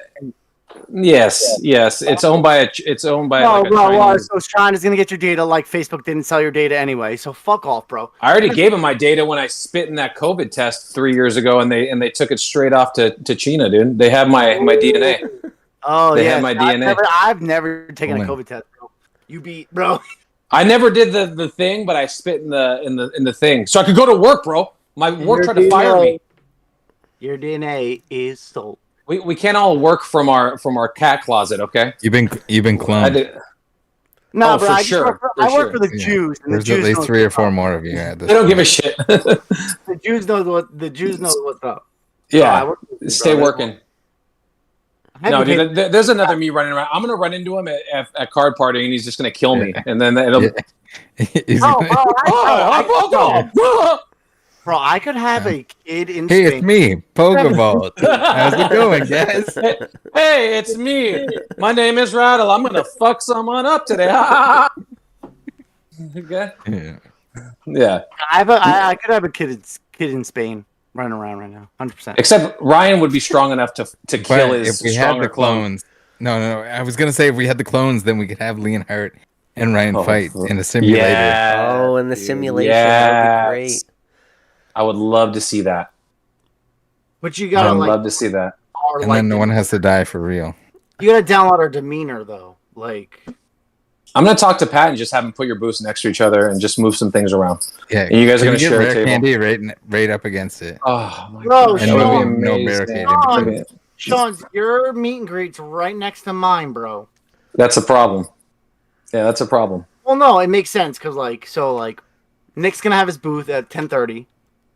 Yes. It's owned by a. It's owned by. No, like a bro. Chinese. So China's gonna get your data like Facebook didn't sell your data anyway. So fuck off, bro. I already gave them my data when I spit in that COVID test 3 years ago, and they took it straight off to China, dude. They have my DNA. Oh They yeah, have my DNA. I've never taken a COVID test, bro. You beat, bro. I never did the thing, but I spit in the thing, so I could go to work, bro. My work tried to fire me. Your DNA is sold. We can't all work from our cat closet, okay? You've been cloned. No, Oh, bro, for I sure, I for work sure. for the Yeah. Jews. And There's the at Jews least know 3 or what's 4 up. more of you at this I don't give a point. shit. The Jews know what's up. I Yeah, work with you, stay bro. working. No, dude, there's another me running around. I'm gonna run into him at card party, and he's just gonna kill me, and then it'll. Yeah. He's Bro, gonna- bro, I could have a kid in Hey, Spain. it's me, Pokeball. How's it going, guys? Hey, it's me. My name is Rattle. I'm gonna fuck someone up today. Okay. Yeah. Yeah. I could have a kid in Spain running around right now, 100%. Except Ryan would be strong enough to kill But his if we had stronger the clones, no. I was gonna say if we had the clones, then we could have Leonhardt and Ryan fight in a simulator. Yeah. Oh, in the simulation, that would be great. I would love to see that. But you I gotta would love to see that. And then no one has to die for real. You gotta download our demeanor though. Like, I'm gonna talk to Pat and just have him put your booths next to each other and just move some things around. Yeah, And you guys are can gonna get share a rare table. candy right up against it. Oh my Bro, God. And Sean, no, That would be no amazing. barricade. Sean, Sean, your meet and greet's right next to mine, bro. That's a problem. Yeah, that's a problem. Well, no, it makes sense because Nick's gonna have his booth at 10:30.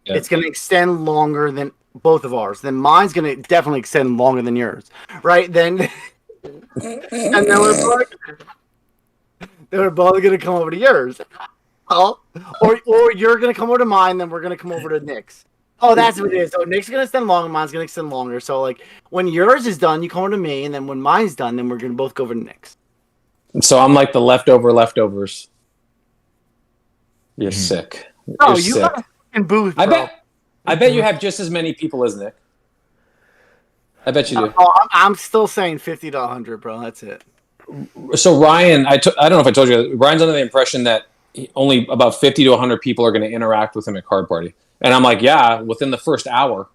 Yeah. It's gonna extend longer than both of ours. Then mine's gonna definitely extend longer than yours, right? Then, and then we're both gonna come over to yours. Oh, or you're gonna come over to mine, then we're gonna come over to Nick's. Oh, that's what it is. So Nick's gonna extend longer, mine's gonna extend longer. So when yours is done, you come over to me, and then when mine's done, then we're gonna both go over to Nick's. So I'm like the leftovers. You're sick. Oh, You're you sick. got a fucking booth, bro. I bet you have just as many people as Nick. I bet you do. Oh, I'm still saying 50 to 100, bro. That's it. So Ryan, I don't know if I told you, Ryan's under the impression that only about 50 to 100 people are going to interact with him at card party, and I'm like, yeah, within the first hour.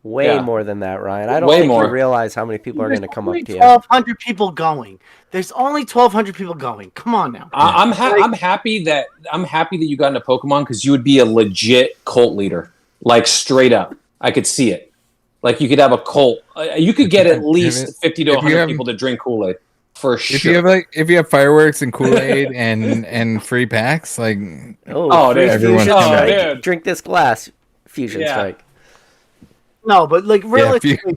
Way Yeah. more than that, Ryan. I don't Way think more. you realize how many people are going to come up to you. 1,200 people going. There's only 1,200 people going. Come on now. I'm happy that you got into Pokemon because you would be a legit cult leader, like straight up. I could see it. Like you could have a cult. You could get at least 50 to 100 people to drink Kool-Aid for sure. If you have fireworks and Kool-Aid and free packs, like Oh, dude. everyone's Fusion coming. Strike. Dude. Drink this glass. Fusion Yeah. Strike. No, but realistically,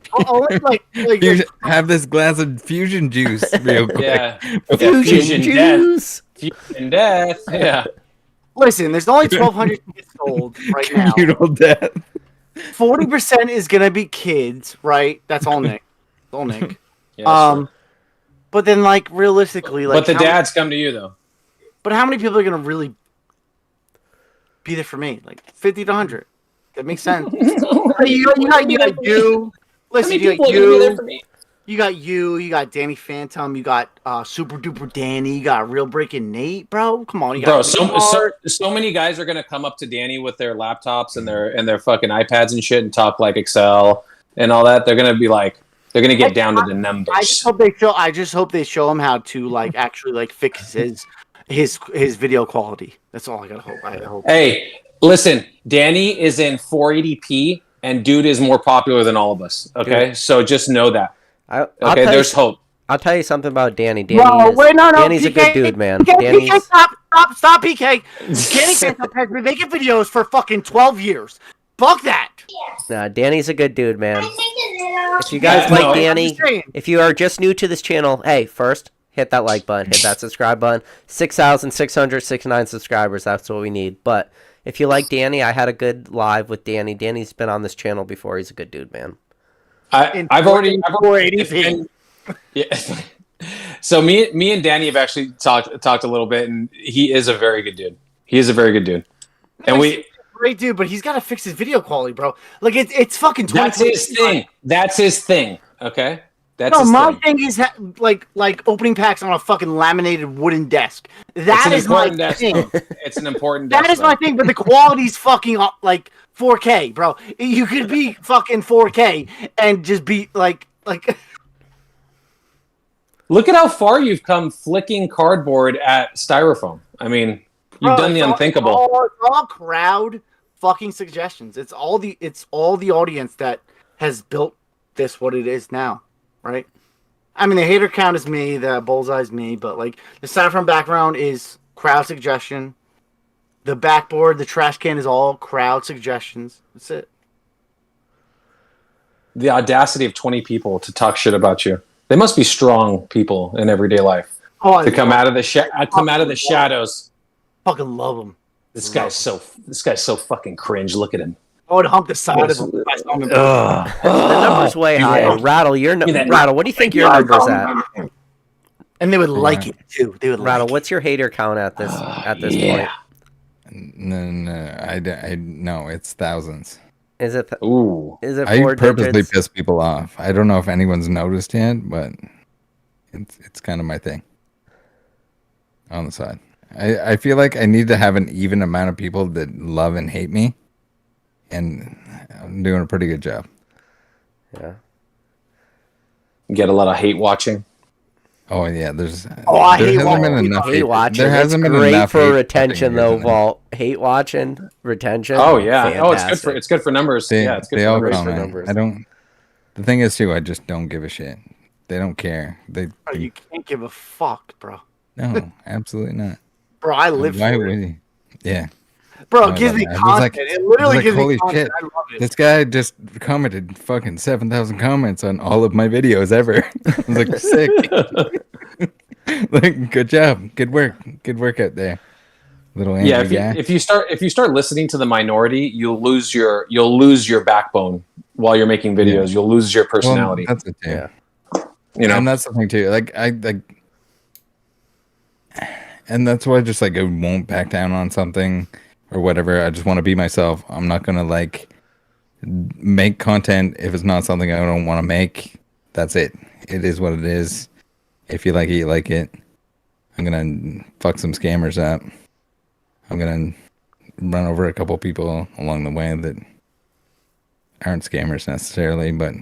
have this glass of fusion juice real quick. Yeah. Fusion juice. Fusion death. Yeah. listen, there's only 1,200 tickets sold right now. Communal death. 40% is gonna be kids, right? That's all Nick. That's all Nick. Yeah, sure. But then realistically, But the dads come to you though. But how many people are gonna really be there for me? 50 to 100. That makes sense. you got you. Listen, you got you. You got you. You got Danny Phantom. You got Super Duper Danny. You got Real Breaking Nate, bro. Come on, you got so many guys are gonna come up to Danny with their laptops and their fucking iPads and shit and talk like Excel and all that. They're gonna get down to the numbers. I just hope they show him how to actually fix his video quality. That's all I gotta hope. I hope. Hey, listen, Danny is in 480p, and dude is more popular than all of us. Okay, so just know that. Okay, there's hope. I'll tell you something about Danny. Danny's a good dude, man. PK, stop, PK. Danny Phantom has been making videos for fucking 12 years. Fuck that. Nah, Danny's a good dude, man. If you guys like Danny, if you are just new to this channel, hey, first, hit that like button, hit that subscribe button. 6,669 subscribers, that's what we need. But if you like Danny, I had a good live with Danny. Danny's been on this channel before. He's a good dude, man. I've already 480p. Yeah. So me and Danny have actually talked a little bit, and he is a very good dude. He is a very good dude. And great dude, but he's got to fix his video quality, bro. It's fucking 20. That's his thing. That's his thing. Okay. My thing is like opening packs on a fucking laminated wooden desk. That is my thing. It's an important desk. That is my thing, but the quality's fucking 4K, bro. You could be fucking 4K and just be like Look at how far you've come flicking cardboard at styrofoam. I mean, you've done the unthinkable. It's all crowd fucking suggestions. It's all the audience that has built this what it is now, right? I mean, the hater count is me, the bullseye is me, but like the saffron background is crowd suggestion. The backboard, the trash can is all crowd suggestions. That's it. The audacity of 20 people to talk shit about you. They must be strong people in everyday life to come out of the shadows. Fucking love them. This guy's so fucking cringe. Look at him. I would hump the side of him. The number's way higher. Rattle, what do you think your number's at? And they would like it too. They would Rattle, like what's your hater count at this point? No, it's thousands. Is it? Ooh. Is it I 4 purposely digits? piss people off. I don't know if anyone's noticed yet, but it's kind of my thing. On the side, I feel like I need to have an even amount of people that love and hate me, and I'm doing a pretty good job. Yeah. Get a lot of hate watching. Oh yeah, I hate watching. There hasn't been great enough for hate retention though, watching. Vault. Hate watching, retention. Oh yeah. Fantastic. It's good for numbers. It's good They for all numbers. comment. I don't. The thing is too, I just don't give a shit. They don't care. Bro, you can't give a fuck, bro. No, absolutely not. Bro, I live Why for would it. he? Yeah. Bro, I it gives love me it. I was like- content. It literally gives me holy content. shit. I love it. This guy just commented fucking 7,000 comments on all of my videos ever. I was like, sick. Like, good job. Good work out there. Little angry guy. If you start listening to the minority, you'll lose your backbone while you're making videos. Yeah. You'll lose your personality. Well, that's it too. Yeah. And that's the thing too. And that's why I just I won't back down on something or whatever. I just want to be myself. I'm not gonna make content if it's not something I don't want to make. That's it. It is what it is. If you like it, you like it. I'm gonna fuck some scammers up. I'm gonna run over a couple people along the way that aren't scammers necessarily, but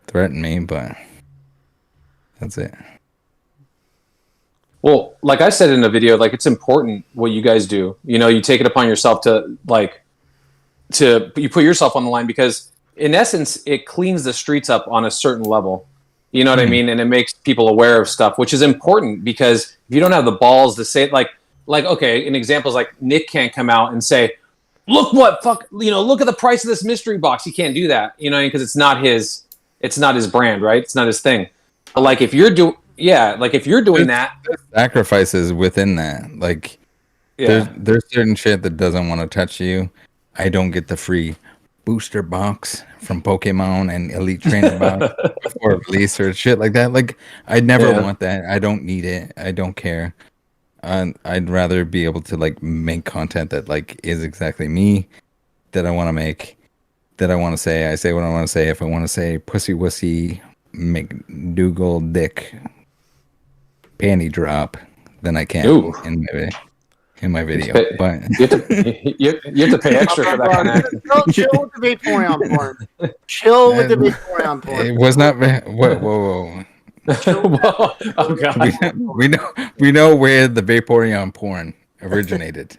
threaten me. But that's it. Well, like I said in a video, it's important what you guys do. You take it upon yourself to you put yourself on the line because in essence, it cleans the streets up on a certain level. You know what I mean? And it makes people aware of stuff, which is important because if you don't have the balls to say okay, an example is Nick can't come out and say, look at the price of this mystery box. He can't do that, because it's not his brand, right? It's not his thing. But if you're doing that, sacrifices within that. There's certain shit that doesn't want to touch you. I don't get the free booster box from Pokemon and Elite Trainer box before release or shit like that. I'd never want that. I don't need it. I don't care. I'd rather be able to make content that is exactly me, that I want to make, that I want to say. I say what I want to say. If I want to say pussy wussy McDougal dick panty drop, then I can in my video. But you have to pay extra for that kind of action. Chill with the Vaporeon porn. Chill with the Vaporeon porn. it was not. Whoa. Oh god. We know where the Vaporeon porn originated.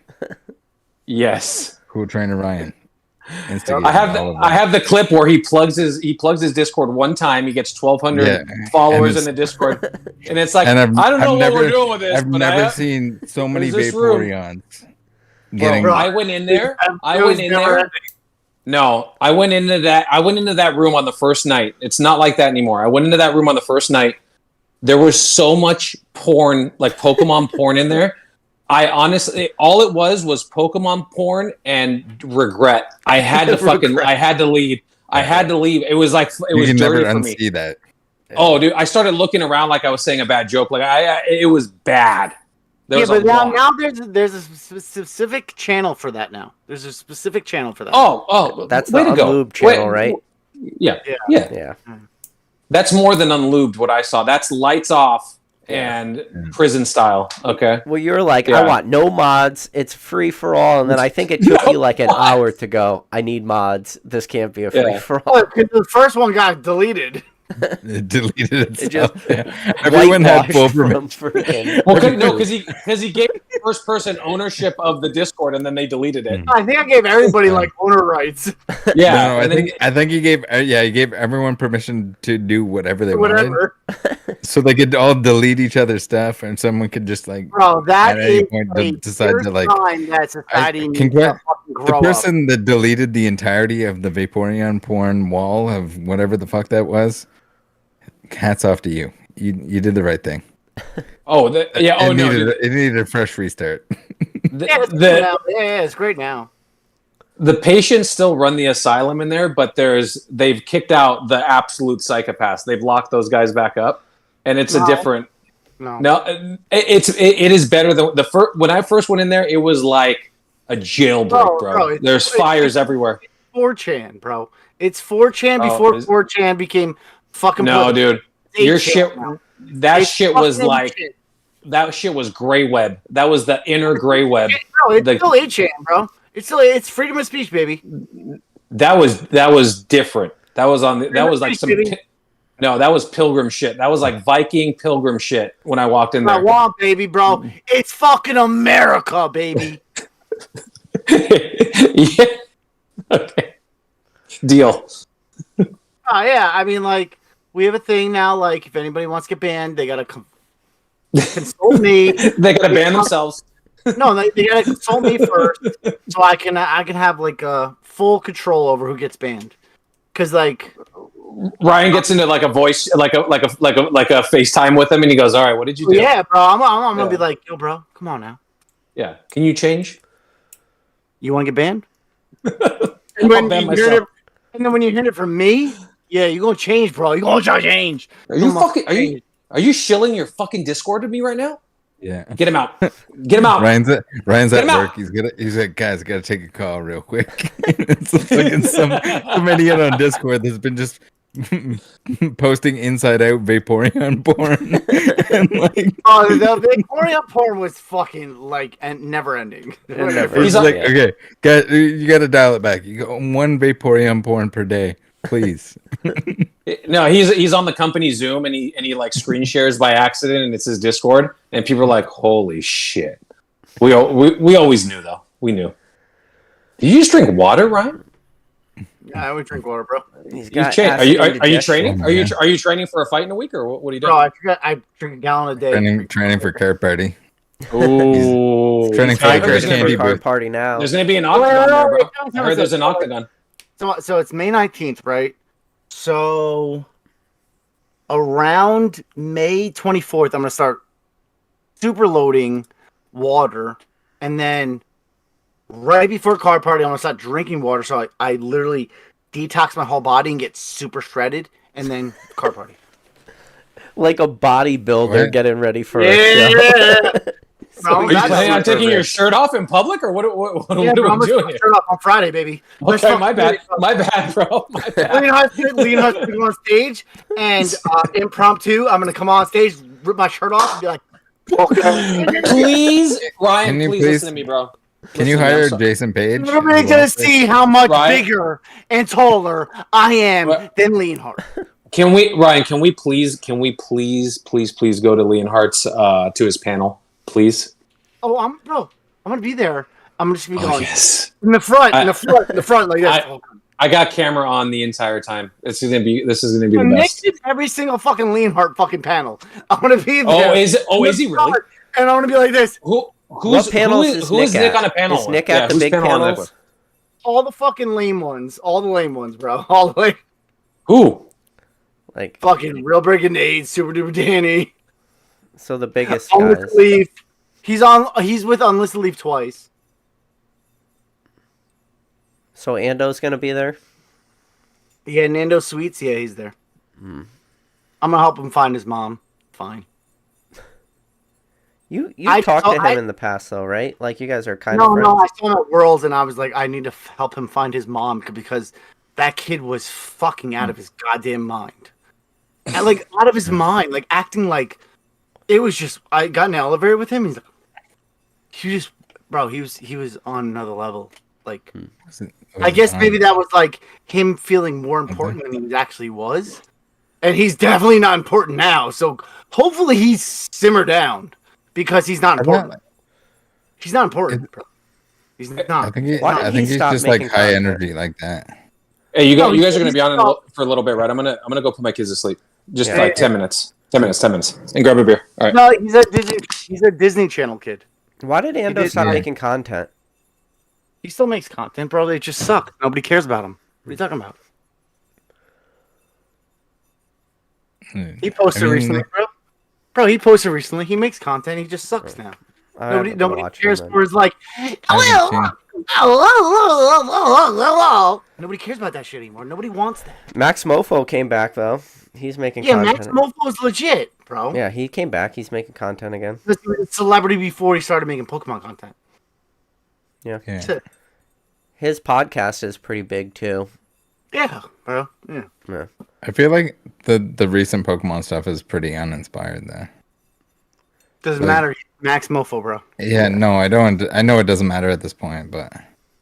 Yes. Cool Trainer Ryan. I have the clip where he plugs his Discord one time. He gets 1,200 followers in the Discord, and it's I don't know what we're doing with this. I've never seen so many Vaporeons. I went in there. No, I went into that room on the first night. It's not like that anymore. I went into that room on the first night. There was so much porn, Pokemon porn in there. I honestly, all it was Pokemon porn and regret. I had to I had to leave. I had to leave. It was it was dirty for me. Unsee that. Oh, dude, I started looking around like I was saying a bad joke. It was bad. But now there's a specific channel for that now. There's a specific channel for that. Oh, that's the unlubed channel, right? Yeah. That's more than unlubed. What I saw. That's lights off. And prison style, okay? Well, you're I want no mods. It's free for all, and then I think it took you an hour to go. I need mods. This can't be a free for all. Because the first one got deleted. It deleted It itself. just Yeah. Everyone had full whitewashed permission. from freaking. Well, because he gave first person ownership of the Discord and then they deleted it. I think I gave everybody like owner rights. Yeah, No, and then, I think he gave everyone permission to do whatever they Whatever. wanted, so they could all delete each other's stuff, and someone could just like Bro, that at any is point a decide to like. sign that society needs to congrat- fucking The grow up. person that deleted the entirety of the Vaporeon porn wall of whatever the fuck that was, hats off to you. You did the right thing. It needed a fresh restart. Yeah, it's cool now. Yeah, it's great now. The patients still run the asylum in there, but they've kicked out the absolute psychopaths. They've locked those guys back up, and it's a different. No, it is better than the first. When I first went in there, it was like a jailbreak, bro. There's fires everywhere. 4chan, bro. It's 4chan before 4chan became fucking. No, dude, your shit. Now. That It's shit was fucking like. shit. That shit was gray web. That was the inner gray web. No, it's still 8chan, bro. It's freedom of speech, baby. That was different. That was like some. No, that was pilgrim shit. That was like Viking pilgrim shit when I walked in there. I want, baby, bro. It's fucking America, baby. Yeah. Okay. Deal. Oh yeah, I mean, like we have a thing now. Like if anybody wants to get banned, they gotta consult me. They gotta ban themselves. No, they gotta consult me first, so I can have like full control over who gets banned. Because like Ryan gets into like a voice, like a FaceTime with him, and he goes, "All right, what did you do?" Yeah, bro, I'm gonna be like, yo, bro, come on now. Yeah, can you change? You want to get banned? I'll ban myself. And then when you hear it from me, yeah, you're gonna change, bro. You're gonna change. Are you shilling your fucking Discord to me right now? Yeah. Get him out. Get him out. Ryan's at him out. work. He's like, guys, gotta take a call real quick. It's like some idiot on Discord that's been just posting inside out Vaporeon porn. And like, Oh, the Vaporeon porn was fucking like never ending. he's like, okay, guys, you gotta dial it back. You go one Vaporeon porn per day, please. No, he's on the company Zoom and he like screen shares by accident and it's his Discord and people are like, "Holy shit!" We always knew though. We knew. Did you just drink water, Ryan? Yeah, I would drink water, bro. Are you training? Are you training for a fight in a week or what are you doing? Bro, I drink a gallon a day. Training for car party. Oh, training for the candy booth Party now. There's gonna be an octagon there, bro. I heard there's an octagon. So it's May 19th, right? So around May 24th, I'm gonna start super loading water, and then right before car party, I'm gonna start drinking water. So I literally detox my whole body and get super shredded, and then car party. Like a bodybuilder What? getting ready for a show. Bro, Are you planning on taking your shirt off in public, or what are we doing here? Shirt off on Friday, baby. Okay, my bad, bro. My bad. Lean Hut's gonna go on stage, and impromptu, I'm gonna come on stage, rip my shirt off, and be like, Please, Ryan, Can you please listen to me, bro. Can you Listen to me, hire I'm sorry. Jason Page? everybody's gonna see how much Ryan? bigger and taller I am What? than Leonhardt. Ryan, can we please go to Leonhardt's to his panel, please? Oh, I'm gonna be there. I'm just gonna be going Yes. in the front, like this. I got camera on the entire time. This is gonna be the I'm best. next to every single fucking Leonhardt fucking panel. I'm gonna be there. Oh, is he really? And I'm gonna be like this. What panels is who is Nick Nick at? on a panel? Is Nick with? at the whose big panel on panels? Nick with? All the fucking lame ones. All the lame ones, bro. All the way. Who? Like, Fucking Real Breaking Nade, Super Duper Danny. so the biggest guys. Unlisted Leaf. He's with Unlisted Leaf twice. So Ando's gonna be there. Yeah, Nando Sweets. Yeah, he's there. I'm gonna help him find his mom. Fine. You I talked saw- to him I- in the past though, right? Like you guys are kind of No, friends. I saw him at Worlds, and I was like, I need to help him find his mom because that kid was fucking out of his goddamn mind. And, like, out of his mind, like acting like it was just. I got in an elevator with him. He's like, he was on another level. Like, I guess maybe that was like him feeling more important than he actually was. And he's definitely not important now. So hopefully he's simmer down because he's not important. He's not important, bro. He's not. I think Why did he he's stop just like making high content? energy like that. Hey, you No, guys are gonna he's be on not- for a little bit, right? I'm gonna go put my kids to sleep. Just Yeah. like 10 minutes. 10 minutes. And grab a beer. All right. No, he's a Disney Channel kid. Why did Ando did- stop yeah. making content? He still makes content, bro. They just suck. Nobody cares about him. What are you talking about? He posted recently, bro. Bro, he posted recently. He makes content. He just sucks now. I haven't been Nobody watching cares him. for his like. I Nobody cares about that shit anymore. Nobody wants that. Max Mofo came back though. He's making Yeah, content. Max Mofo is legit, bro. Yeah, he came back. He's making content again. He was a celebrity before he started making Pokemon content. Yeah. Yeah. His podcast is pretty big too. Yeah, bro. Yeah. Yeah. I feel like the recent Pokemon stuff is pretty uninspired though. Doesn't Like- matter. Max Mofo, bro. Yeah, no, I don't. I know it doesn't matter at this point, but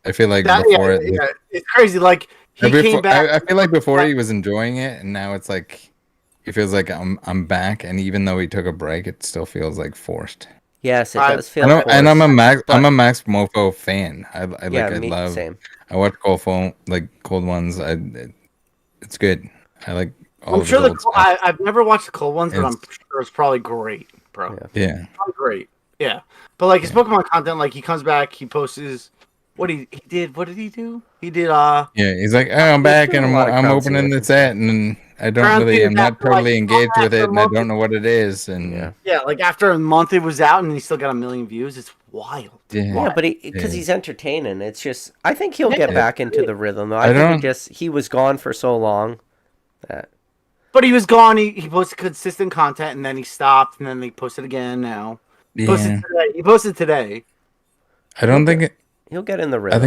I feel like before it's crazy. Like he came back. I feel like before he was enjoying it, and now it's like it feels like I'm back. And even though he took a break, it still feels like forced. Yes, it I- does feel. And I'm a forced, Max. but- I'm a Max Mofo fan. I Yeah, I me love. same. I watch cold ones. It's good. I like all I'm of sure the old stuff. I've never watched the cold ones, but I'm It's- sure it's probably great, bro. Yeah. Yeah. Probably great. Yeah, but like his Pokemon content, like he comes back, he posts his what he did. What did he do? He did Yeah, he's like, oh, I'm back and doing a lot of I'm crowd opening the surfing. set and I don't Crowd really, I'm surfing not after, like, totally engaged with after it a and I month. don't know what it is and Yeah. yeah, like after a month it was out and he still got 1 million views. It's wild. Yeah. Yeah, but because Yeah. he's entertaining. It's just I think he'll get Yeah. back into the rhythm though. I I think don't- he was gone for so long that But he was gone. He posted consistent content and then he stopped and then he posted again. Now yeah. He posted today. I don't think he'll get in the rhythm.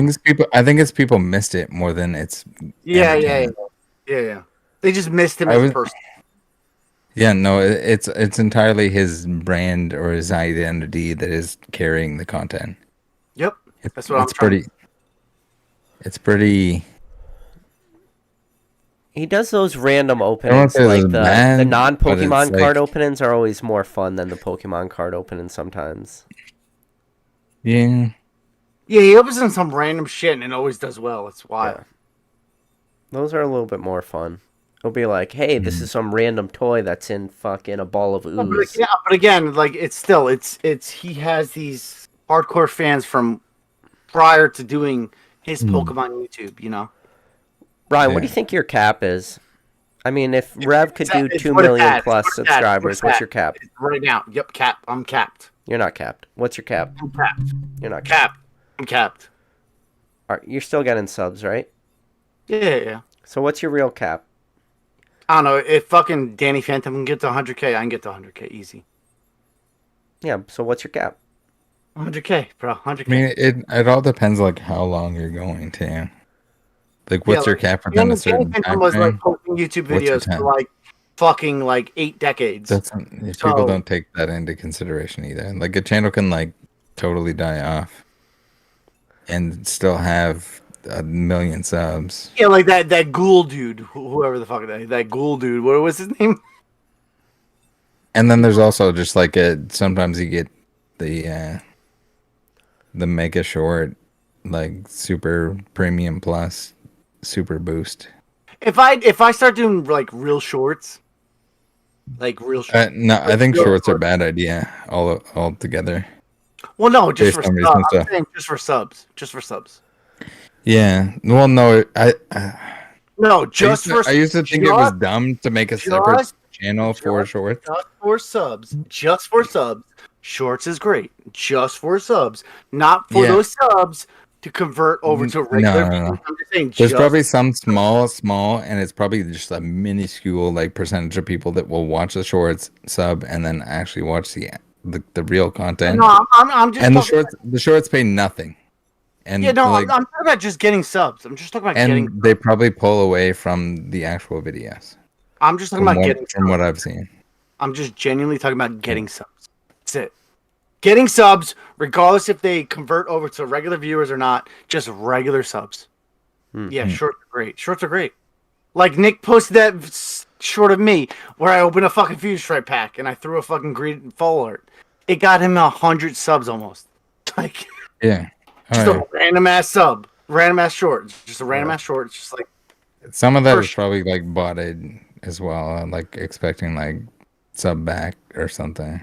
I think it's people missed it more than it's Yeah. entertaining. They just missed him I as a was- person. Yeah, no, it's entirely his brand or his identity that is carrying the content. Yep. It's, That's what I'm it's trying- pretty. It's pretty. He does those random I don't openings, say like it's the bad, non-Pokemon but it's card like- openings are always more fun than the Pokemon card openings sometimes. Yeah. Yeah, he opens in some random shit and it always does well. It's wild. Yeah. Those are a little bit more fun. It'll be like, hey, this is some random toy that's in fucking a ball of But ooze. again, like it's he has these hardcore fans from prior to doing his Pokemon YouTube. You know, Brian, what do Yeah. you think your cap is? I mean, if Rev could do it's 2 what it's million at. plus It's what it's at. subscribers, what's your cap? right now? Yep, cap. I'm capped. You're not capped. What's your cap? I'm capped. You're not capped. Capped. I'm capped. You're still getting subs, right? Yeah. So what's your real cap? I don't know if fucking Danny Phantom can get to 100K. I can get to 100K easy. Yeah, so what's your cap? 100K, bro. 100K. I mean, it all depends like how long you're going to. Like, what's your cap within a certain Danny time Phantom was like frame? posting YouTube What's your videos for time? like fucking like 8 decades. That's So- people don't take that into consideration either. Like a channel can like totally die off and still have 1 million subs. Yeah, like that ghoul dude, whoever the fuck that ghoul dude. What was his name? And then there's also just like sometimes you get the mega short, like super premium plus, super boost. If I start doing like real shorts, like real shorts. No, I think shorts are a bad idea all together. Well, no, just based for on subs. recent I'm stuff. saying just for subs. Just for subs. Yeah. Well, no, No, just for. I used to think it was just- dumb to make a separate just- channel for shorts. Just for subs. Just for subs. Shorts is great. Just for subs. Not for Yeah. those subs to convert over to regular. No. I'm just saying. There's just- probably some small, and it's probably just a minuscule like percentage of people that will watch the shorts, sub, and then actually watch the real content. No, I'm just. And talking the shorts pay nothing. And Yeah, no, like, I'm talking about just getting subs. I'm just talking about getting. and they probably pull away from the actual videos. I'm just talking From about getting. from what I've seen. I'm just genuinely talking about getting subs. That's it. Getting subs, regardless if they convert over to regular viewers or not, just regular subs. Yeah, shorts are great. Shorts are great. Like Nick posted that short of me where I opened a fucking Fuse Stripe pack and I threw a fucking green full art. It got him 100 subs almost. Like, Yeah. just Alright. a random ass sub, random ass short, just a random ass short. It's just like Some of that is First- probably like botted as well, like expecting like sub back or something.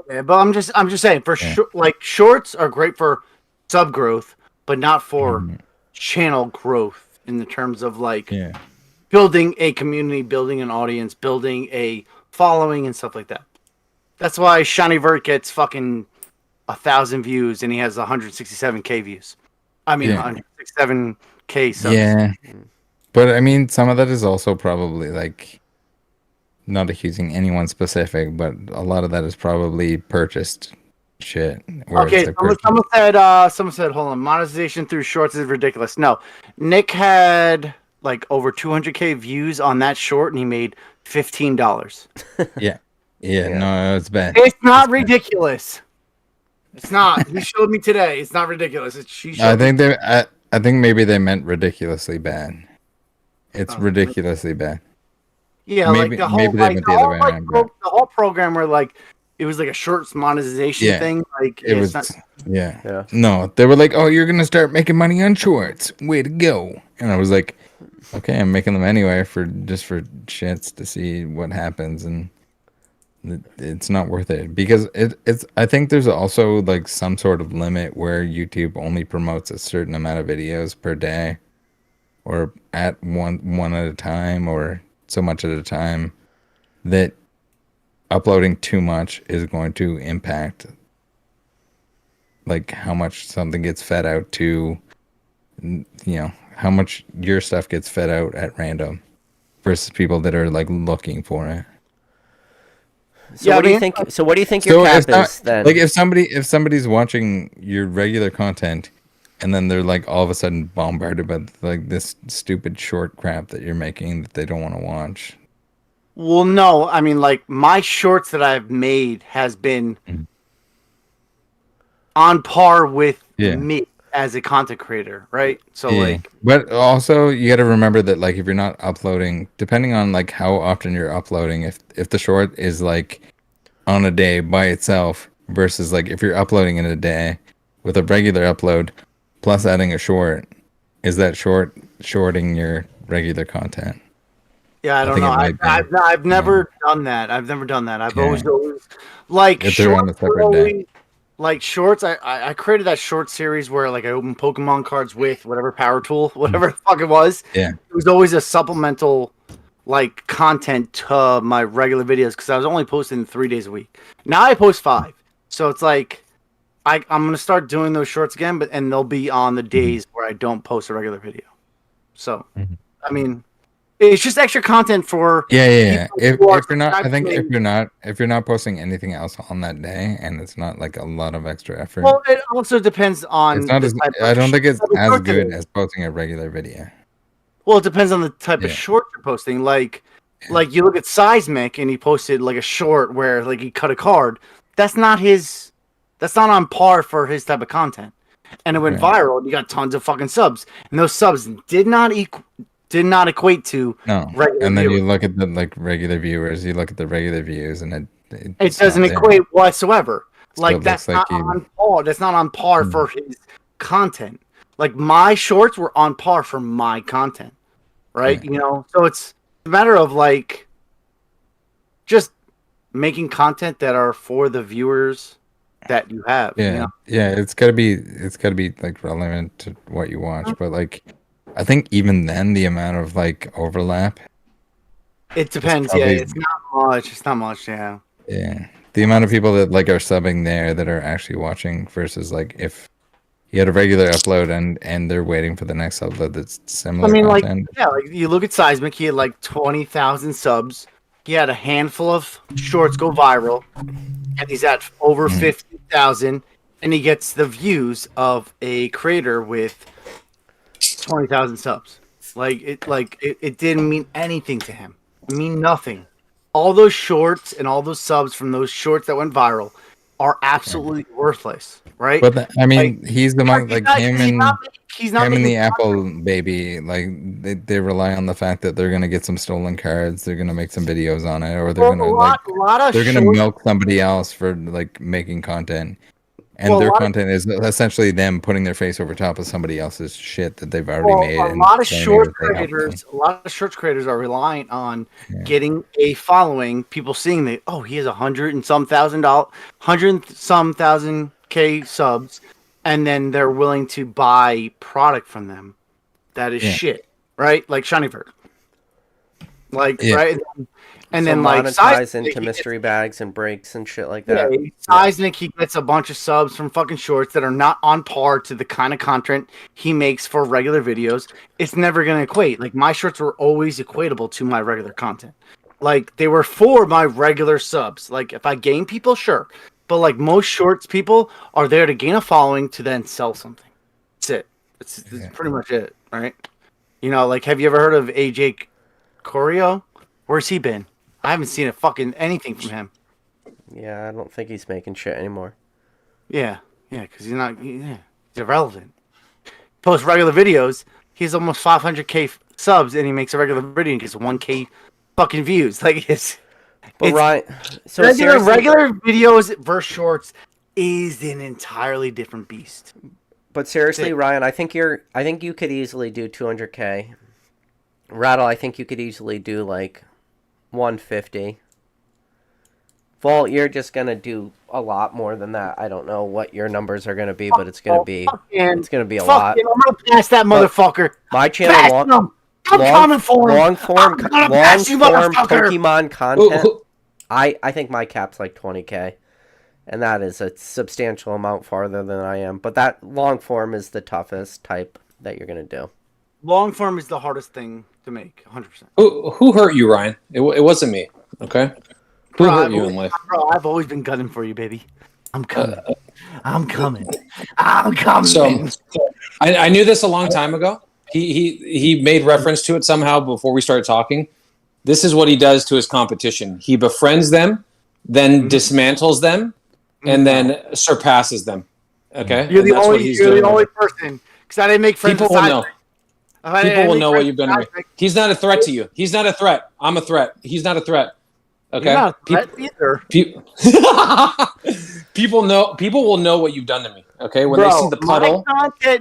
yeah, but I'm just saying for Yeah. sure, like shorts are great for sub growth, but not for Mhm. channel growth in the terms of like Yeah. building a community, building an audience, building a following and stuff like that. That's why Shiny Vert gets fucking 1,000 views and he has 167K views. I mean, Yeah. 167K subs. Yeah. But I mean, some of that is also probably like not accusing anyone specific, but a lot of that is probably purchased shit. Where Okay, it's like someone said, hold on, monetization through shorts is ridiculous. No, Nick had like over 200K views on that short and he made $15. yeah, no, it's bad. It's not It's bad. ridiculous. It's not. He showed me today. It's not ridiculous. She showed I me. think I think maybe they meant ridiculously bad. It's ridiculously bad. Yeah, maybe- like the whole, maybe they like, went the the other whole, way like, around, the whole program where like it was like a shorts monetization Yeah, thing. Like It it's was, not, yeah. Yeah. No, they were like, "Oh, you're gonna start making money on shorts. Way to go!" And I was like, "Okay, I'm making them anyway for shits to see what happens, and it's not worth it because it's. I think there's also like some sort of limit where YouTube only promotes a certain amount of videos per day, or at one at a time, or so much at a time, that uploading too much is going to impact like how much something gets fed out to, how much your stuff gets fed out at random versus people that are like looking for it. So Yeah, what do I you mean, think? So what do you think your cap is then? like if somebody's watching your regular content and then they're like all of a sudden bombarded by like this stupid short crap that you're making that they don't want to watch. well, no, I mean, like my shorts that I've made has been Mhm. on par with Yeah. me as a content creator, right? So Yeah. like, But also you got to remember that like if you're not uploading, depending on like how often you're uploading, if the short is like on a day by itself versus like if you're uploading in a day with a regular upload plus adding a short, is that shorting your regular content? yeah, I don't think know. it might be. I've never done that. I've never done that. I've Yeah. always like If they're on a shorts. separate were day. always- Like shorts, I created that short series where like I opened Pokemon cards with whatever power tool, whatever the fuck it was. Yeah. It was always a supplemental like content to my regular videos because I was only posting 3 days a week. Now I post 5, so it's like I'm gonna start doing those shorts again, and they'll be on the days where I don't post a regular video. So, Mhm. I mean, it's just extra content for Yeah. people If who are you're not, I think subscribed if you're not posting anything else on that day and it's not like a lot of extra effort, well, it also depends on. it's not the as type I of don't think it's type of as short it good is. as posting a regular video. Well, it depends on the type of Yeah. short you're posting. Like you look at Seismic and he posted like a short where like he cut a card. That's not on par for his type of content. And it went Right. viral and you got tons of fucking subs. And those subs did not equate to No, regular and then viewers. you look at the like regular viewers, you look at the regular views, and It it's doesn't not there. equate whatsoever. So Like it that's looks like not you- on par. That's not on par Mhm. for his content. Like my shorts were on par for my content, right? Yeah. You know, so it's a matter of like just making content that are for the viewers that you have. Yeah, You know? yeah, it's gotta be like relevant to what you watch. But like, I think even then, the amount of like overlap, It depends. probably- Yeah, it's not much. It's not much. Yeah. yeah, the amount of people that like are subbing there that are actually watching versus like if you had a regular upload and they're waiting for the next upload that's similar I mean, content. like you look at Seismic. He had like 20,000 subs. He had a handful of shorts go viral, and he's at over 50,000, and he gets the views of a creator with 20,000 subs. It didn't mean anything to him. It mean nothing. All those shorts and all those subs from those shorts that went viral are absolutely worthless, right? But I mean, he's the one like him he's and not making he's not Him and making the Apple baby, like they rely on the fact that they're gonna get some stolen cards, they're gonna make some videos on it, or they're Well, gonna a lot of they're gonna short, milk somebody else for like making content. And well, a their lot of, content is essentially them putting their face over top of somebody else's shit that they've already well, made. a And lot of claiming short that they helped them. creators, a lot of short creators are reliant on Yeah. getting a following. People seeing that, oh, he has $100 and some thousand K subs, and then they're willing to buy product from them. That is Yeah. shit, right? Like Shinyford, like Yeah. right, and So then like monetize Seismic, into mystery bags and breaks and shit like yeah, that. Seismic, he gets a bunch of subs from fucking shorts that are not on par to the kind of content he makes for regular videos. It's never gonna equate. Like my shorts were always equatable to my regular content. Like they were for my regular subs. Like if I gain people, sure. But like most shorts people are there to gain a following to then sell something. That's it. It's pretty much it, right? You know, like have you ever heard of AJ Corio? Where's he been? I haven't seen anything from him. Yeah, I don't think he's making shit anymore. Yeah, because he's irrelevant. Posts regular videos. He has almost 500K subs, and he makes a regular video and gets 1K fucking views. Like it's Right. So regular videos versus shorts is an entirely different beast. But seriously, Ryan, I think you could easily do 200K. Rattle, I think you could easily do like 150. Vault, you're just gonna do a lot more than that. I don't know what your numbers are gonna be, but it's gonna be a lot. I'm gonna pass that motherfucker. My channel, I'm coming for him. long form motherfucker. Pokemon content. I think my cap's like 20K, and that is a substantial amount farther than I am. But that long form is the toughest type that you're gonna do. Long form is the hardest thing to make, 100%. Who hurt you, Ryan? It wasn't me. Okay. Who hurt you in life? Bro, I've always been gunning for you, baby. I'm coming. I'm coming. I'm coming. So I knew this a long time ago. He made reference to it somehow before we started talking. This is what he does to his competition. He befriends them, then dismantles them, and then surpasses them. Okay? You're the only person. Because I didn't make friends People with will know. People will know what you've done to me. He's not a threat to you. He's not a threat. I'm a threat. He's not a threat. Okay. You're not a threat either. People know. People will know what you've done to me. Okay. When they see the puddle.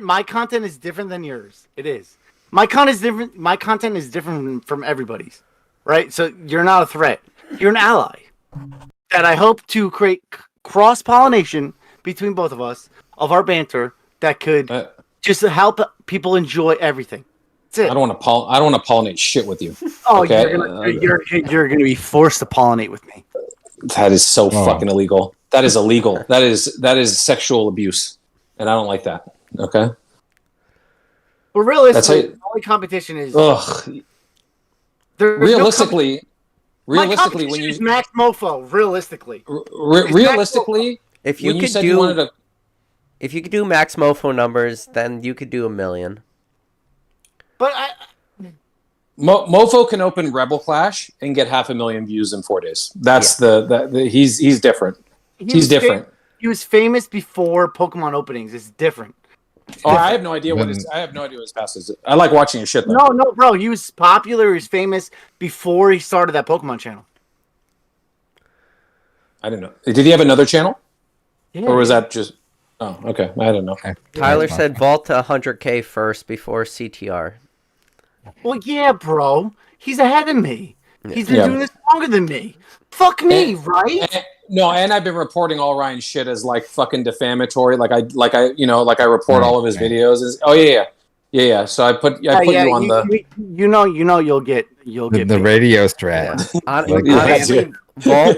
My content is different than yours. It is. My content is different. My content is different from everybody's. Right. So you're not a threat. You're an ally. That I hope to create cross pollination between both of us of our banter that could just help people enjoy everything. That's it. I don't want to pollinate shit with you. Oh, okay? you're gonna be forced to pollinate with me. That is so fucking illegal. That is illegal. That is sexual abuse, and I don't like that. Okay. But realistically, the only competition is. Ugh. Realistically, when you is Max Mofo, realistically, if you could do Max Mofo numbers, then you could do 1 million. But Mofo can open Rebel Clash and get 500,000 views in 4 days. That's he's different. He's different. He was famous before Pokemon openings. It's different. I have no idea what his past is. I like watching his shit though. No, bro. He was popular. He was famous before he started that Pokemon channel. I didn't know. Did he have another channel? Yeah. Or was that just? Oh, okay. I don't know. Tyler said vault to 100K first before CTR. Well, yeah, bro. He's ahead of me. He's been doing this longer than me. Fuck me, right? And I've been reporting all Ryan's shit as like fucking defamatory. Like I report all of his videos. Yeah. So I put you on the. You'll get the radio strat. Honestly, Vault,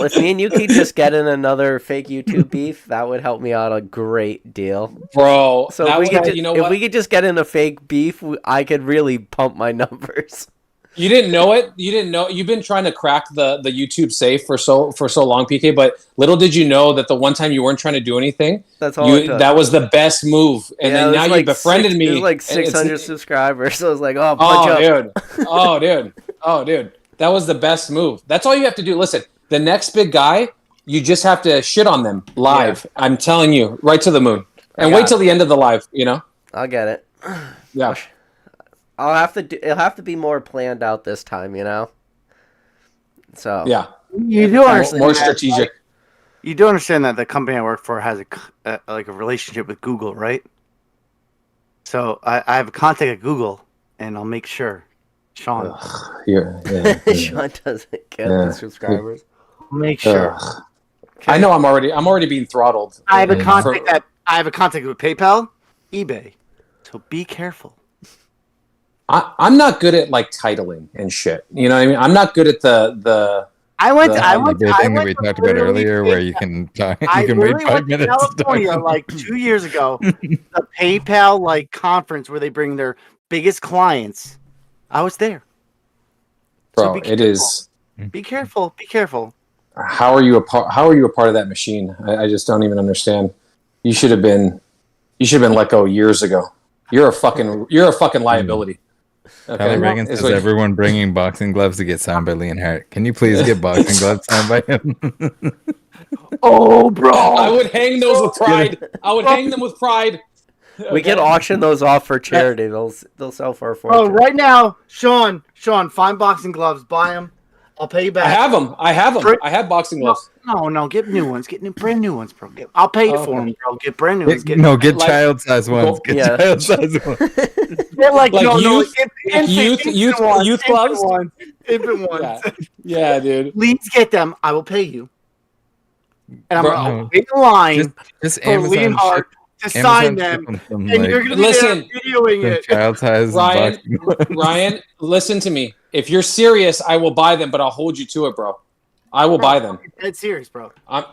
if me and you could just get in another fake YouTube beef, that would help me out a great deal. Bro, so if we could just get in a fake beef, I could really pump my numbers. You didn't know it. You didn't know. You've been trying to crack the YouTube safe for so long, PK. But little did you know that the one time you weren't trying to do anything, that's all. That was the best move. And then now you befriended me. It was like 600 subscribers. So I was like, oh, punch up. Dude. That was the best move. That's all you have to do. Listen, the next big guy, you just have to shit on them live. Yeah. I'm telling you, right to the moon. And wait till the end of the live, you know? I'll get it. Yeah. I'll have to do. It'll have to be more planned out this time, you know. So Yeah. You do understand More strategic. You do understand that the company I work for has a relationship with Google, right? So I have a contact at Google, and I'll make sure Sean Yeah. Sean doesn't get the subscribers. make sure. I know I'm already being throttled. I have a contact with PayPal, eBay. So be careful. I'm not good at like titling and shit. You know what I mean? I'm not good at the I went the thing that we to talked about literally earlier, where you can talk, you can wait literally 5 went to minutes. California like 2 years ago. The PayPal like conference where they bring their biggest clients. I was there. bro. be It is. Be careful. Be careful. How are you a part of that machine? I just don't even understand. You should have been let go years ago. You're a fucking liability. Okay. Tyler Reagan says everyone bringing boxing gloves to get signed by Leonhardt. Can you please get boxing gloves signed by him? Oh, bro! I would hang those with pride. I would hang them with pride. We can auction those off for charity. They'll sell for a fortune. Oh, right now, Sean, find boxing gloves. Buy them. I'll pay you back. I have them. I have boxing gloves. No, get new ones. Get brand new ones, bro. I'll pay you for them, bro. Get brand new ones. Get like- child size ones. Get Yeah. child size ones. They're like youth gloves? Infant ones. Yeah, dude. Please get them. I will pay you. And I'm Bro, going to wait in line Just for Amazon Leonhardt to sign them. And you're going to be there videoing it. child size Ryan, listen to me. If you're serious, I will buy them, but I'll hold you to it, bro. I will buy them. Dead serious, bro.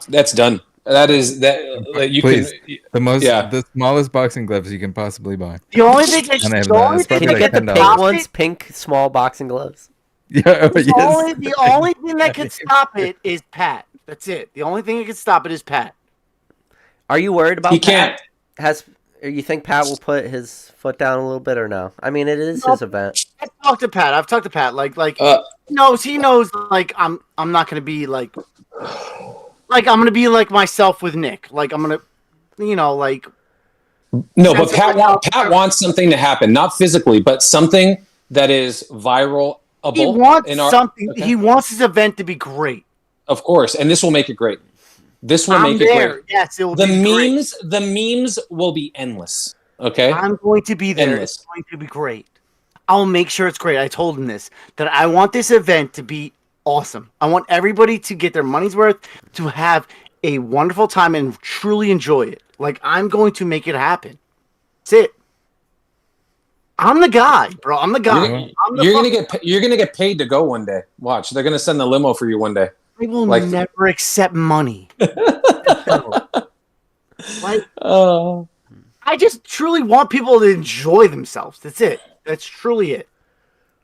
That's done. That is that. You Please. can. The smallest boxing gloves you can possibly buy. The only thing that And I have the only that. thing Can you Probably get the like pink $10. ones? Pink small boxing gloves. Yeah, the only thing that could stop it is Pat. That's it. The only thing that could stop it is Pat. Are you worried about He Pat? can't. You think Pat will put his foot down a little bit or no? I mean, it is his event. I've talked to Pat. He knows. Like I'm not gonna be like I'm gonna be like myself with Nick. Like I'm gonna, like. No, but Pat wants something to happen, not physically, but something that is viral. He wants something. Okay. He wants his event to be great. Of course, and this will make it great. This will make it great. Yes, it will the be memes. Great. The memes will be endless. Okay, I'm going to be there. Endless. It's going to be great. I'll make sure it's great. I told him this, that I want this event to be awesome. I want everybody to get their money's worth, to have a wonderful time and truly enjoy it. Like, I'm going to make it happen. That's it. I'm the guy, bro. I'm the guy. You're gonna get paid to go one day. Watch, they're gonna send the limo for you one day. I will never accept money. I just truly want people to enjoy themselves. That's it. That's truly it.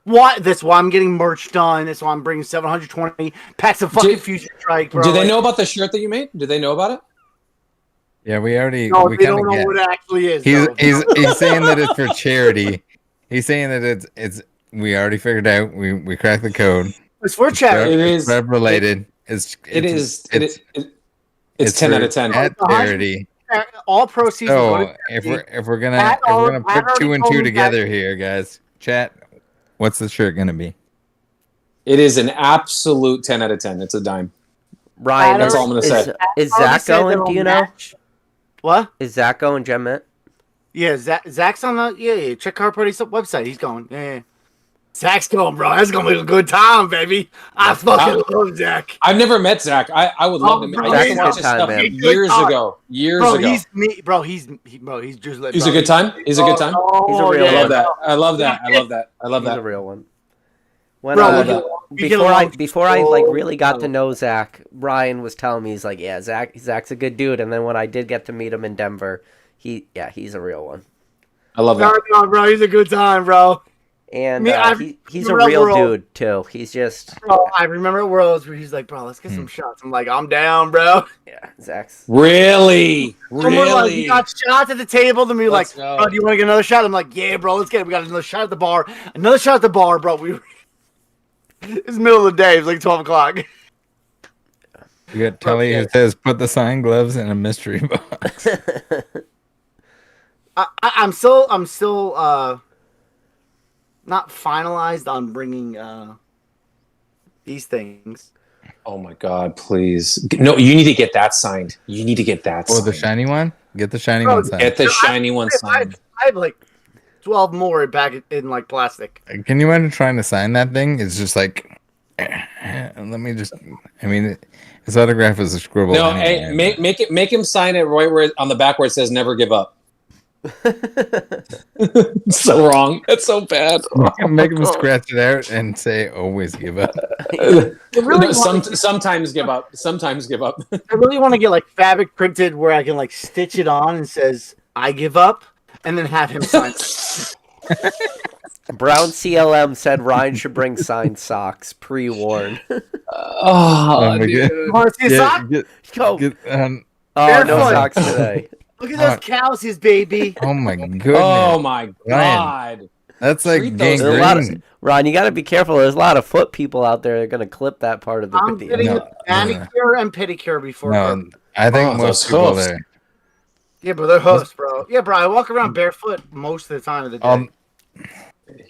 That's why I'm getting merch done. That's why I'm bringing 720 packs of fucking Future Strike, bro. Do they know about the shirt that you made? Do they know about it? Yeah, we already. No, we they don't know what it actually is. He's saying that it's for charity. He's saying that it's. We already figured out. We cracked the code. It's for charity. It is web related. It's 10 out of 10 at charity. All proceeds. So if we're gonna put two and two together here, guys, chat. What's the shirt gonna be? It is an absolute 10 out of 10. It's a dime. Ryan, that's all I'm gonna say. Is Zach going? Do you know? What? Is Zach going, Gem Mint? Yeah, Zach's on the check Car Party's website. He's going. Yeah. Zach's going, bro. That's gonna be a good time, baby. I fucking love Zach. I've never met Zach. I would love to meet. I used to watch his stuff years ago. He's just like. He's a good time. He's a good time. He's a real. I love that. He's a real one. When before I like really got to know Zach, Ryan was telling me, he's like, yeah, Zach's a good dude. And then when I did get to meet him in Denver, he's a real one. I love that. No, bro, he's a good time, bro. And he's a real dude too. He's just. Bro, I remember Worlds where he's like, bro, let's get some shots. I'm like, I'm down, bro. Yeah, Zach's. Really? Like, we got shots at the table. Then we were like, bro, do you want to get another shot? I'm like, yeah, bro, let's get it. We got another shot at the bar. Another shot at the bar, bro. It's middle of the day. It's like 12 o'clock. You got Tully who says, put the sign gloves in a mystery box. I'm still not finalized on bringing these things. Oh my God! Please, no. You need to get that signed. You need to get that. Oh, signed. the shiny one. Get the shiny Bro, one signed. Get the shiny one I signed. have like 12 more back in like plastic. Can you imagine trying to sign that thing? It's just like, let me just. I mean, his autograph is a scribble. No, anyway, hey, make him sign it right where on the back where it says "Never give up." So wrong. That's so bad. Make him scratch it out and say, "Always give up." Really sometimes give up. Sometimes give up. I really want to get like fabric printed where I can like stitch it on and says "I give up," and then have him sign. Brown CLM said Ryan should bring signed socks. Pre-warned. Oh, dude. You want to see a sock? Go. Um, Oh, no Barefoot. socks today. Look at those calluses, baby. oh my goodness! Oh my God. That's like Treat those- There's a lot of, gangrene. Ron, you got to be careful. There's a lot of foot people out there that are going to clip that part of the I'm video. getting No, a manicure and pedicure before. No, I think Oh, most those people hoofs. there. Yeah, but they're hoofs, bro. Yeah, bro. I walk around barefoot most of the time of the day.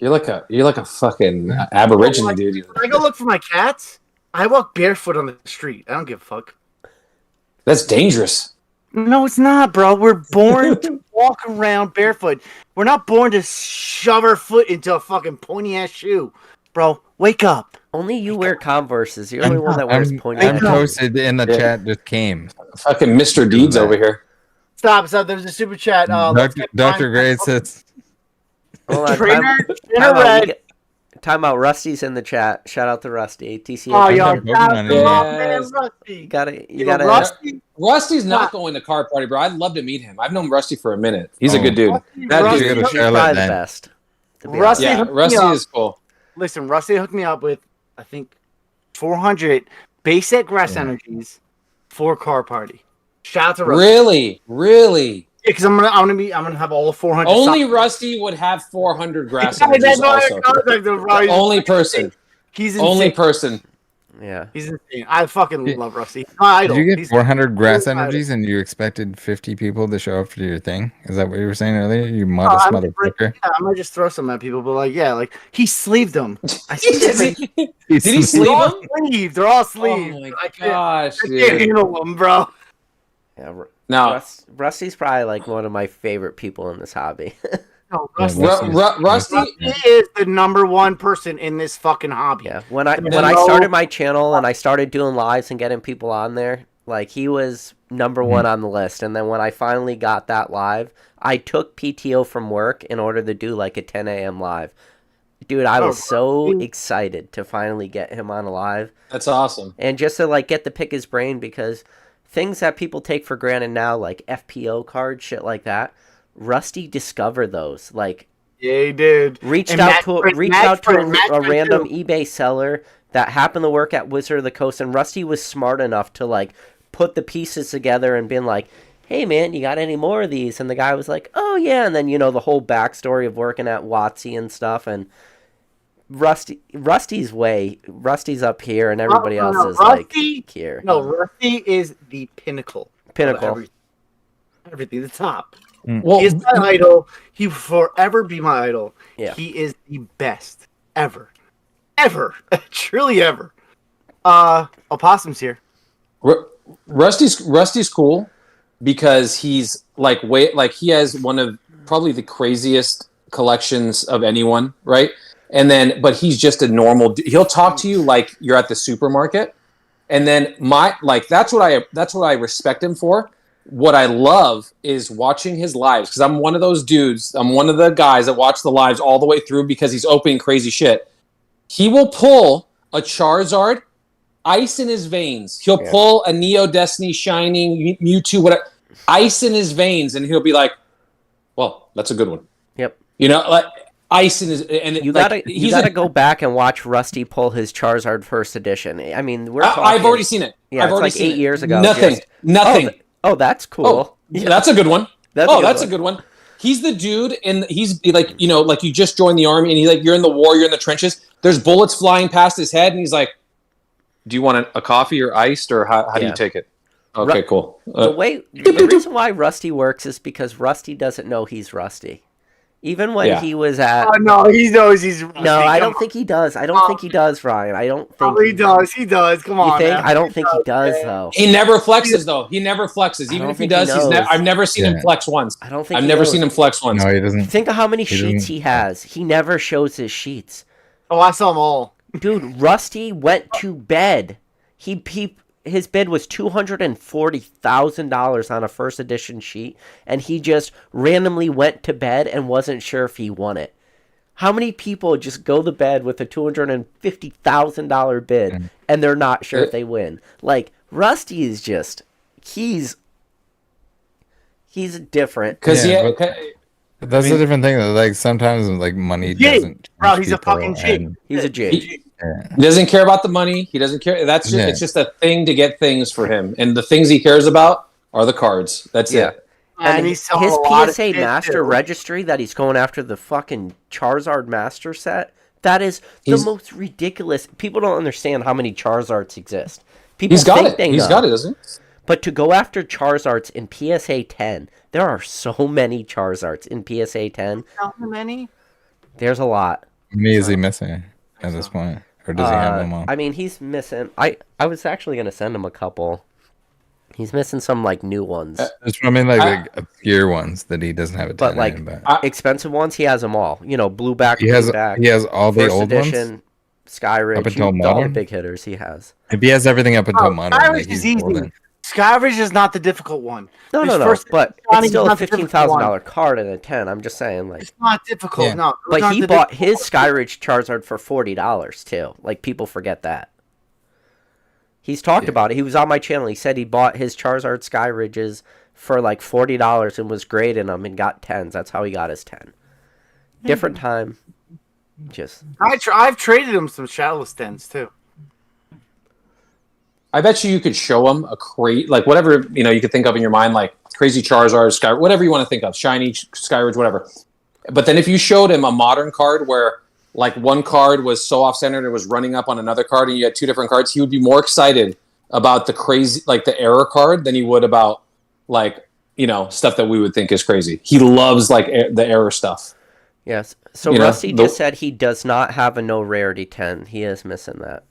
You're like a fucking aborigine, dude. When I go look for my cats, I walk barefoot on the street. I don't give a fuck. That's dangerous. No, it's not, bro. We're born to walk around barefoot. We're not born to shove our foot into a fucking pointy ass shoe, bro. Wake up. Only you wear Converses. You're the only one that wears pointy I'm ass. toasted in the chat. Just came. Fucking Mr. Deeds over here. Stop. There's a super chat. Dr. Gray says, Hold on, Trainer time out, Red. time out. Rusty's in the chat. Shout out to Rusty. TCA. Oh, Yeah, yo, Pokemon, yes. Rusty. You gotta. Rusty. Rusty's not going to car party, bro. I'd love to meet him. I've known Rusty for a minute. He's a good dude. That Rusty, dude. Go to He's Charlotte probably the then. best. to be Rusty- honest. Yeah, hooked me Rusty up. is cool. Listen, Rusty hooked me up with, I think, 400 basic grass energies for car party. Shout out to Rusty. Really? Because I'm gonna have all 400. Only socks. Rusty would have 400 grass Yeah, that's energies why I also. contacted him, bro. He's Only person. He's insane. Only person. Yeah. He's insane. I fucking love Rusty. He's my idol. Did you get He's 400 grass my idol. energies and you expected 50 people to show up to your thing? Is that what you were saying earlier? You modest motherfucker. Yeah, I might just throw some at people, but like, yeah, like he sleeved them. I Did see he sleeve They're all them? sleeved. They're all sleeved. Oh my I can't, gosh, I can't dude. handle them, bro. Yeah. No. Rusty's probably like one of my favorite people in this hobby. No, Yeah, Rusty, Rusty. Rusty is the number one person in this fucking hobby. Yeah, when I No. started my channel and I started doing lives and getting people on there, like he was number one on the list. And then when I finally got that live, I took PTO from work in order to do like a 10 a.m. live. Dude, I was so excited to finally get him on a live That's awesome. and just to like get to pick his brain because things that people take for granted now, like FPO cards, shit like that. Rusty discovered those. Like Yeah, he did. reached And out to Matt a random too. eBay seller that happened to work at Wizard of the Coast, and Rusty was smart enough to like put the pieces together and been like, "Hey man, you got any more of these?" And the guy was like, "Oh yeah," and then the whole backstory of working at WotC and stuff, and Rusty's up here, and everybody else is Rusty, like here. No, Rusty is the pinnacle. of Pinnacle. everything, the top. Well, He is my idol. He will forever be my idol. Yeah. He is the best ever. Truly ever. Opossum's here. Rusty's cool because he's he has one of probably the craziest collections of anyone, right? And then, but he's just a normal. He'll talk to you like you're at the supermarket, and then that's what I respect him for. What I love is watching his lives because I'm one of those dudes. I'm one of the guys that watch the lives all the way through because he's opening crazy shit. He will pull a Charizard, ice in his veins. He'll pull a Neo Destiny Shining, Mewtwo, whatever, ice in his veins, and he'll be like, "Well, that's a good one." Yep. Like ice in his and You gotta go back and watch Rusty pull his Charizard first edition. I mean, I've already seen it. Yeah, I've already it's like seen 8 years ago. Nothing. Oh, that's cool. Oh, Yeah. that's a good one. That's a good one. He's the dude, and he's like, like you just joined the army, and he's like, you're in the war, you're in the trenches. There's bullets flying past his head, and he's like, "Do you want a coffee or iced, or how do you take it?" Okay, cool. The reason why Rusty works is because Rusty doesn't know he's Rusty. Even when he was at... Oh, no, he knows he's Rusty. No, I don't think he does. I don't think he does, Ryan. I don't think he does. He does. Come on. You think? Now. I don't think he does, though. He never flexes, though. He never flexes. Even if he does, I've never seen him flex once. I don't think I've never seen him flex once. No, he doesn't. Think of how many sheets he has. He never shows his sheets. Oh, I saw them all. Dude, Rusty went to bed. His bid was $240,000 on a first edition sheet, and he just randomly went to bed and wasn't sure if he won it. How many people just go to bed with a $250,000 bid and they're not sure if they win? Like, Rusty is just he's different. That's a different thing. Like sometimes, like money doesn't. Bro, he's a fucking G. He's a G. He doesn't care about the money. He doesn't care. It's just a thing to get things for him, and the things he cares about are the cards. That's it. And his he's PSA Master Registry that he's going after the fucking Charizard Master set. That is the most ridiculous. People don't understand how many Charizards exist. People He's got think it. He's got it, doesn't he? But to go after Charizards in PSA 10, there are so many Charizards in PSA 10. How many? There's a lot. How many is he missing at this point? Or does he have them all? I mean, he's missing... I was actually going to send him a couple. He's missing some, like, new ones. That's what I mean, like obscure ones that he doesn't have a ton in. But, expensive ones, he has them all. You know, blue back, he has all the old edition, ones? Skyridge, up until all the modern? big hitters he has. If he has everything up until modern, Skyridge is easy. Skyridge is not the difficult one. No, but it's still a $15,000 card in a 10. I'm just saying, like, it's not difficult. No, but he bought his Skyridge Charizard for $40 too. Like, people forget that. He's talked about it. He was on my channel. He said he bought his Charizard Skyridges for like $40 and was grading them and got 10s. That's how he got his 10. Different time. I've traded him some Shadowless 10s too. I bet you could show him a crate, like whatever you could think of in your mind, like crazy Charizard, Sky, whatever you want to think of, shiny Skyridge, whatever. But then if you showed him a modern card where like one card was so off-centered and was running up on another card, and you had two different cards, he would be more excited about the crazy, like the error card, than he would about like stuff that we would think is crazy. He loves like the error stuff. Yes. So Rusty just said he does not have a no rarity 10. He is missing that.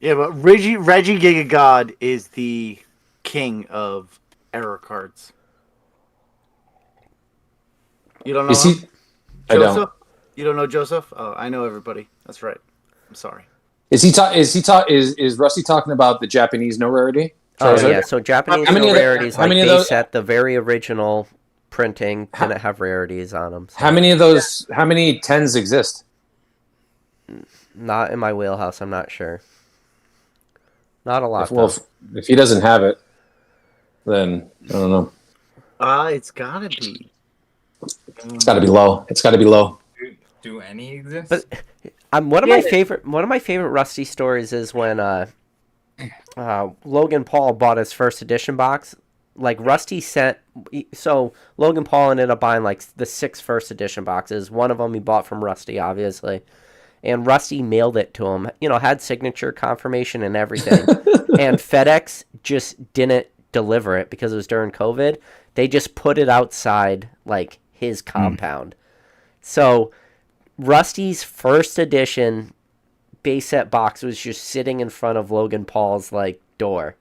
Yeah, but Reggie Giga God is the king of error cards. You don't know Joseph? I don't. You don't know Joseph? Oh, I know everybody. That's right. I'm sorry. Is Rusty talking about the Japanese no rarity? Oh yeah, so Japanese no rarities, like base set, the very original printing didn't have rarities on them. So. How many of those? How many 10s exist? Not in my wheelhouse. I'm not sure. Not a lot. If he doesn't have it, then I don't know. It's gotta be. It's gotta be low. It's gotta be low. Do any exist? But one of my favorite Rusty stories is when Logan Paul bought his first edition box. Like Rusty so Logan Paul ended up buying like the 6 first edition boxes. One of them he bought from Rusty, obviously. And Rusty mailed it to him, had signature confirmation and everything. And FedEx just didn't deliver it because it was during COVID. They just put it outside, like, his compound. So Rusty's first edition base set box was just sitting in front of Logan Paul's, like, door.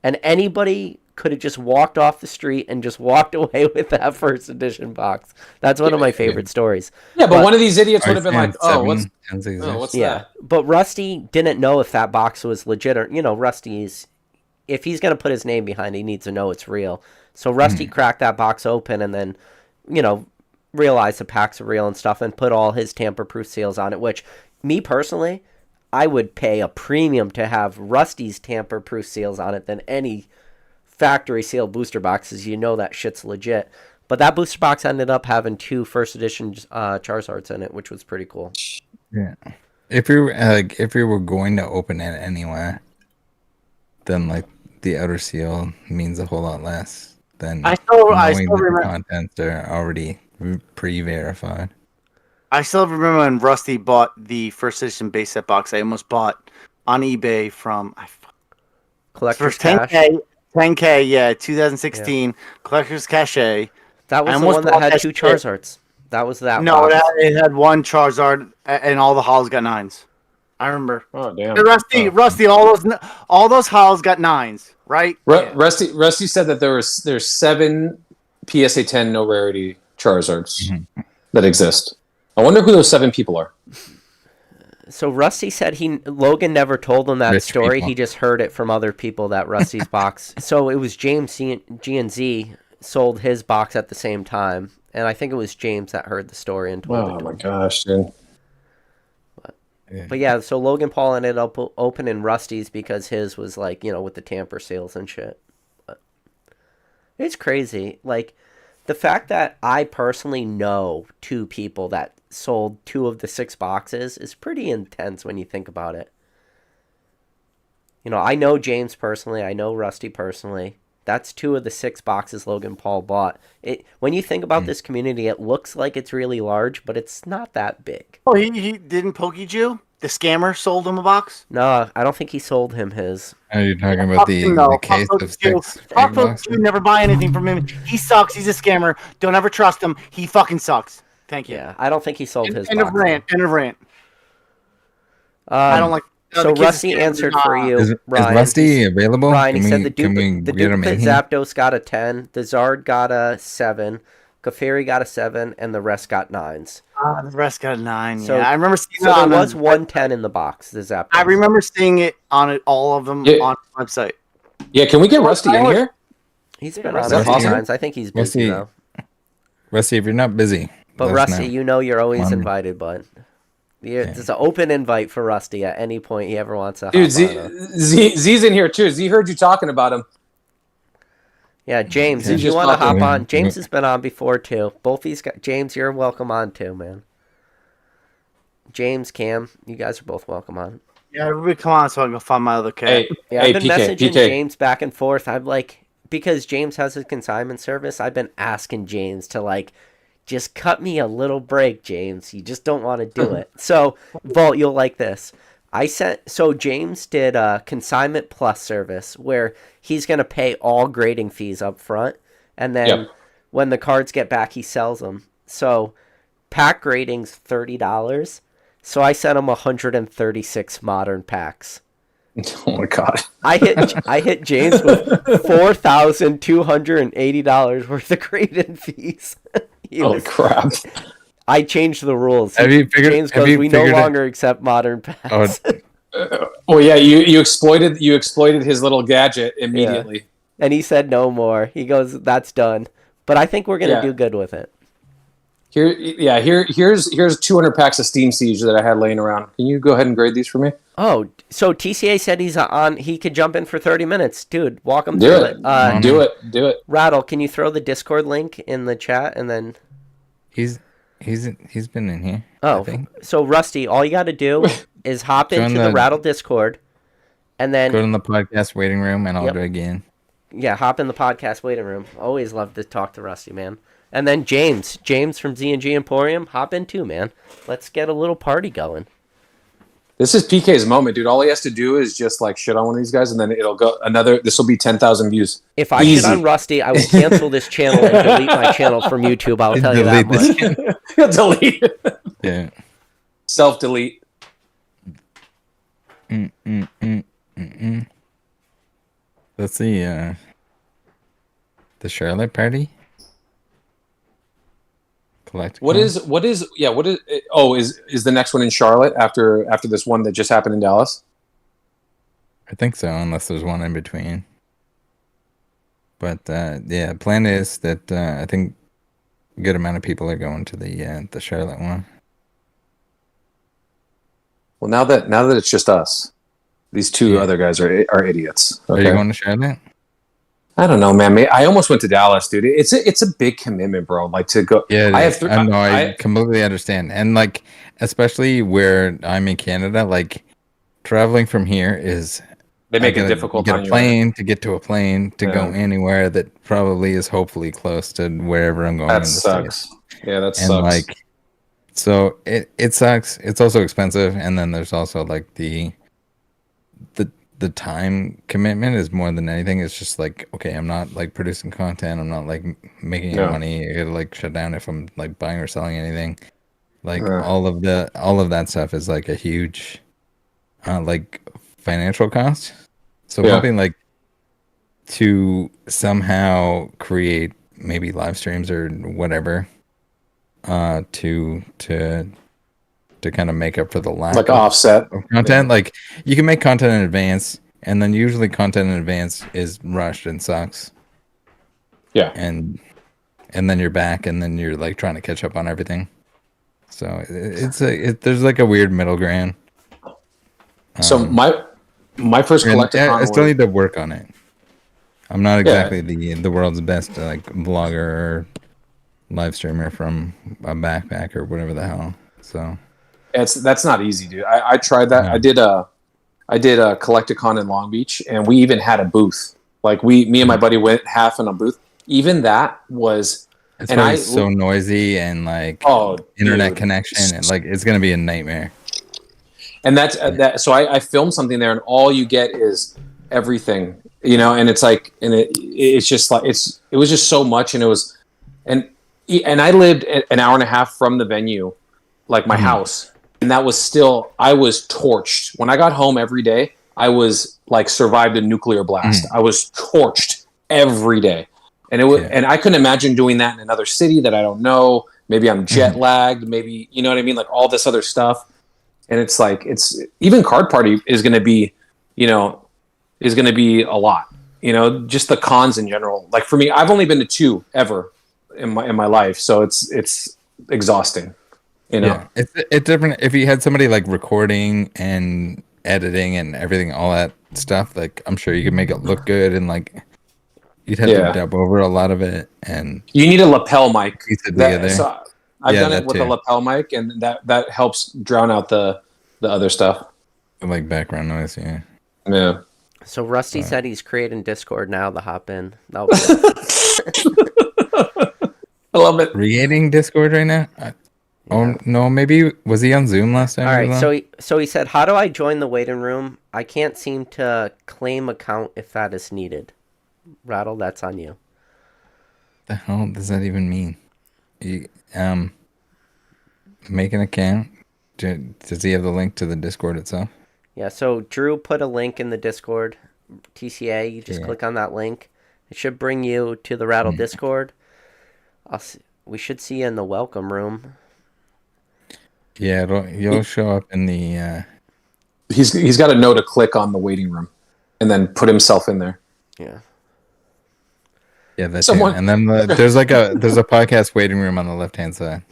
And anybody could have just walked off the street and just walked away with that first edition box. That's one of my favorite stories. Yeah, but one of these idiots would have been like, what's that? But Rusty didn't know if that box was legit or, Rusty's, if he's going to put his name behind it, he needs to know it's real. So Rusty cracked that box open and then, realized the packs are real and stuff and put all his tamper-proof seals on it, which, me personally, I would pay a premium to have Rusty's tamper-proof seals on it than any factory sealed booster boxes. That shit's legit. But that booster box ended up having 2 first edition Charizards in it, which was pretty cool. Yeah. If you were going to open it anyway, then like the outer seal means a whole lot less than I still remember the contents are already pre-verified. I still remember when Rusty bought the first edition base set box. I almost bought on eBay from Collector's for 10K. 10K, yeah, 2016 collector's cachet. That was I the almost one that bought had that 2 shit. Charizards. That was that No, box. it had 1 Charizard, and all the holos got 9s. I remember. Oh damn. Hey, Rusty, all those holos got 9s, right? Yeah. Rusty said that there's 7 PSA 10 no rarity Charizards that exist. I wonder who those 7 people are. So Rusty said Logan never told him that Rich story. people. He just heard it from other people that Rusty's box. So it was James G&Z sold his box at the same time, and I think it was James that heard the story and told it Oh to my him. gosh, dude. But yeah, so Logan Paul ended up opening Rusty's because his was like, with the tamper sales and shit. But it's crazy. Like, the fact that I personally know 2 people that sold 2 of the 6 boxes is pretty intense when you think about it. I know James personally. I know Rusty personally. That's 2 of the 6 boxes Logan Paul bought. When you think about this community, it looks like it's really large, but it's not that big. Oh, he didn't Poketube? The scammer sold him a box? No, I don't think he sold him his. Are you talking about the case of 6 egg boxes? You never buy anything from him. He sucks. He's a scammer. Don't ever trust him. He fucking sucks. Thank you. Yeah, I don't think he sold his End box. of rant. End of rant. I don't like. So Rusty answered for you, Is Ryan. Rusty available? Ryan, he said the can we duplicate get him in here? Zapdos got a 10, the Zard got a 7, Clefairy got a 7, and the rest got 9s. The rest got 9. So- yeah, I remember seeing So it there on was the- 110 in the box, the Zapdos. I remember seeing it on it, all of them Yeah. on the website. Yeah, can we get Rusty in here? He's been Rusty, on a few awesome. times. I think he's busy, Rusty, though. Rusty, if you're not busy. But let us Rusty, know. you're always Come on. invited, bud. There's an open invite for Rusty at any point he ever wants to hop Dude, on. Z's in here too. Z heard you talking about him. Yeah, James, He if you just want to popped hop in. on, James has been on before too. Both these guys, James, you're welcome on too, man. James, Cam, you guys are both welcome on. Yeah, everybody come on so I can go find my other cat. Hey, Yeah, hey, I've been PK, messaging PK. James back and forth. I'm like, because James has his consignment service, I've been asking James to like, just cut me a little break, James. You just don't want to do it. So, Vault, you'll like this. So James did a consignment plus service where he's going to pay all grading fees up front. And then Yep. when the cards get back, he sells them. So pack grading's $30. So I sent him 136 modern packs. Oh my god. I hit James with $4,280 worth of grading fees. Holy crap. I changed the rules. Have you figured? James have goes, you we no figured it- longer accept modern packs. Oh, Oh yeah, you exploited his little gadget immediately. And he said no more. He goes, that's done. But I think we're gonna Yeah. do good with it. Here's 200 packs of Steam Siege that I had laying around. Can you go ahead and grade these for me? Oh, so TCA said he's on. He could jump in for 30 minutes, dude. Walk him Do through it. it. Do it. Rattle, can you throw the Discord link in the chat and then? he's been in here. I Oh, think. so Rusty, all you got to do is hop Join into the the- Rattle Discord, and then Go to the podcast waiting room, and I'll Yep. do it again. yeah, hop in the podcast waiting room. Always love to talk to Rusty, man. And then James from Z&G Emporium, hop in too, man. Let's get a little party going. This is PK's moment, dude. All he has to do is just like shit on one of these guys, and then it'll go this will be 10,000 views. If I Easy. shit on Rusty, I will cancel this channel and delete my channel from YouTube. I'll tell you that Delete much. this. Delete. Yeah. Self delete. That's the Charlotte party. Collect. What is is the next one in Charlotte after this one that just happened in Dallas? I think so, unless there's one in between. But yeah, plan is that I think a good amount of people are going to the Charlotte one. Well, now that it's just us, these two other guys are idiots. Are you going to Charlotte? I don't know, man. I almost went to Dallas, dude. It's a big commitment, bro. Like to go. Yeah, I I completely understand, and like especially where I'm in Canada, like traveling from here is They make I it gotta difficult. Get on a you. plane to get to a plane to go Yeah. anywhere that probably is hopefully close to wherever I'm going. in That the sucks. States. Yeah, that And sucks. like, so it sucks. It's also expensive, and then there's also like the the time commitment is more than anything. It's just like, okay, I'm not like producing content. I'm not like making any money. I gotta like shut down if I'm like buying or selling anything. Like all of that stuff is like a huge like financial cost. So hoping like to somehow create maybe live streams or whatever to kind of make up for the lack like offset of content. Like you can make content in advance, and then usually content in advance is rushed and sucks. Yeah. And then you're back, and then you're like trying to catch up on everything. So there's like a weird middle ground. So my first Collecticon I still need to work on it. I'm not exactly the world's best like vlogger or live streamer from a backpack or whatever the hell. So that's not easy, dude. I tried that. No. I did a Collecticon in Long Beach, and we even had a booth. Like me and my buddy went half in a booth. Even that was, it's probably so noisy and like internet connection, and like it's gonna be a nightmare. And that's that. So I filmed something there, and all you get is everything, you know. And it's like, and it's just like it was just so much, and it was, and I lived an hour and a half from the venue, like my house, and that was still, I was torched when I got home every day. I was like survived a nuclear blast. I was torched every day, and it was, and I couldn't imagine doing that in another city that I don't know. Maybe I'm jet lagged. Maybe, you know what I mean, like all this other stuff. And it's like, it's even Card Party is going to be, you know, is going to be a lot, you know, just the cons in general. Like for me, I've only been to 2 ever in my life. So it's exhausting, you know? Yeah. It's different. If you had somebody like recording and editing and everything, all that stuff, like I'm sure you could make it look good, and like you'd have to dub over a lot of it. And you need a lapel mic. So I've done it with a lapel mic, and that helps drown out the other stuff. Like background noise, yeah. Yeah. So Rusty said he's creating Discord now to hop in. I love it. Creating Discord right now? Oh no, maybe was he on Zoom last time? All right, so he said, "How do I join the waiting room? I can't seem to claim account if that is needed." Rattle, that's on you. The hell does that even mean? You, make an account. Does he have the link to the Discord itself? Yeah, so Drew put a link in the Discord. TCA, you just click on that link. It should bring you to the Rattle Discord. We should see you in the welcome room. Yeah, you'll show up in the... He's got to know to click on the waiting room and then put himself in there. Yeah. Yeah, that's it. And then there's a podcast waiting room on the left-hand side.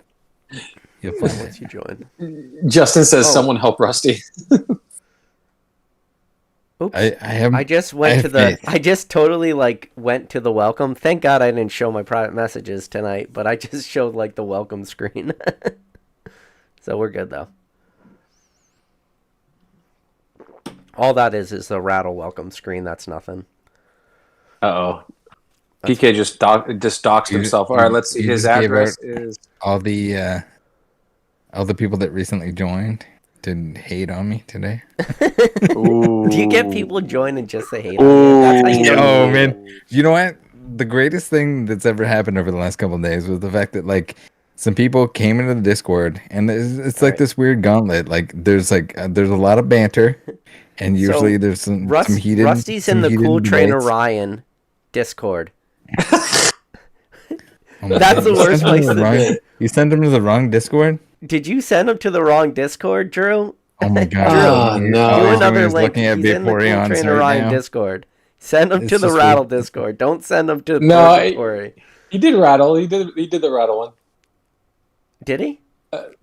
You'll find once you join. Justin says, "Someone help Rusty." Oops. I just totally like went to the welcome. Thank God I didn't show my private messages tonight, but I just showed like the welcome screen. So we're good though. All that is the Rattle welcome screen. That's nothing. Uh-oh. PK just doxed himself. All right, let's see. His address is all the people that recently joined did hate on me today. Do you get people joining just to hate on you? That's how you know. Oh man, you know what? The greatest thing that's ever happened over the last couple of days was the fact that like some people came into the Discord, and it's like this weird gauntlet. Like there's a lot of banter, and usually there's some heated. Rusty's in the Cool Trainer Ryan Discord. That's the worst place to be. You sent him to the wrong Discord? Did you send him to the wrong Discord, Drew? Oh my god. Drew, no. Do another link. He's in the Cool Trainer Ryan Discord. Send him to the Rattle Discord. Don't send him to Purgatory. He did Rattle. He did the Rattle one. Did he?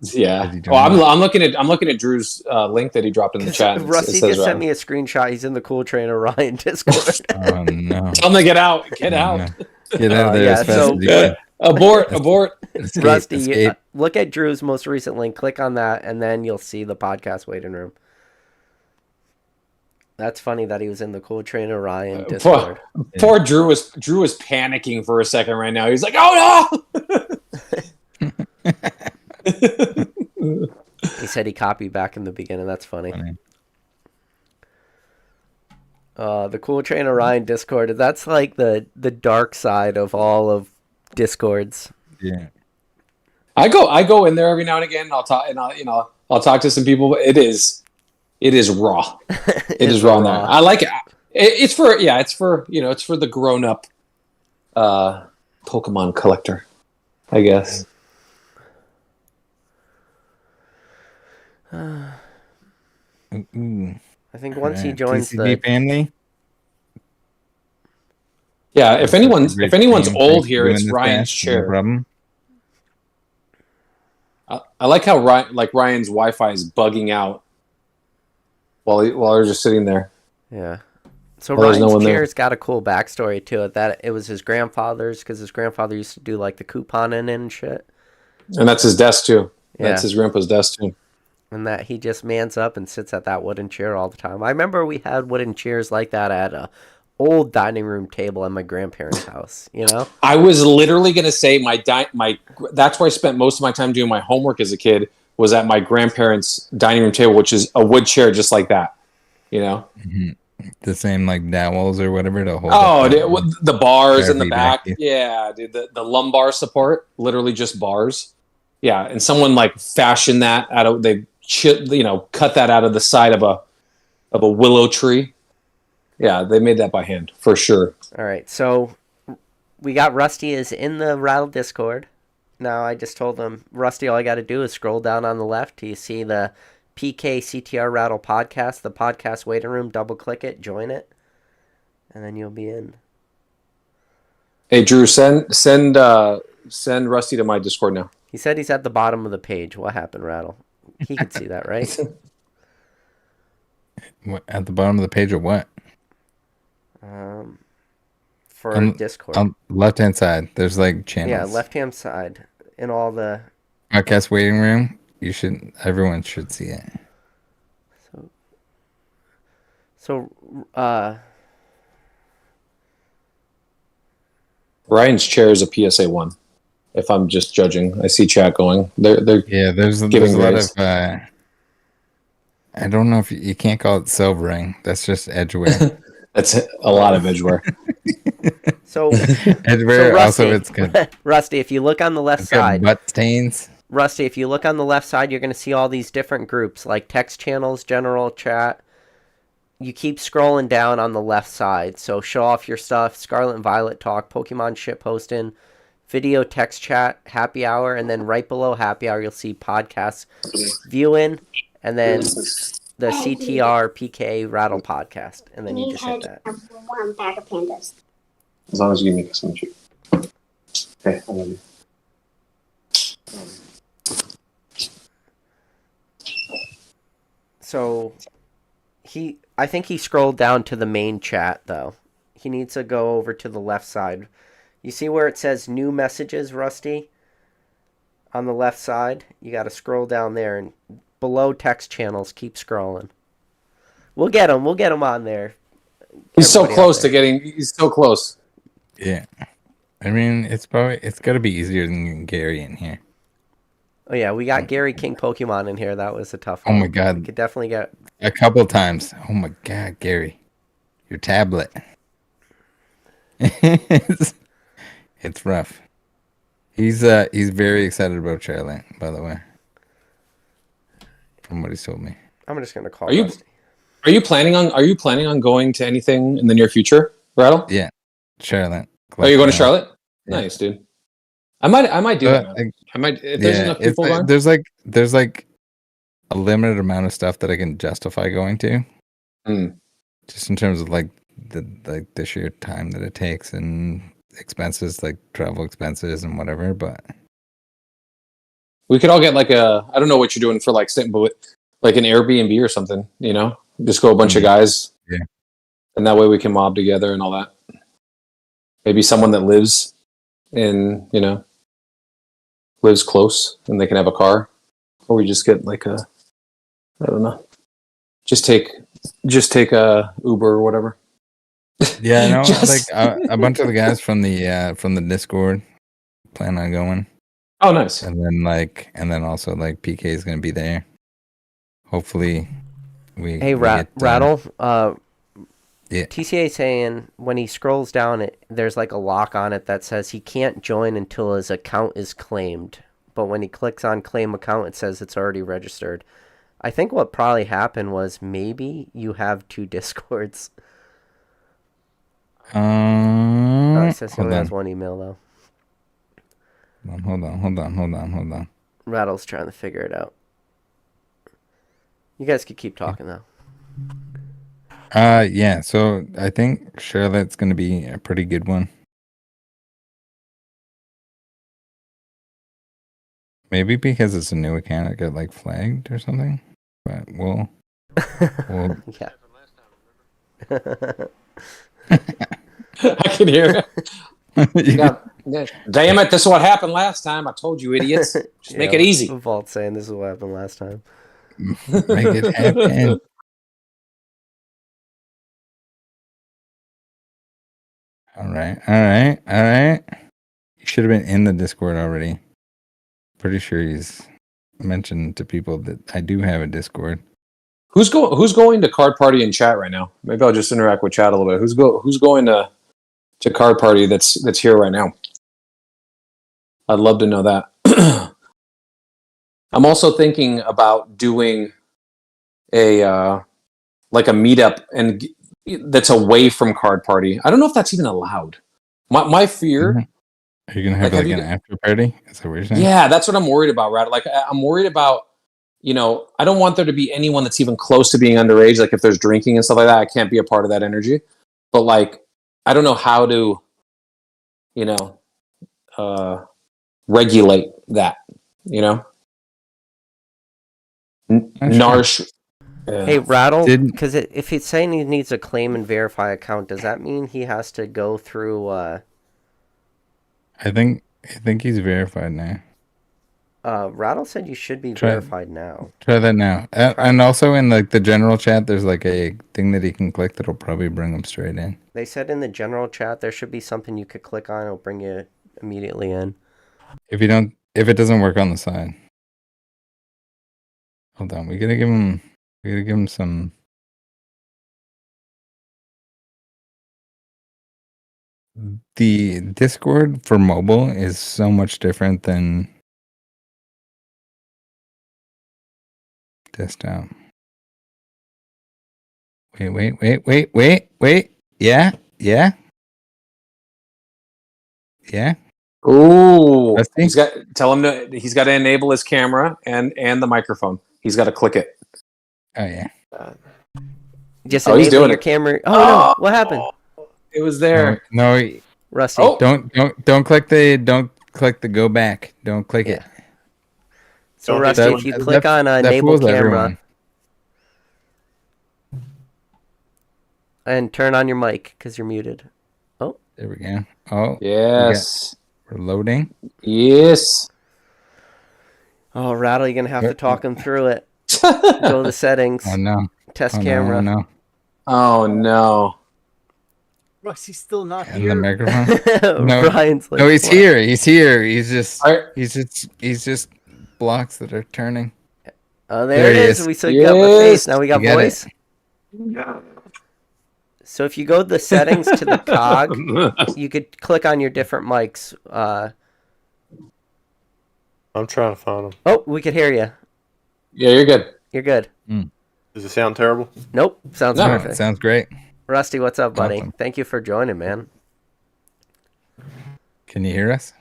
Yeah. Well, I'm looking at Drew's link that he dropped in the chat. Rusty just sent me a screenshot. He's in the Cool Trainer Ryan Discord. Oh no! Tell him to get out. Get out. No. Get out of there as fast as you can. Abort. Rusty, look at Drew's most recent link. Click on that, and then you'll see the podcast waiting room. That's funny that he was in the Cool Trainer Ryan Discord. Poor Drew was panicking for a second right now. He's like, "Oh no!" He said he copied back in the beginning. That's funny. The Cool Train Orion Discord. That's like the dark side of all of Discords. Yeah. I go in there every now and again. And I'll talk and I'll talk to some people. But it is raw. It is raw in there. I like it. It's for the grown up Pokemon collector, I guess. I think once he joins TCG family. Yeah, if anyone's old here, it's Ryan's Ryan's chair. No problem. I like how Ryan's Wi-Fi is bugging out while they're just sitting there. Yeah. So Well, there's Ryan's no one there. chair's got a cool backstory to it. That it was his grandfather's because his grandfather used to do like the couponing and shit. And that's his desk too. Yeah. That's his grandpa's desk too. And that he just mans up and sits at that wooden chair all the time. I remember we had wooden chairs like that at a old dining room table at my grandparents' house. You know, I was literally gonna say that's where I spent most of my time doing my homework as a kid, was at my grandparents' dining room table, which is a wood chair just like that. You know, the same like dowels or whatever to hold. The bars in the back. back. Yeah, dude, the lumbar support, literally just bars. Yeah, and someone like fashioned that out of cut that out of the side of a willow tree. Yeah, they made that by hand for sure. all right. So we got Rusty is in the Rattle Discord. Now I just told him, Rusty, all I got to do is scroll down on the left. You see the PK CTR Rattle podcast, the podcast waiting room. Double click it, join it, and then you'll be in. Hey, Drew, send Rusty to my Discord now. He said he's at the bottom of the page. What happened, Rattle? He could see that, right? What, at the bottom of the page or what? For Discord. On left hand side, there's like channels. Yeah, left hand side in all the Podcast waiting room. Everyone should see it. So Ryan's chair is a PSA 1. If I'm just judging, I see chat going. They're There's a lot of. I don't know if you can't call it silvering. That's just edgeware. That's a lot of edgeware. So edgeware. Rusty, Also, it's good. Rusty, if you look on the left It's got side, butt stains. Rusty, if you look on the left side, you're going to see all these different groups like text channels, general chat. You keep scrolling down on the left side. So show off your stuff, Scarlet and Violet talk, Pokemon shit posting, video text chat, happy hour, and then right below happy hour, you'll see podcasts viewing, and then the CTR PK Rattle podcast, and then you just hit that. One bag of pandas. As long as you make some cheap. Okay, I love you. So I think he scrolled down to the main chat though. He needs to go over to the left side. You see where it says new messages, Rusty? On the left side, you got to scroll down there, and below text channels, keep scrolling. We'll get him on there. He's so close to getting. He's so close. Yeah, I mean it's got to be easier than getting Gary in here. Oh yeah, we got Gary King Pokemon in here. That was a tough Oh one. my god, We could definitely get a couple times. Oh my god, Gary, your tablet. it's rough. He's very excited about Charlotte, by the way. From what he's told me. I'm just gonna call. Are you planning on going to anything in the near future, Rattle? Yeah, Charlotte. Are you going to Charlotte? Yeah. Nice, dude. I might do that. I might if there's enough people going. There's like a limited amount of stuff that I can justify going to. Just in terms of like the sheer time that it takes and expenses, like travel expenses and whatever. But we could all get like I don't know what you're doing for like an Airbnb or something. You know, just go a bunch of guys. Yeah. And that way we can mob together and all that. Maybe someone that lives lives close and they can have a car, or we just get like I don't know, just take a Uber or whatever. yeah, no, like a bunch of the guys from the Discord plan on going. Oh, nice. And then also like PK is gonna be there. Hopefully, Rattle. Yeah. TCA saying when he scrolls down, there's like a lock on it that says he can't join until his account is claimed. But when he clicks on claim account, it says it's already registered. I think what probably happened was maybe you have 2 Discords. It says he only has 1 email though. Hold on. Rattle's trying to figure it out. You guys could keep talking though. Yeah, so I think Charlotte's gonna be a pretty good one. Maybe because it's a new account, it got like flagged or something. But we'll Yeah. I can hear it. Damn it, this is what happened last time. I told you, idiots. Just make it easy. Vault saying this is what happened last time. make it happen. All right. You should have been in the Discord already. Pretty sure he's mentioned to people that I do have a Discord. Who's going to Card Party in chat right now? Maybe I'll just interact with chat a little bit. Who's going to Card Party that's here right now? I'd love to know that. I'm also thinking about doing a like a meetup and that's away from Card Party. I don't know if that's even allowed. My fear. Are you gonna have like an after party? Is that what you're saying? Yeah, that's what I'm worried about, Rattle. Like I'm worried about, I don't want there to be anyone that's even close to being underage. Like if there's drinking and stuff like that, I can't be a part of that energy. But like, I don't know how to, regulate that. Narsh. Yeah. Hey, Rattle, because if he's saying he needs a claim and verify account, does that mean he has to go through? I think he's verified now. Rattle said you should be verified now. Try that now. And also in like the general chat, there's like a thing that he can click that'll probably bring him straight in. They said in the general chat there should be something you could click on. It'll bring you immediately in. If it doesn't work on the side. Hold on, we gotta give him some. The Discord for mobile is so much different than desktop. Wait. Yeah. Ooh. Tell him he's got to enable his camera and the microphone. He's got to click it. Oh yeah. Just enable he's doing your it. camera. Oh no! What happened? It was there. No, Rusty. Oh. Don't click the go back. Don't click it. So Rusty, if you click on enable camera everyone. and turn on your mic because you're muted. Oh, there we go. Oh yes. We're loading. Yes. Oh, Rattle, you're gonna have to talk him through it. Go to the settings. Oh no. Test camera. No. Oh no. Rusty's still not And here. the microphone. No, Brian's like, no, he's what? here. He's here. He's just blocks that are turning. Oh, there it is. We still got my face. Now we got voice. So if you go to the settings to the cog, you could click on your different mics. I'm trying to find them. Oh, we could hear you. Yeah, you're good. You're good. Does it sound terrible? Nope. Sounds No, perfect. it sounds great. Rusty, what's up, buddy? Awesome. Thank you for joining, man. Can you hear us?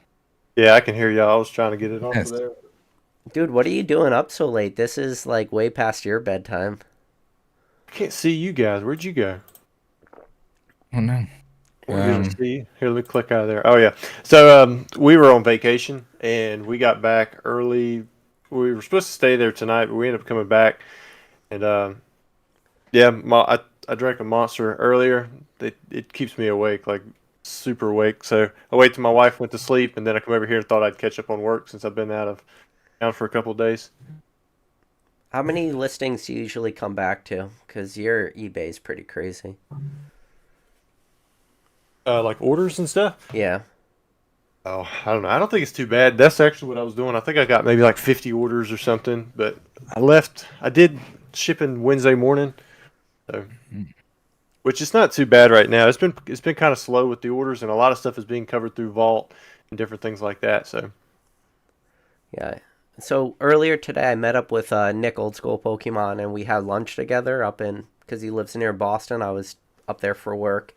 Yeah, I can hear y'all. I was trying to get it off Yes. of there. Dude, what are you doing up so late? This is like way past your bedtime. I can't see you guys. Where'd you go? Oh no. We didn't see you. Here, let me click out of there. Oh yeah. So we were on vacation and we got back early. We were supposed to stay there tonight, but we ended up coming back. And I drank a Monster earlier. It keeps me awake, like super awake. So I wait till my wife went to sleep, and then I come over here and thought I'd catch up on work since I've been out of town for a couple of days. How many listings do you usually come back to? Because your eBay's pretty crazy. Like orders and stuff. Yeah. Oh, I don't know. I don't think it's too bad. That's actually what I was doing. I think I got maybe like 50 orders or something. But I did shipping Wednesday morning. So which is not too bad right now. It's been kind of slow with the orders, and a lot of stuff is being covered through Vault and different things like that. So Yeah. So earlier today, I met up with Nick, old school Pokemon, and we had lunch together up in, because he lives near Boston. I was up there for work.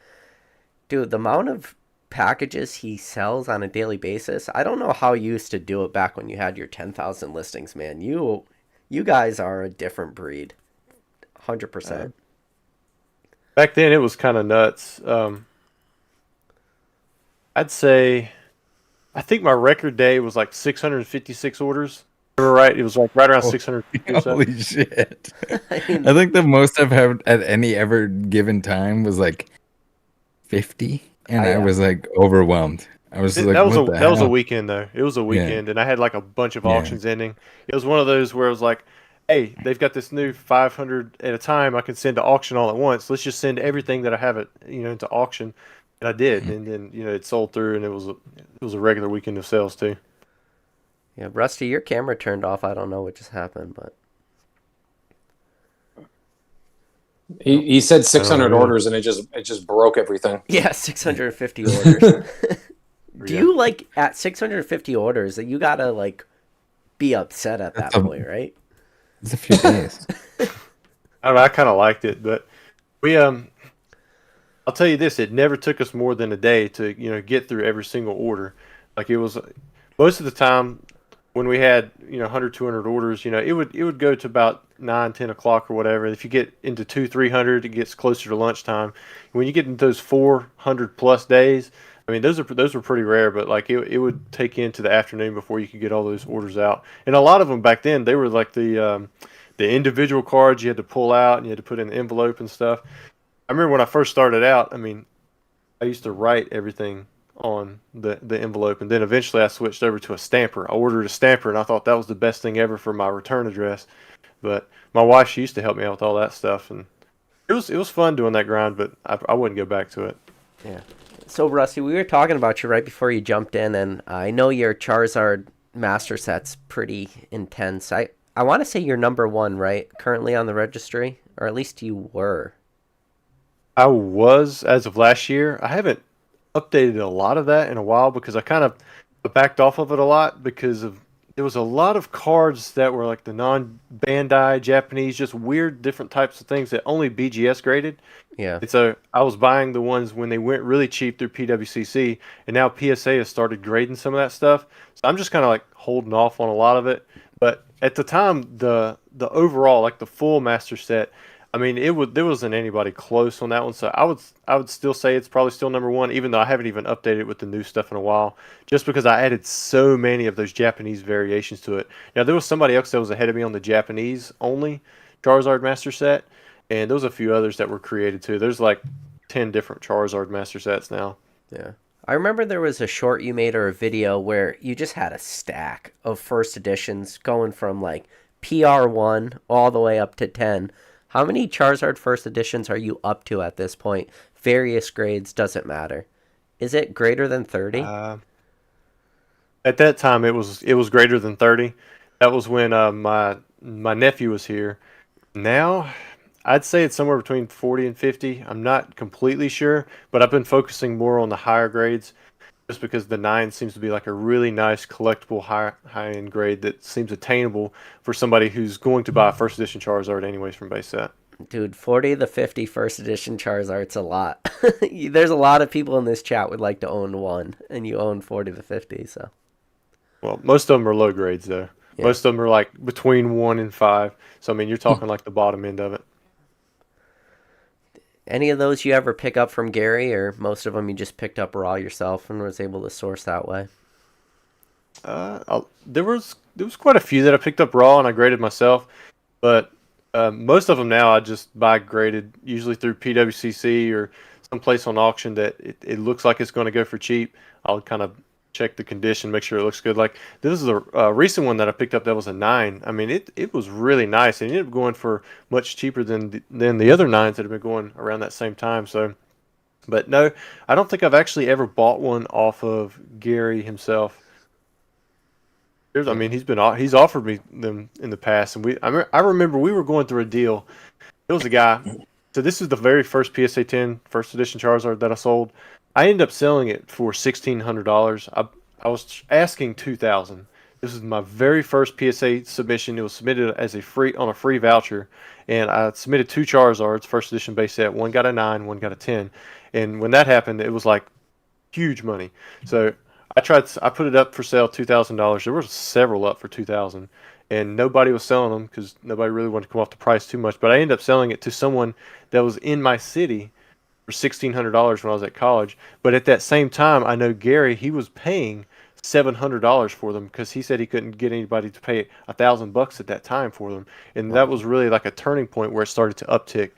Dude, the amount of packages he sells on a daily basis, I don't know how you used to do it back when you had your 10,000 listings, man. You guys are a different breed. 100%. back then it was kind of nuts. I'd say, I think my record day was like 656 orders. You were right. It was like right around 650 or so. Holy shit! I mean, I think the most I've had at any ever given time was like 50, and I was like overwhelmed. I was like, That was "What the that was a hell?" weekend though. It was a weekend, and I had like a bunch of Yeah. auctions ending. It was one of those where it was like, "Hey, they've got this new 500 at a time. I can send to auction all at once. Let's just send everything that I have into auction." And I did, and then it sold through, and it was a regular weekend of sales too. yeah, Rusty, your camera turned off. I don't know what just happened, but He said 600 yeah. orders, and it just broke everything. yeah, 650 orders. Do you like at 650 orders that you gotta like be upset at that point, right? It's a few days. I don't know. I kind of liked it, but we I'll tell you this: it never took us more than a day to get through every single order. Like it was most of the time when we had 100, 200 orders. It would go to about 9, 10 o'clock or whatever. If you get into 200, 300, it gets closer to lunchtime. When you get into those 400 plus days, I mean those were pretty rare. But like it would take into the afternoon before you could get all those orders out. And a lot of them back then they were like the individual cards you had to pull out and you had to put in the envelope and stuff. I remember when I first started out, I mean, I used to write everything on the envelope, and then eventually I switched over to a stamper. I ordered a stamper, and I thought that was the best thing ever for my return address. But my wife, she used to help me out with all that stuff, and it was fun doing that grind, but I wouldn't go back to it. Yeah. So Rusty, we were talking about you right before you jumped in, and I know your Charizard master set's pretty intense. I want to say you're number one, right? Currently on the registry, or at least you were. I was as of last year. I haven't updated a lot of that in a while because I kind of backed off of it a lot because there was a lot of cards that were like the non-Bandai Japanese, just weird different types of things that only BGS graded. Yeah. And so I was buying the ones when they went really cheap through PWCC, and now PSA has started grading some of that stuff. So I'm just kind of like holding off on a lot of it. But at the time, the overall, like the full master set, I mean, there wasn't anybody close on that one. So I would still say it's probably still number one, even though I haven't even updated it with the new stuff in a while, just because I added so many of those Japanese variations to it. Now there was somebody else that was ahead of me on the Japanese only Charizard master set, and there was a few others that were created too. There's like 10 different Charizard master sets now. Yeah. I remember there was a short you made or a video where you just had a stack of first editions going from like PR1 all the way up to 10. How many Charizard first editions are you up to at this point? Various grades, doesn't matter. Is it greater than 30? At that time, it was greater than 30. That was when my nephew was here. Now, I'd say it's somewhere between 40 and 50. I'm not completely sure, but I've been focusing more on the higher grades just because the 9 seems to be like a really nice collectible high-end grade that seems attainable for somebody who's going to buy a first edition Charizard anyways from base set. Dude, 40 to 50 first edition Charizard's a lot. There's a lot of people in this chat would like to own one, and you own 40 to 50, so. Well, most of them are low grades, though. Yeah. Most of them are like between 1 and 5. So, I mean, you're talking like the bottom end of it. Any of those you ever pick up from Gary, or most of them you just picked up raw yourself and was able to source that way? There was quite a few that I picked up raw and I graded myself, but most of them now I just buy graded, usually through PWCC or someplace on auction that it looks like it's going to go for cheap. I'll kind of check the condition, make sure it looks good. Like this is a recent one that I picked up that was a 9. I mean, it was really nice, and it ended up going for much cheaper than the other 9s that have been going around that same time. So, but no, I don't think I've actually ever bought one off of Gary himself. I mean, he's offered me them in the past, and I remember we were going through a deal. There was a guy So this is the very first PSA 10 first edition Charizard that I sold. I ended up selling it for $1,600. I was asking $2,000. This is my very first PSA submission. It was submitted as a free voucher, and I submitted 2 Charizards, first edition base set. One got a 9, one got a 10. And when that happened, it was like huge money. So I put it up for sale $2,000. There were several up for $2,000, and nobody was selling them because nobody really wanted to come off the price too much. But I ended up selling it to someone that was in my city for $1,600 when I was at college. But at that same time, I know Gary, he was paying $700 for them because he said he couldn't get anybody to pay $1,000 at that time for them, and that was really like a turning point where it started to uptick,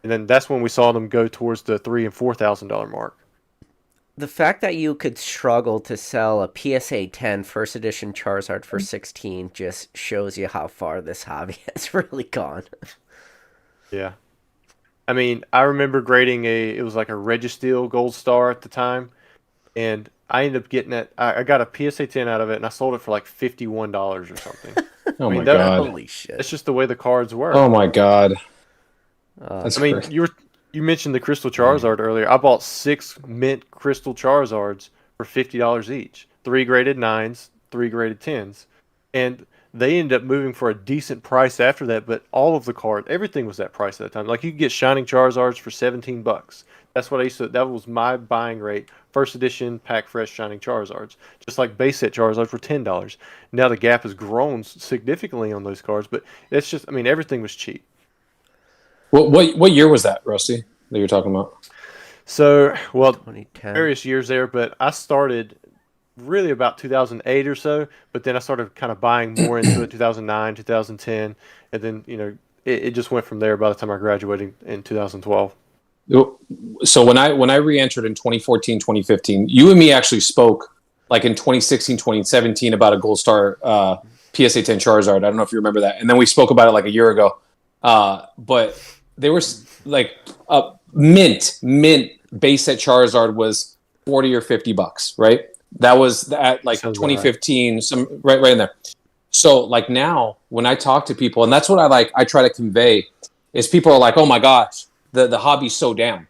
and then that's when we saw them go towards the $3,000 and $4,000 mark. The fact that you could struggle to sell a PSA 10 first edition Charizard for 16 just shows you how far this hobby has really gone. Yeah. I mean, I remember grading it was like a Registeel Gold Star at the time, and I ended up getting it. I got a PSA 10 out of it, and I sold it for like $51 or something. Oh my god! Holy shit. That's just the way the cards work. Oh my god! That's I mean, crazy. you mentioned the Crystal Charizard earlier. I bought 6 mint Crystal Charizards for $50 each. 3 graded 9s, 3 graded 10s. And they ended up moving for a decent price after that, but all of the cards, everything was that price at that time. Like you could get Shining Charizards for $17. That's what I used to, that was my buying rate. First edition pack fresh Shining Charizards. Just like base set Charizards for $10. Now the gap has grown significantly on those cards, but it's just, I mean, everything was cheap. What year was that, Rusty, that you're talking about? So, well, 2010. various years there, but I started really about 2008 or so, but then I started kind of buying more into it 2009, 2010, and then, it just went from there by the time I graduated in 2012. So when I re-entered in 2014, 2015, you and me actually spoke like in 2016, 2017 about a Gold Star PSA 10 Charizard. I don't know if you remember that. And then we spoke about it like a year ago. But they were like a mint base set Charizard was $40 or $50, right? That was at like Sounds 2015, right. Some right in there. So like now when I talk to people, and that's what I try to convey is people are like, oh my gosh, the hobby's so down.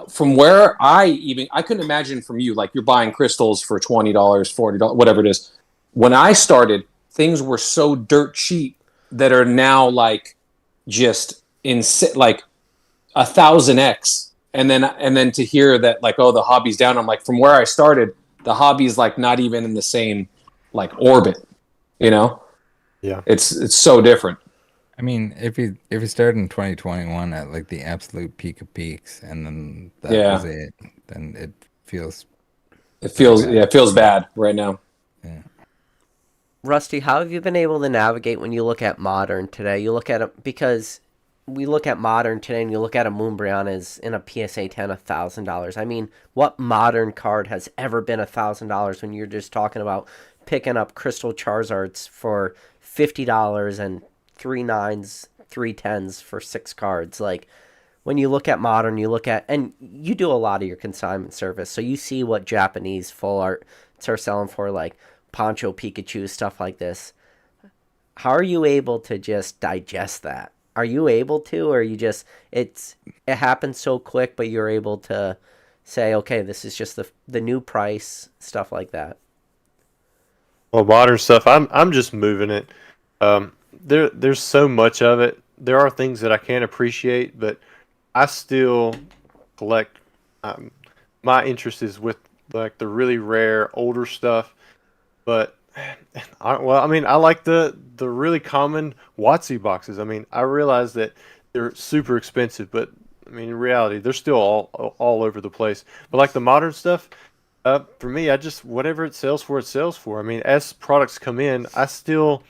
From where I couldn't imagine from you, like you're buying crystals for $20, $40, whatever it is. When I started, things were so dirt cheap that are now like just in like 1,000x. And then to hear that like, oh, the hobby's down. I'm like, from where I started, the hobby's like not even in the same like orbit, Yeah. It's so different. I mean, if you started in 2021 at like the absolute peak of peaks, and then that was it, then it feels bad right now. Yeah. Rusty, how have you been able to navigate when you look at Modern today? You look at it because we look at Modern today, and you look at a Moonbryon as in a PSA 10 $1,000. I mean, what Modern card has ever been $1,000 when you're just talking about picking up Crystal Charizards for $50 and 3 9s, 3 10s for 6 cards? Like, when you look at Modern, you look at, and you do a lot of your consignment service, so you see what Japanese full arts are selling for, like Poncho Pikachu, stuff like this. How are you able to just digest that? Are you able to, or you just, it happens so quick, but you're able to say, okay, this is just the new price, stuff like that? Well, Modern stuff, I'm just moving it. There's so much of it. There are things that I can't appreciate, but I still collect. My interest is with like the really rare older stuff, but I like the really common WotC boxes. I mean, I realize that they're super expensive, but I mean, in reality, they're still all over the place. But like the Modern stuff, for me, I just, whatever it sells for, it sells for. I mean, as products come in, I still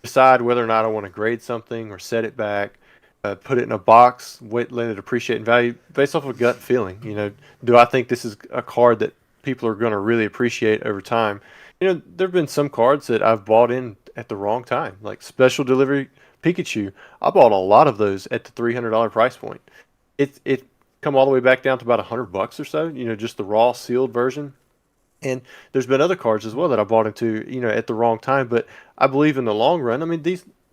decide whether or not I want to grade something or set it back, put it in a box, let it appreciate in value based off of gut feeling. Do I think this is a card that people are going to really appreciate over time? There have been some cards that I've bought in at the wrong time, like Special Delivery Pikachu. I bought a lot of those at the $300 price point. It come all the way back down to about $100 or so, just the raw sealed version. And there's been other cards as well that I bought into, at the wrong time. But I believe in the long run, I mean,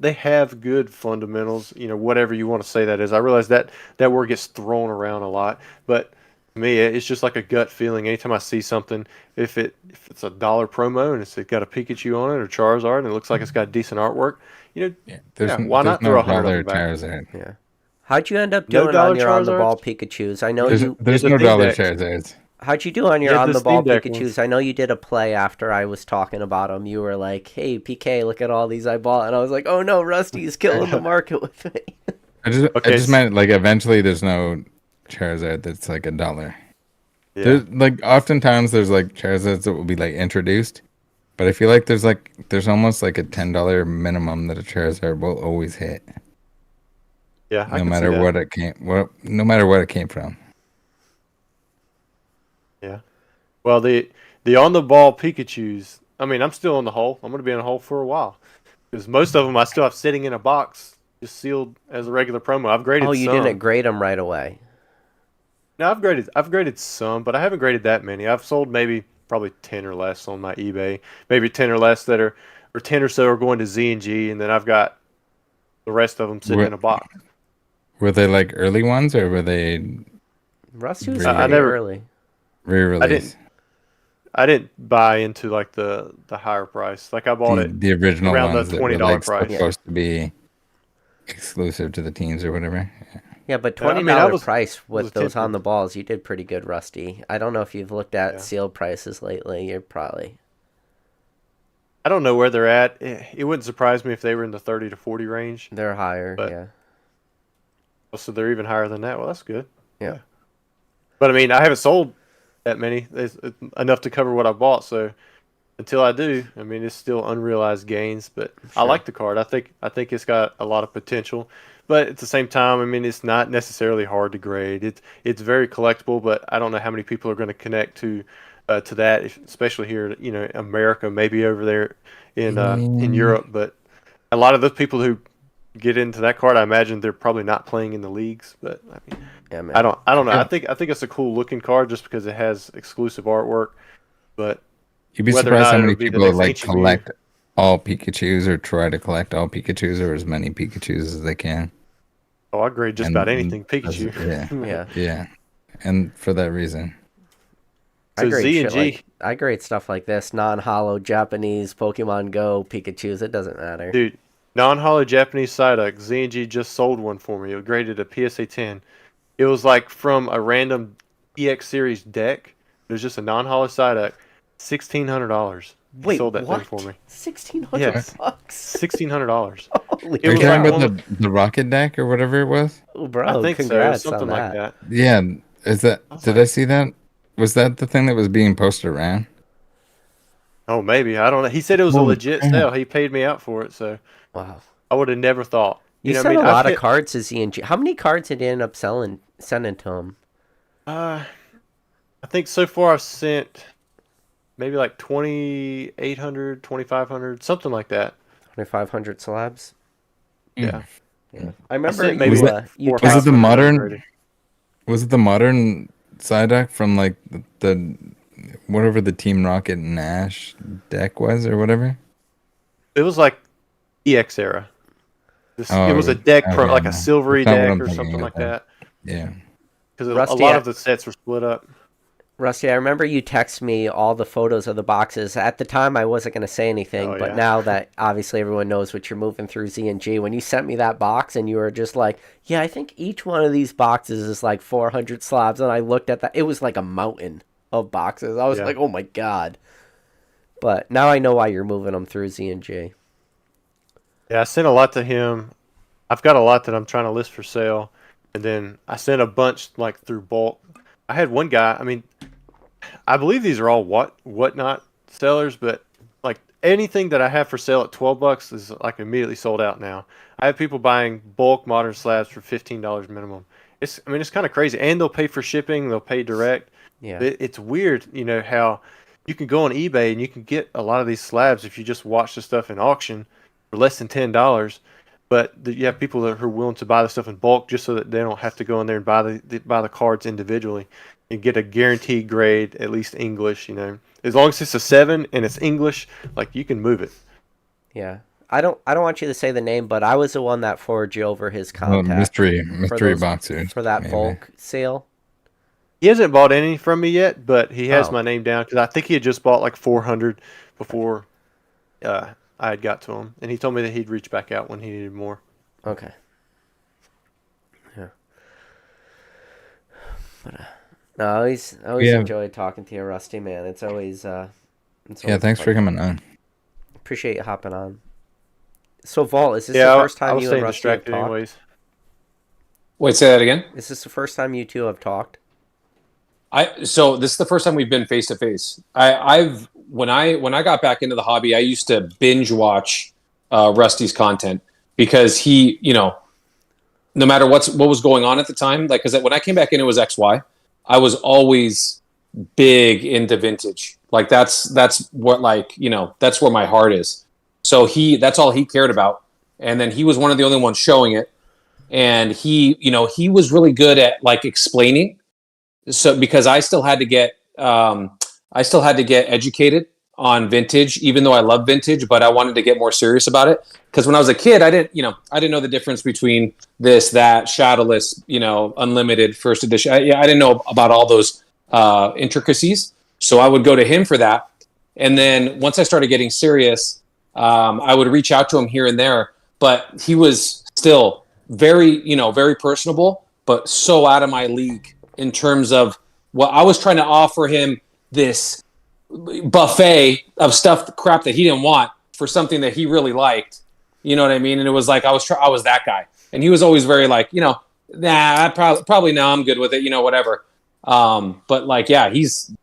they have good fundamentals. Whatever you want to say that is. I realize that that word gets thrown around a lot, but to me, it's just like a gut feeling. Anytime I see something, if it's a dollar promo and it's got a Pikachu on it or Charizard and it looks like it's got decent artwork, why there's not throw no 100 of dollar them back? Charizard. Yeah. How'd you end up No doing dollar on your on the ball Charizards? Pikachu's? I know There's you. there's the no Steam dollar Deck. Charizards. How'd you do on your Yeah, on the the ball Steam Deck Pikachu's? ones. I know you did a play after I was talking about them. You were like, "Hey PK, look at all these I bought," and I was like, "Oh no, Rusty's killing the market with me." I just Okay, meant like eventually there's no Charizard that's like $1. Yeah. There's like oftentimes there's like Charizards that will be like introduced, but I feel like there's almost like a $10 minimum that a Charizard will always hit, Yeah, I no can see matter that. no matter what it came from. Yeah. Well, the on the ball Pikachu's. I mean, I'm still in the hole. I'm going to be in the hole for a while because most of them I still have sitting in a box, just sealed as a regular promo. I've graded Oh, you some. didn't grade them right away. No, I've graded some, but I haven't graded that many. I've sold probably 10 or less on my eBay. Maybe 10 or less or 10 or so are going to Z&G, and then I've got the rest of them sitting in a box. Were they like early ones or were they Rusty was I pretty never- early. re-release? I didn't buy into like the higher price. Like I bought it The original around the ones that were $20 like price. supposed to be exclusive to the teens or whatever. Yeah, but Yeah, I $20 mean, I was- price was with those tempted. on the balls, you did pretty good, Rusty. I don't know if you've looked at Yeah. sealed prices lately. You're probably I don't know where they're at. It wouldn't surprise me if they were in the 30 to 40 range. they're higher. But- Yeah. So they're even higher than that. Well, that's good. Yeah. But I mean, I haven't sold that many. It's enough to cover what I bought. So until I do, I mean, it's still unrealized gains. But I Sure. like the card. I think it's got a lot of potential. But at the same time, I mean, it's not necessarily hard to grade. It's very collectible. But I don't know how many people are going to connect to that, especially here, America, maybe over there in Europe. But a lot of those people who get into that card, I imagine they're probably not playing in the leagues. But I mean, Yeah, man. I don't know. I think it's a cool looking card just because it has exclusive artwork. But You'd be whether or surprised not how it'll many be the people next like HEB. collect all Pikachus or try to collect all Pikachus or as many Pikachus as they can. I grade just And about anything that's- Pikachu. Yeah. Yeah. And for that reason. I So grade Z shit and G. like I grade stuff like this, non-hollow Japanese Pokemon Go Pikachu's. It doesn't matter. Dude, non-hollow Japanese Psyduck. Z&G just sold one for me. It was graded a PSA 10. It was like from a random EX series deck. It was just a non-hollow Psyduck. $1,600. He Wait, sold that what? thing for me. $1,600 Yes. bucks. $1,600. Holy It Are you was crap. talking like about the rocket deck or whatever it was? Oh, bro, I think so. congrats Something on like that. that. Yeah. Is that I was did like- I see that? Was that the thing that was being posted around? Oh, maybe. I don't know. He said it was a Holy legit crap. sale. He paid me out for it, so Wow. I would have never thought. You know what sent I mean? a lot I've of hit- cards to Z&G. How many cards did you end up sending to him? I think so far I've sent maybe like 2,800, 2,500, something like that. 2,500 slabs? Yeah. I remember sent maybe you, like you 4 or Was it the 500 modern- already. Was it the modern Psyduck from like the whatever the Team Rocket Nash deck was or whatever? It was like EX era. Oh, It was a deck, okay, like no. a silvery That's not what deck I'm or thinking something of like then. that. Yeah. Because a Rusty, lot I- of the sets were split up. Rusty, I remember you text me all the photos of the boxes. At the time, I wasn't going to say anything, Oh, but yeah. now that obviously everyone knows what you're moving through Z&G, when you sent me that box and you were just like, yeah, I think each one of these boxes is like 400 slabs, and I looked at that, it was like a mountain of boxes. I was Yeah. like, oh my God. But now I know why you're moving them through Z&G. Yeah, I sent a lot to him. I've got a lot that I'm trying to list for sale. And then I sent a bunch like through bulk. I had one guy, I mean, I believe these are all whatnot sellers, but like anything that I have for sale at $12 is like immediately sold out now. I have people buying bulk modern slabs for $15 minimum. It's kind of crazy. And they'll pay for shipping, they'll pay direct. Yeah. It's weird, how you can go on eBay and you can get a lot of these slabs if you just watch the stuff in auction for less than $10. But you have people that are willing to buy the stuff in bulk just so that they don't have to go in there and buy the cards individually and get a guaranteed grade, at least English. As long as it's a 7 and it's English, like you can move it. Yeah. I don't want you to say the name, but I was the one that forwarded you over his Well, contact mystery boxers for that maybe. bulk sale. He hasn't bought any from me yet, but he has Oh. my name down because I think he had just bought like 400 before I had got to him, and he told me that he'd reach back out when he needed more. Okay. Yeah. But no, I always Yeah. enjoy talking to you, Rusty, man. It's always Yeah, always thanks for fun. coming on. Appreciate you hopping on. So, Vault, is this Yeah, the first I time was you and staying Rusty have distracted talked? anyways. Wait, say that again. Is this the first time you two have talked? So this is the first time we've been face to face. When I got back into the hobby, I used to binge watch Rusty's content because he, no matter what was going on at the time, like because when I came back in, it was XY. I was always big into vintage. Like that's what that's where my heart is. So that's all he cared about. And then he was one of the only ones showing it. And he was really good at like explaining. So because I still had to get educated on vintage, even though I love vintage, but I wanted to get more serious about it. Because when I was a kid, I didn't know the difference between this, that, shadowless, unlimited, first edition. I didn't know about all those intricacies. So I would go to him for that. And then once I started getting serious, I would reach out to him here and there. But he was still very, very personable, but so out of my league in terms of what I was trying to offer him, this buffet of crap that he didn't want for something that he really liked. You know what I mean? And it was like I was that guy, and he was always very like, nah, I probably no, I'm good with it, whatever. But like, yeah,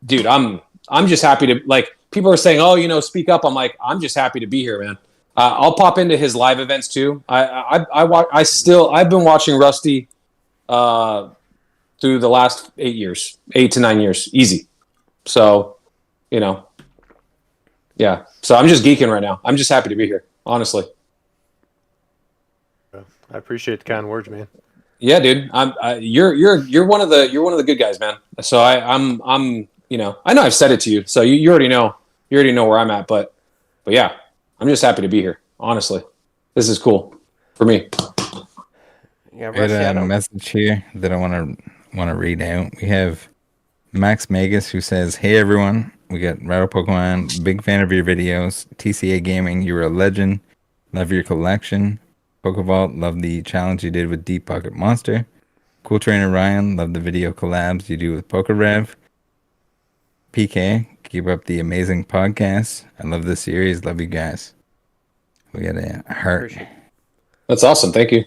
dude. I'm just happy to, like, people are saying, oh, speak up. I'm like, I'm just happy to be here, man. I'll pop into his live events too. I've been watching Rusty through the last 8 to 9 years, easy. So, yeah. So I'm just geeking right now. I'm just happy to be here, honestly. I appreciate the kind words, man. Yeah, dude. You're one of the good guys, man. So I'm I know I've said it to you, so you already know where I'm at, but yeah, I'm just happy to be here. Honestly, this is cool for me. Yeah, We had Rusty, I a don't. message here that I want to read out. We have Max Magus who says, "Hey everyone, we got Rattle Pokemon. Big fan of your videos. TCA Gaming, you're a legend. Love your collection. Pokevault, love the challenge you did with Deep Pocket Monster. Cool Trainer Ryan, love the video collabs you do with PokeRev. PK, keep up the amazing podcast. I love this series. Love you guys." We got a heart. Appreciate That's awesome. Thank you.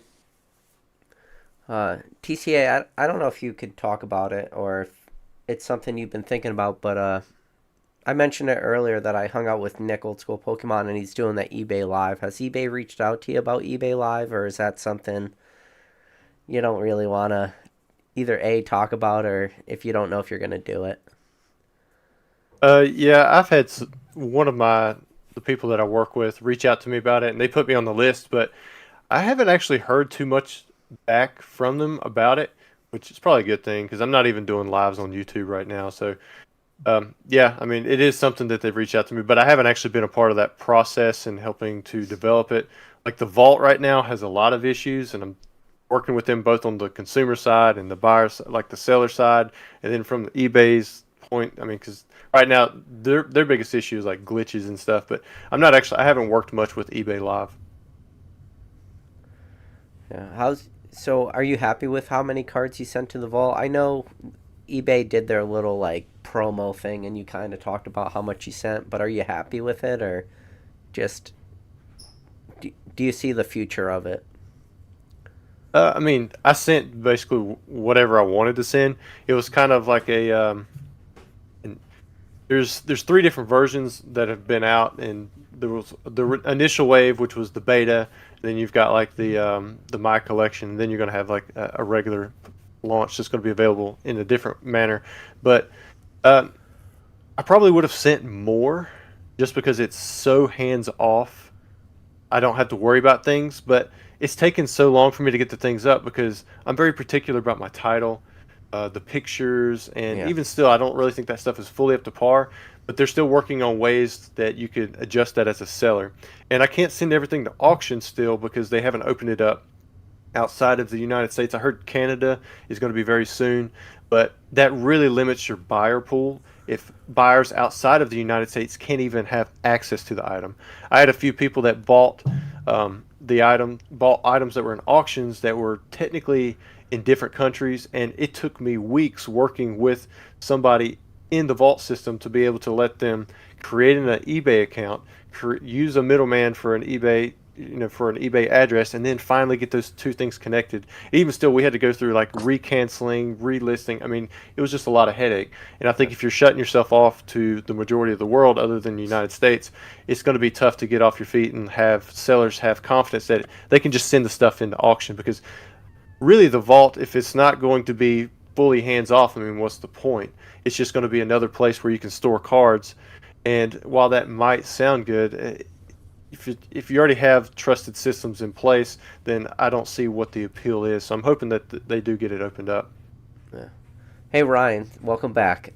TCA, I don't know if you could talk about it or if it's something you've been thinking about, but I mentioned it earlier that I hung out with Nick, Old School Pokemon, and he's doing that eBay Live. Has eBay reached out to you about eBay Live, or is that something you don't really want to either A, talk about, or if you don't know if you're going to do it? Yeah, I've had one of the people that I work with reach out to me about it, and they put me on the list, but I haven't actually heard too much back from them about it, which is probably a good thing because I'm not even doing lives on YouTube right now. So, yeah, I mean, it is something that they've reached out to me, but I haven't actually been a part of that process and helping to develop it. Like the Vault right now has a lot of issues, and I'm working with them both on the consumer side and the buyer, like the seller side, and then from the eBay's point, I mean, because right now their biggest issue is like glitches and stuff. But I haven't worked much with eBay Live. Yeah. So are you happy with how many cards you sent to the vault? I know eBay did their little like promo thing and you kind of talked about how much you sent, but are you happy with it, or just do you see the future of it? I mean, I sent basically whatever I wanted to send. It was kind of like there's 3 different versions that have been out, and there was the initial wave, which was the beta. Then you've got like the My Collection. And then you're gonna have like a regular launch that's going to be available in a different manner. But I probably would have sent more, just because it's so hands off. I don't have to worry about things, but it's taken so long for me to get the things up because I'm very particular about my title. the pictures, and even still, I don't really think that stuff is fully up to par. But they're still working on ways that you could adjust that as a seller. And I can't send everything to auction still because they haven't opened it up outside of the United States. I heard Canada is going to be very soon, but that really limits your buyer pool if buyers outside of the United States can't even have access to the item. I had a few people that bought bought items that were in auctions that were technically in different countries, and it took me weeks working with somebody in the vault system to be able to let them create an eBay account, use a middleman for an eBay, for an eBay address, and then finally get those two things connected. Even still, we had to go through like recanceling, relisting. I mean, it was just a lot of headache. And I think if you're shutting yourself off to the majority of the world other than the United States, it's going to be tough to get off your feet and have sellers have confidence that they can just send the stuff into auction, because really the vault, if it's not going to be fully hands off, I mean, what's the point? It's just going to be another place where you can store cards. And while that might sound good, if you already have trusted systems in place, then I don't see what the appeal is. So I'm hoping that they do get it opened up. Yeah. Hey Ryan, welcome back.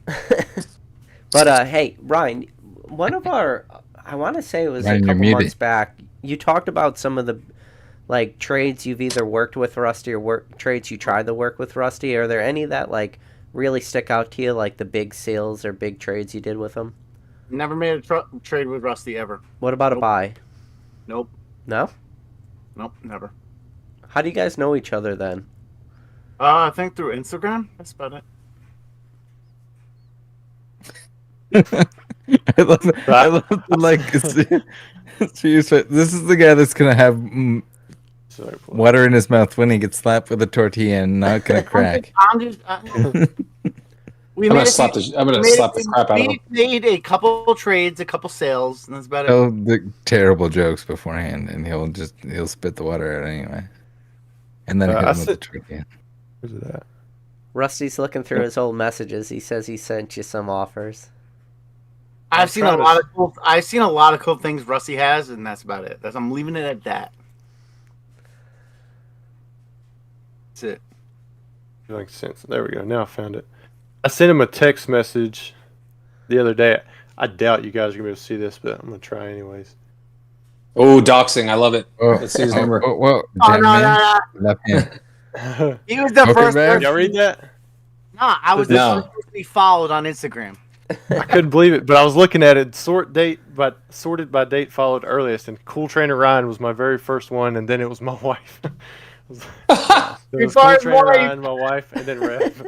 But hey Ryan, one of our, I want to say it was Ryan, a couple you're months muted. back, you talked about some of the like trades you've either worked with Rusty or trades you tried to work with Rusty. Are there any that like really stick out to you, like the big sales or big trades you did with him? Never made a trade with Rusty ever. What about a buy? Nope. No? Nope, never. How do you guys know each other then? I think through Instagram. That's about it. I love the, like, this is the guy that's gonna have water in his mouth when he gets slapped with a tortilla and not gonna crack. We I'm made gonna slap the crap out of him. We made a couple trades, a couple sales, and that's about it. Tell the terrible jokes beforehand, and he'll spit the water out anyway, and then hit him with the tortilla. Where's it at? Rusty's looking through his old messages. He says he sent you some offers. I've seen a lot of cool things Rusty has, and that's about it. I'm leaving it at that. That's it. Makes sense. There we go. Now I found it. I sent him a text message the other day. I doubt you guys are gonna be able to see this, but I'm gonna try anyways. Oh, doxing! I love it. Oh, Let's see his number. No. Left hand. He was the Okay, first man. person. Y'all read that? Nah, I was the No. first person he followed on Instagram. I couldn't believe it, but I was looking at it sorted by date followed earliest, and Cool Trainer Ryan was my very first one, and then it was my wife. It was Cool Trainer Ryan, my wife, and then Rev.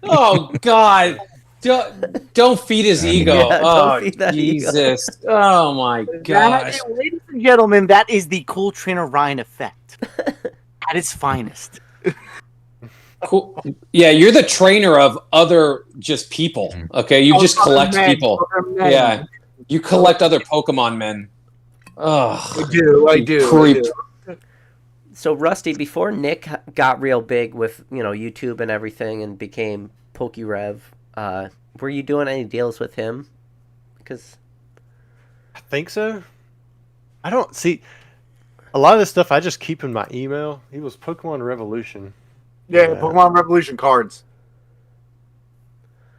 Oh God! Don't feed his ego. Yeah, don't Oh feed that ego. Jesus! Oh my gosh! Ladies and gentlemen, that is the Cool Trainer Ryan effect at its finest. Cool. Yeah, you're the trainer of other just people. Okay, you just collect people. Yeah, you collect other Pokemon men. Oh, I do. Creep. So Rusty, before Nick got real big with YouTube and everything and became PokeRev, were you doing any deals with him? Because I think so. I don't see a lot of this stuff. I just keep in my email. He was Pokemon Revolution. Yeah, Pokemon Revolution cards.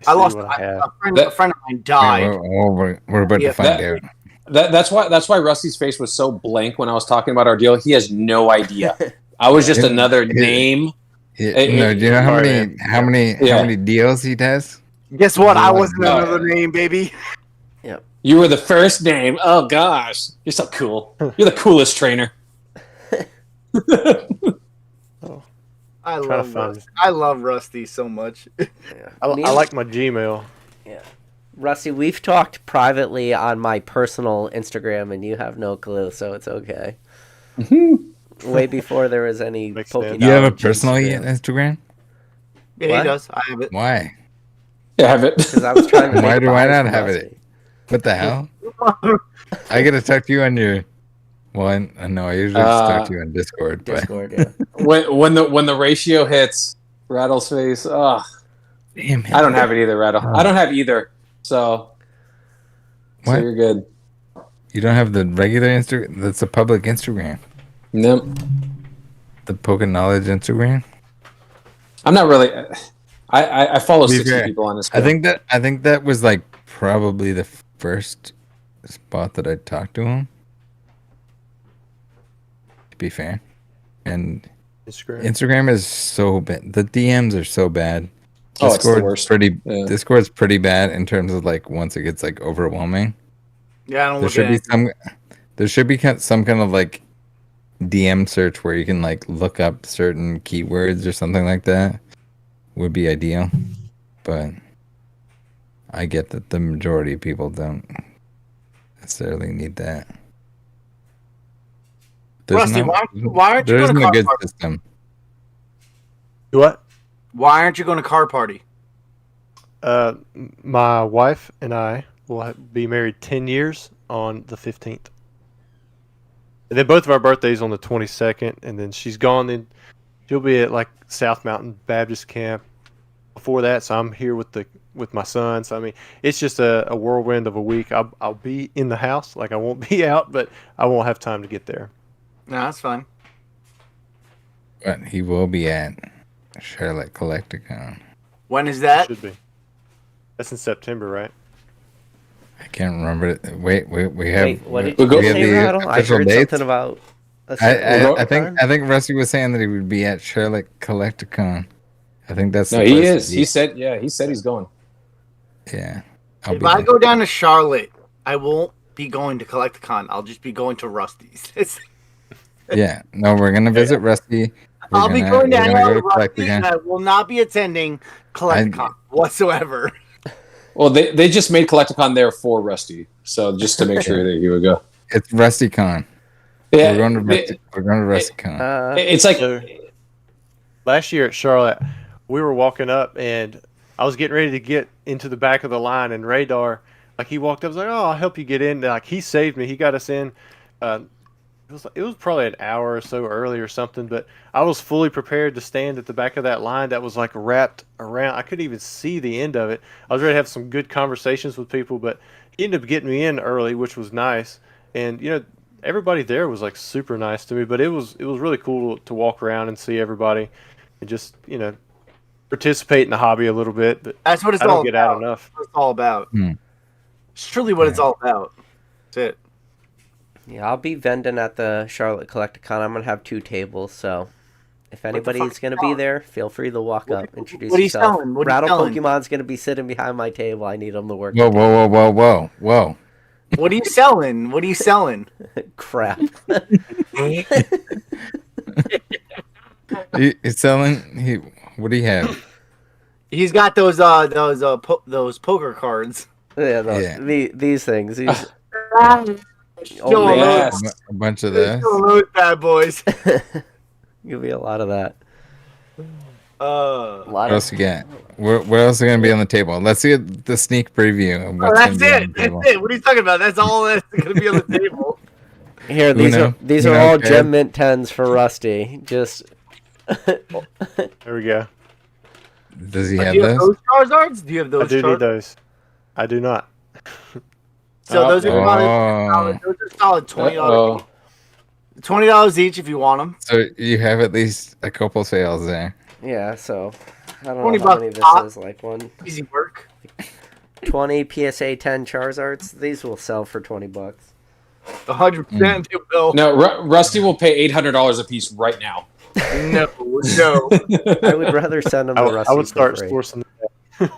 I lost a friend of mine died. Yeah, we're about to find out. That's why Rusty's face was so blank when I was talking about our deal. He has no idea. I was just another name. Do you know how many deals he does? Guess what? I wasn't another name, baby. Yep. You were the first name. Oh gosh, you're so cool. You're the coolest trainer. I love Rusty so much. Yeah. I like my Gmail. Yeah. Rusty, we've talked privately on my personal Instagram, and you have no clue, so it's okay. Way before there was any Pokemon. You have a personal Instagram? Yeah, What? he does. I have it. Why? Yeah, have it. Because I was trying to. Why make do I buys not for have Rusty. it? What the hell? I gotta talk to you on your one. No, I usually just talk to you on Discord. Discord, yeah. When the ratio hits, Rattle's face. Oh, Damn it. I don't have it either, Rattle. I don't have either. So What? you're good. You don't have the regular Instagram? That's a public Instagram. Nope. The Poke Knowledge Instagram? I'm not really. I follow To be 60 fair, people on this. I think that was like probably the first spot that I talked to him. To be fair, and Instagram is so bad. The DMs are so bad. It's the worst. Discord's pretty bad in terms of like once it gets like overwhelming. Yeah, I don't There should be some kind of like DM search where you can like look up certain keywords or something like that. Would be ideal, but I get that the majority of people don't necessarily need that. Rusty, why aren't you there going to isn't a car good party? system. What? Why aren't you going to car party? My wife and I will be married 10 years on the 15th. And then both of our birthdays on the 22nd, and then she's gone. Then she'll be at like South Mountain Baptist Camp before that. So I'm here with my son. So I mean, it's just a whirlwind of a week. I'll be in the house, like I won't be out, but I won't have time to get there. No, that's fine. But he will be at Charlotte Collecticon. When is that? Should be. That's in September, right? I can't remember it. Wait, we have. Wait, what did we you have say, the Rattle? I official heard dates. something about. I think Rusty was saying that he would be at Charlotte Collecticon. I think that's No, the he place is. to be. He said he's going. Yeah. If I go down to Charlotte, I won't be going to Collecticon. I'll just be going to Rusty's. Yeah. No, we're gonna visit Rusty. I'll be going down go to to Rusty's, and Collecticon. I will not be attending Collecticon whatsoever. Well, they just made Collecticon there for Rusty, so just to make sure that he would go. It's RustyCon. Yeah, We're going to RustyCon. it's like Last year at Charlotte, we were walking up, and I was getting ready to get into the back of the line, and Radar, like he walked up, was like, "Oh, I'll help you get in." Like he saved me. He got us in. It was probably an hour or so early or something, but I was fully prepared to stand at the back of that line that was like wrapped around. I couldn't even see the end of it. I was ready to have some good conversations with people, but he ended up getting me in early, which was nice. And everybody there was like super nice to me, but it was really cool to walk around and see everybody and just participate in the hobby a little bit. But That's what it's I all don't get about. out enough. That's what it's all about. Hmm. It's truly what it's all about. That's it. Yeah, I'll be vending at the Charlotte Collecticon. I'm gonna have 2 tables, so if anybody's gonna be there, feel free to walk up, introduce what are you yourself. selling? What are you Rattle selling? Pokemon's gonna be sitting behind my table. I need him to work. Whoa. What are you selling? What are you selling? Crap. He's selling. What do you have? He's got those poker cards. Yeah, these things. Yo, yes. A bunch of those. those bad boys. Give me a lot of that. What else you got? What else is going to be on the table? Let's see the sneak preview of what's That's going to be on the table. it. That's it. What are you talking about? That's all that's going to be on the table. Here, these are all Gem Mint 10s for Rusty. Just There we go. Does he Do have you have those? those Charizards? Do you have those? I do need those. I do not. So those are Oh. those are solid $20. $20 each if you want them. So you have at least a couple sales there. yeah. So I don't 20 know how many bucks top. this is. Like 'Easy work. 20 PSA 10 Charizards. These will sell for $20. 100% they will. No, Rusty will pay $800 a piece right now. No. I would rather send them to Rusty. I would start for free. sourcing them.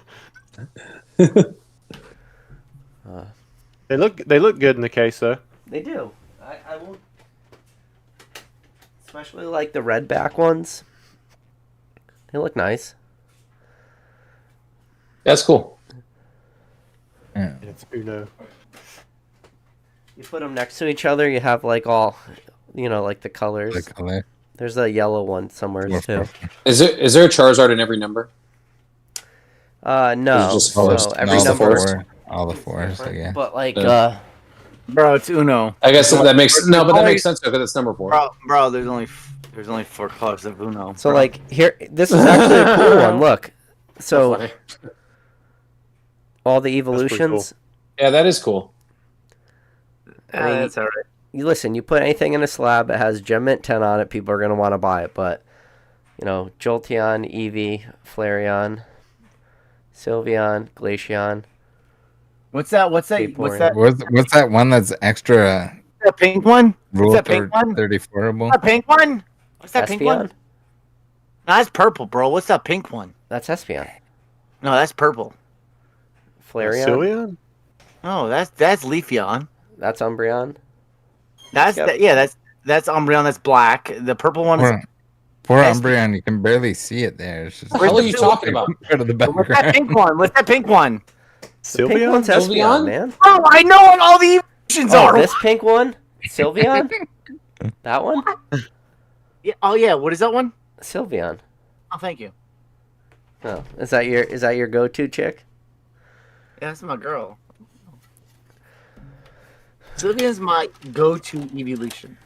They look good in the case though. They do. I will. Especially like the red back ones. They look nice. That's cool. Yeah. It's Uno. You put them next to each other, you have like all, like the colors. The color. There's a yellow one somewhere too. Is there a Charizard in every number? No. Just So forest. every All the number. forest. All the fours, I guess. But like, Bro, it's Uno. I guess that makes sense because it's number 4. Bro, there's only 4 colors of Uno. so like here, this is actually a cool one. Look, so all the evolutions. Yeah, that is cool. I mean, that's all right. You put anything in a slab that has Gem Mint 10 on it, people are gonna want to buy it. But You know, Jolteon, Eevee, Flareon, Sylveon, Glaceon. What's that? What's that? What's that? What's that one that's extra That pink one? What's rule that pink one? 34able? That pink one? What's that pink one? Espeon? No, that's purple, bro. What's that pink one? That's Espeon. No, that's purple. Flareon? Cillian? No, that's Leafeon. That's Umbreon. That's Yep. that's Umbreon. That's black. The purple one is. Poor Espeon. Umbreon, you can barely see it there. It's just What the hell are you talking about? part of the What's that background. pink one? What's that pink one? The pink one's Sylveon? Espeon, man. Oh, I know what all the evolutions Oh, are. this pink one? Sylveon? That one? Yeah, oh yeah, what is that one? Sylveon. Oh, thank you. Oh, is that your go-to chick? Yeah, that's my girl. Sylveon's my go-to evolution.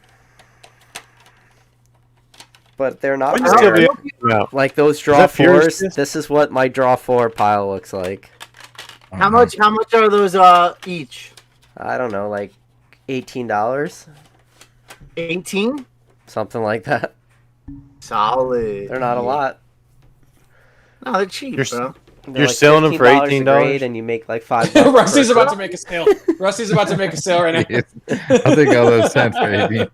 But they're not When's rare. Sylveon come out? Like those draw that Furious fours. This is what my draw four pile looks like. How much are those each? I don't know, like $18, 18? something like that. Solid. They're not a lot. No, they're cheap, You're bro. They're You're selling them for $15 a $18? grade, and you make like $5. Rusty's per about to clip. make a sale. Rusty's about to make a sale right now. I'll take all those cents for 18.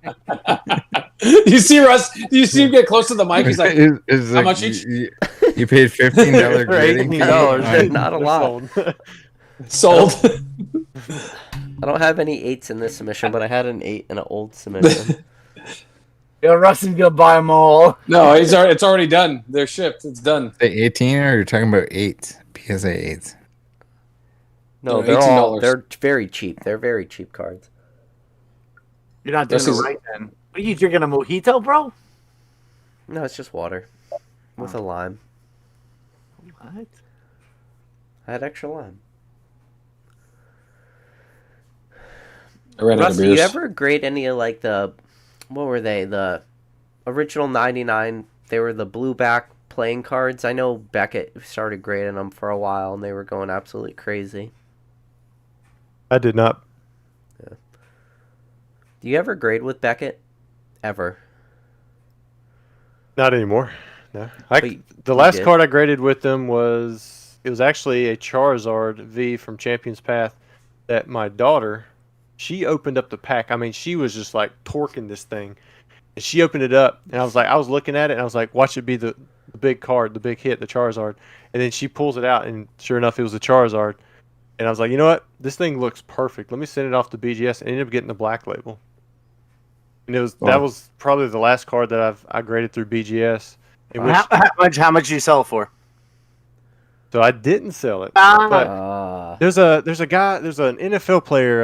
You see Russ? Do you see him get close to the mic? He's like, It's how like much each? You paid $15 grading fee $18. on- Not a lot. Sold. I don't have any 8s in this submission, but I had an 8 in an old submission. Yo, Rusty's gonna buy them all. No, it's already done. They're shipped. It's done. Say 18 or you're talking about 8 PSA 8s? No, They're $18. they're very cheap. They're very cheap cards. You're not doing Rusty's- it right then. What are you drinking, a mojito, bro? No, it's just water with a lime. What? I had extra lime. I ran out of Rusty, beers. you ever grade any of like the, what were they? The original 99. They were the blue back playing cards. I know Beckett started grading them for a while, and they were going absolutely crazy. I did not. Do you ever grade with Beckett? Ever? Not anymore. No. But you The last did. card I graded with them was actually a Charizard V from Champions Path that my daughter, she opened up the pack. I mean, she was just like torquing this thing. And she opened it up and I was looking at it and I was like, watch it be the big card, the big hit, the Charizard. And then she pulls it out and sure enough it was a Charizard. And I was like, you know what? This thing looks perfect. Let me send it off to BGS and ended up getting the black label. And that was probably the last card that I graded through BGS. In which, How much did you sell it for? so I didn't sell it. Ah. But there's an NFL player.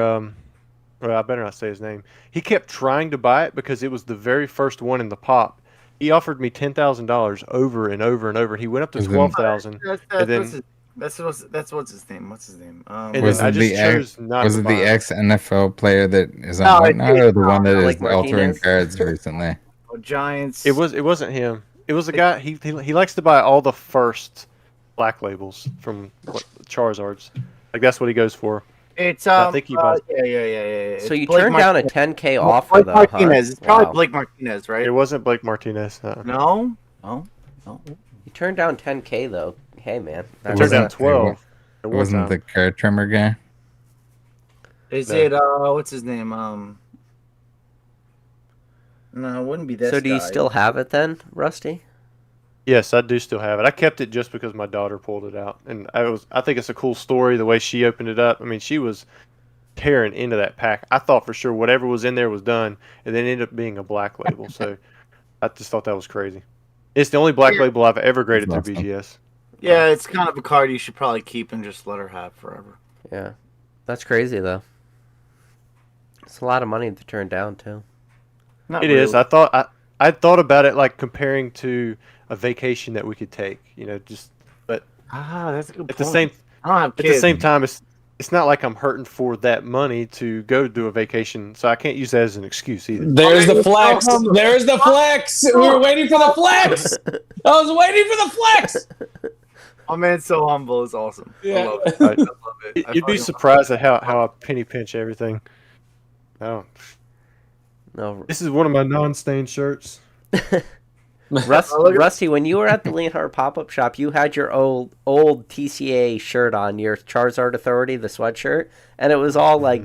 Well, I better not say his name. He kept trying to buy it because it was the very first one in the pop. He offered me $10,000 over and over and over. He went up to Isn't- $12,000. And then That's what's his name? What's his name? and Was then I it just the chose not Was to it buy the it. ex NFL player that is No, on whatnot, or the one that Like is altering Martinez? cards recently? Giants. It wasn't him. It was a guy. He likes to buy all the first black labels from Charizards. Like that's what he goes for. It's I think he buys. yeah. So It's you Blake turned down a Martinez. 10K offer, Blake though, Martinez. huh? It's probably Wow. Blake Martinez, right? It wasn't Blake Martinez. No. You turned down 10K, though. Hey, man. I That's turned down a- 12. at It one wasn't time. the card trimmer guy. Is No. it what's his name? No, it wouldn't be this So do you guy. still have it then, Rusty? Yes, I do still have it. I kept it just because my daughter pulled it out, and I think it's a cool story the way she opened it up. I mean, she was tearing into that pack. I thought for sure whatever was in there was done, and then it ended up being a black label. So I just thought that was crazy. It's the only black label I've ever graded through That's awesome. BGS. Yeah, it's kind of a card you should probably keep and just let her have forever. Yeah. That's crazy, though. It's a lot of money to turn down, too. Not It is. really. I thought about it like comparing to a vacation that we could take. You know, just but That's a good at point. the same I don't have at kids. the same time, it's not like I'm hurting for that money to go do a vacation, so I can't use that as an excuse either. There's the flex. There's the flex. We were waiting for the flex. I was waiting for the flex. My man's so humble. It's awesome. Yeah. I love it. I love it. I You'd be fucking- surprised at how I penny pinch everything. Oh, No. this is one of my non-stained shirts. Rusty, when you were at the Leonhardt pop-up shop, you had your old TCA shirt on, your Charizard Authority, the sweatshirt, and it was all like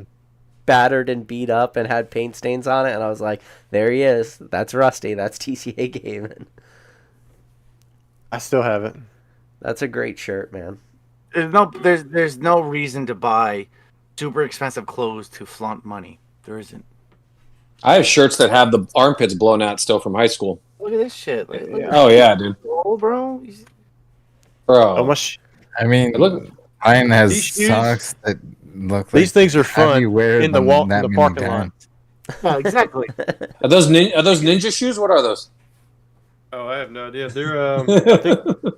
battered and beat up and had paint stains on it, and I was like, there he is. That's Rusty. That's TCA Gaming. I still have it. That's a great shirt, man. There's no reason to buy super expensive clothes to flaunt money. There isn't. I have shirts that have the armpits blown out still from high school. Look at this shit. Look at Oh yeah, dude. oh, bro. Bro. How much? I mean, Look, mine has These shoes- socks that look like These things are how do fun you wear in the them wall, in that the many parking lot. times? Yeah, exactly. are those ninja shoes? What are those? Oh, I have no idea. They're I think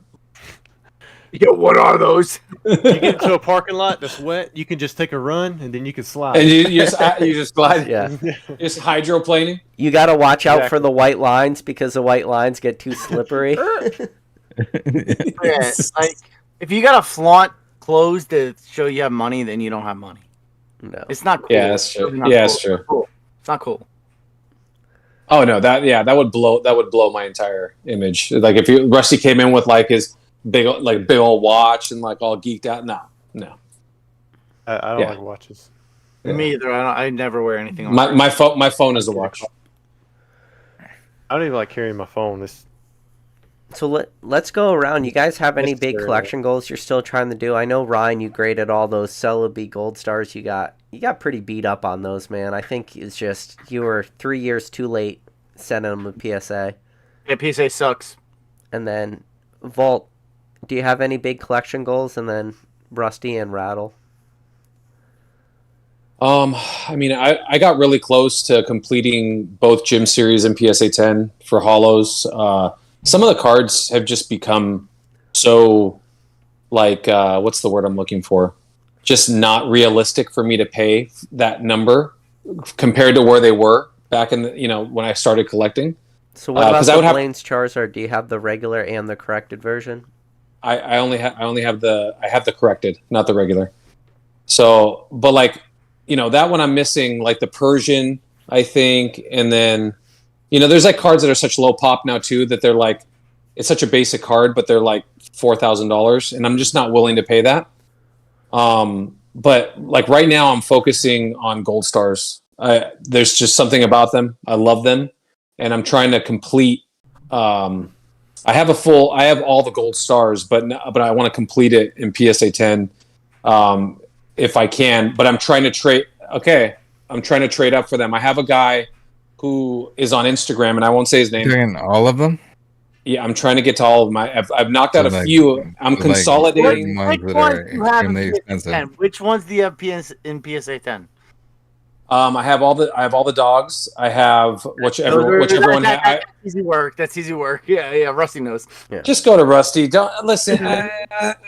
Yo, what are those? you get into a parking lot that's wet, you can just take a run and then you can slide. And you just glide. Yeah. Just hydroplaning. You got to watch out for Exactly. the white lines because the white lines get too slippery. Yeah, like if you gotta flaunt clothes to show you have money, then you don't have money. No. It's not cool. Yeah, that's true. It's not Yeah, cool. that's true. It's not cool. It's not cool. Oh no, that would blow my entire image. Like if Rusty came in with like his big old watch and like all geeked out. No. I don't Yeah. like watches. Yeah. Me either. I never wear anything on My phone is a watch. I don't even like carrying my phone. So let's go around. You guys have any big Necessarily. collection goals you're still trying to do? I know, Ryan, you graded all those Celebi Gold Stars you got. You got pretty beat up on those, man. I think it's just you were 3 years too late sending them a PSA. Yeah, PSA sucks. And then, Vault, do you have any big collection goals? And then Rusty and Rattle. I mean, I got really close to completing both Gym Series and PSA 10 for Hollows. Some of the cards have just become so, like, what's the word I'm looking for? Just not realistic for me to pay that number compared to where they were back in the, when I started collecting. So what about 'cause I the would have- Blaine's Charizard? Do you have the regular and the corrected version? I only have the corrected, not the regular. So, but like, that one I'm missing, like the Persian, I think, and then, there's like cards that are such low pop now too that they're like, it's such a basic card, but they're like $4,000, and I'm just not willing to pay that. But like right now, I'm focusing on Gold Stars. There's just something about them. I love them, and I'm trying to complete. I have all the Gold Stars, but I want to complete it in PSA 10 if I can. But I'm trying to trade. Okay, I'm trying to trade up for them. I have a guy who is on Instagram, and I won't say his name. Doing all of them? Yeah, I'm trying to get to all of my. I've knocked out So, a like- few. I'm like- consolidating. Ones that are extremely expensive. 10? Which ones do you have in PSA 10? I have all the dogs. I have whichever one. That's easy work. That's easy work. Yeah. Rusty knows. Just go to Rusty. Don't listen.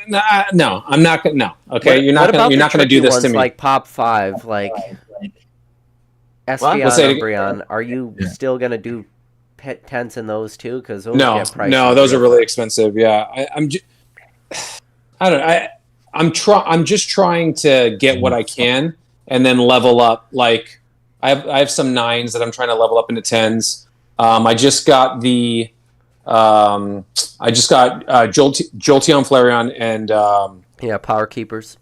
No, I'm not gonna. No, okay. What You're not about gonna the do tricky this ones to me. like Pop 5, like Let's say it Espeon, again. Umbreon? Are you still gonna do pet tents in those too? Because those No, get pricey. no, those are really expensive. Yeah, I don't know. I'm just trying to get what I can and then level up. Like I have some 9s that I'm trying to level up into 10s. I just got Jolteon, Flareon, and Yeah, Power Keepers.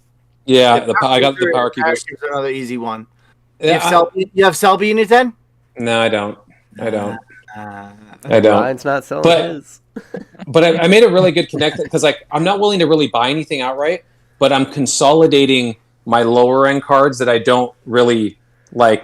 I got the Power Keepers. Keepers are another easy one. You Yeah, have Selby in your 10? no, I don't. I don't. Uh, I don't. Ryan's not selling But- his. But I made a really good connection because like I'm not willing to really buy anything outright, but I'm consolidating my lower end cards that I don't really like,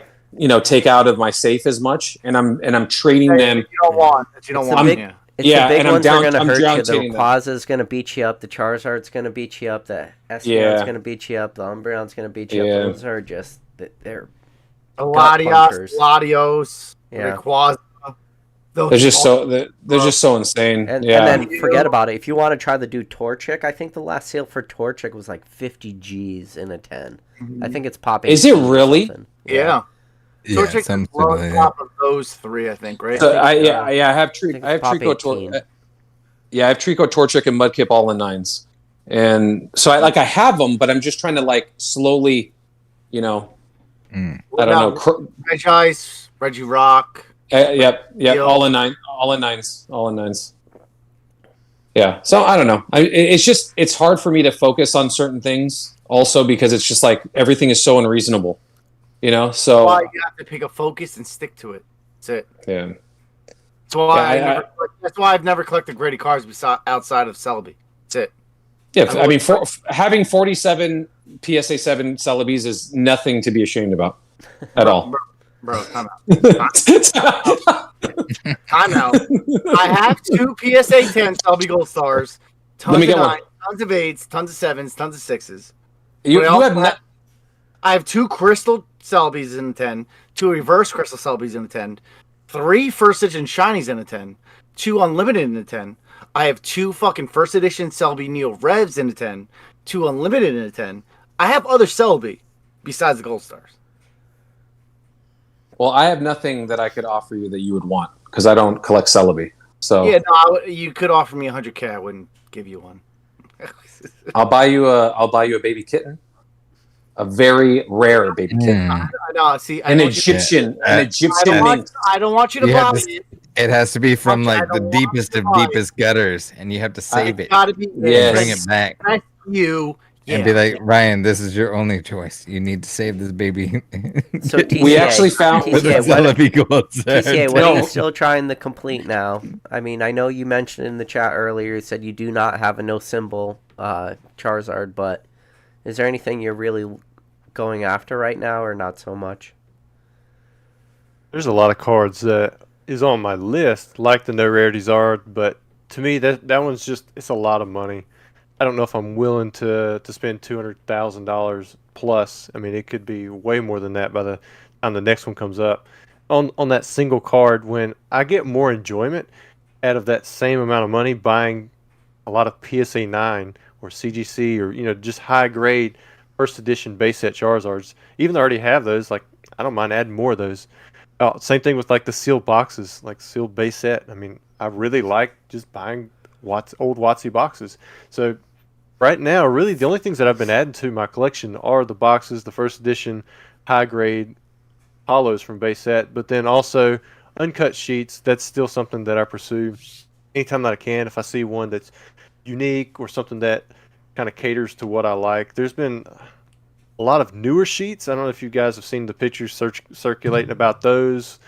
take out of my safe as much, and I'm trading them. You don't want. That you don't It's a want. big- Yeah. It's Yeah, the big and I'm ones that are down- gonna I'm hurt you. The rotating them. Rayquaza's gonna beat you up. The Charizard's gonna beat you up. The Espeon's Yeah. gonna beat you up. The Umbreon's gonna beat you Yeah. up. Those are just they're Latios, Latios, Yeah. Rayquaza. Those They're just all- they're just so insane. and Yeah. then forget about it. If you want to try to do Torchic, I think the last sale for Torchic was like 50 G's in a 10. I think it's popping. Is it really? Yeah. Yeah, Torchic some is low silly, on top of those three, I think, right? So I think, have I I think have it's pop Trico 18. I have Trico, Torchic, and Mudkip all in 9s, and so I have them, but I'm just trying to like slowly, Mm. I don't know. Regice, Regirock, Yep. Yo. All in nines. Yeah. So I don't know. It's just it's hard for me to focus on certain things. Also because it's just like everything is so unreasonable. You know. So Why you have to pick a focus and stick to it. That's it. yeah. That's why Yeah, that's why I've never collected graded cards outside of Celebi. That's it. Yeah. I mean, having 47 PSA 7 Celebes is nothing to be ashamed about at all. Bro, time out. Time out. I have 2 PSA 10 Celebi Gold Stars, tons Let me of get one. 9s, tons of 8s, tons of 7s, tons of 6s. You have I have 2 Crystal Celebes in a 10, 2 Reverse Crystal Celebes in a 10, 3 First Edition Shinies in a 10, 2 Unlimited in a 10. I have 2 fucking First Edition Celebi Neo Revs in a 10, 2 Unlimited in a 10. I have other Celebi besides the Gold Stars. Well, I have nothing that I could offer you that you would want because I don't collect Celebi. So Yeah, no, you could offer me 100K. I wouldn't give you one. I'll buy you a baby kitten, a very rare baby kitten, No, see, an Egyptian mink. I don't want you to You have buy to- it. It has to be from I like the don't want deepest to of buy it. deepest gutters, and you have to save it Gotta be Yes. bring it back That's you. and be like, Ryan, this is your only choice. You need to save this baby. So TCA, We actually found- With the TCA, what, Celebi Gold Stars. TCA, what are you No. still trying to complete now? I mean, I know you mentioned in the chat earlier, you said you do not have a no symbol Charizard, but is there anything you're really going after right now, or not so much? There's a lot of cards that is on my list, like the no rarities are, but to me that one's just it's a lot of money. I don't know if I'm willing to spend $200,000 plus. I mean, it could be way more than that by the time the next one comes up. On that single card, when I get more enjoyment out of that same amount of money buying a lot of PSA 9 or CGC or just high grade first edition base set Charizards, even though I already have those, like I don't mind adding more of those. Same thing with like the sealed boxes, like sealed base set. I mean, I really like just buying old WotC boxes. So right now, really the only things that I've been adding to my collection are the boxes, the first edition high grade hollows from base set, but then also uncut sheets. That's still something that I pursue anytime that I can. If I see one that's unique or something that kind of caters to what I like. There's been a lot of newer sheets. I don't know if you guys have seen the pictures circulating about those,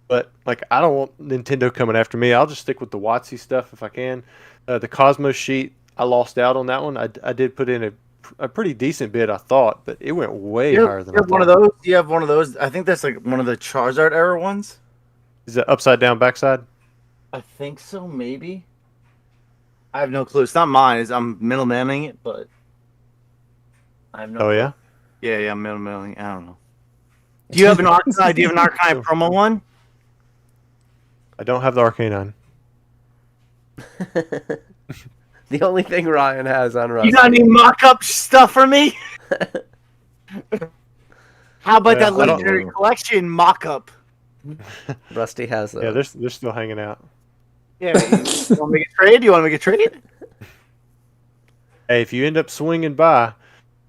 but like I don't want Nintendo coming after me. I'll just stick with the WotC stuff if I can. The Cosmos sheet, I lost out on that one. I did put in a pretty decent bid, I thought, but it went way higher than I thought. one of those. You have one of those. I think that's like one of the Charizard era ones. Is it upside down backside? I think so, maybe. I have no clue. It's not mine. I'm middlemaning it, but I have no. Oh clue. yeah. Yeah, I'm middlemaning. I don't know. Do you have an Arcanine? Do you have an Arcanine promo one? I don't have the Arcanine. The only thing Ryan has on Rusty. You got any mock-up stuff for me? How about that I don't- legendary collection mock-up? Rusty has those. Yeah, they're still hanging out. Yeah, you want to make a trade? You want to make a trade? Hey, if you end up swinging by,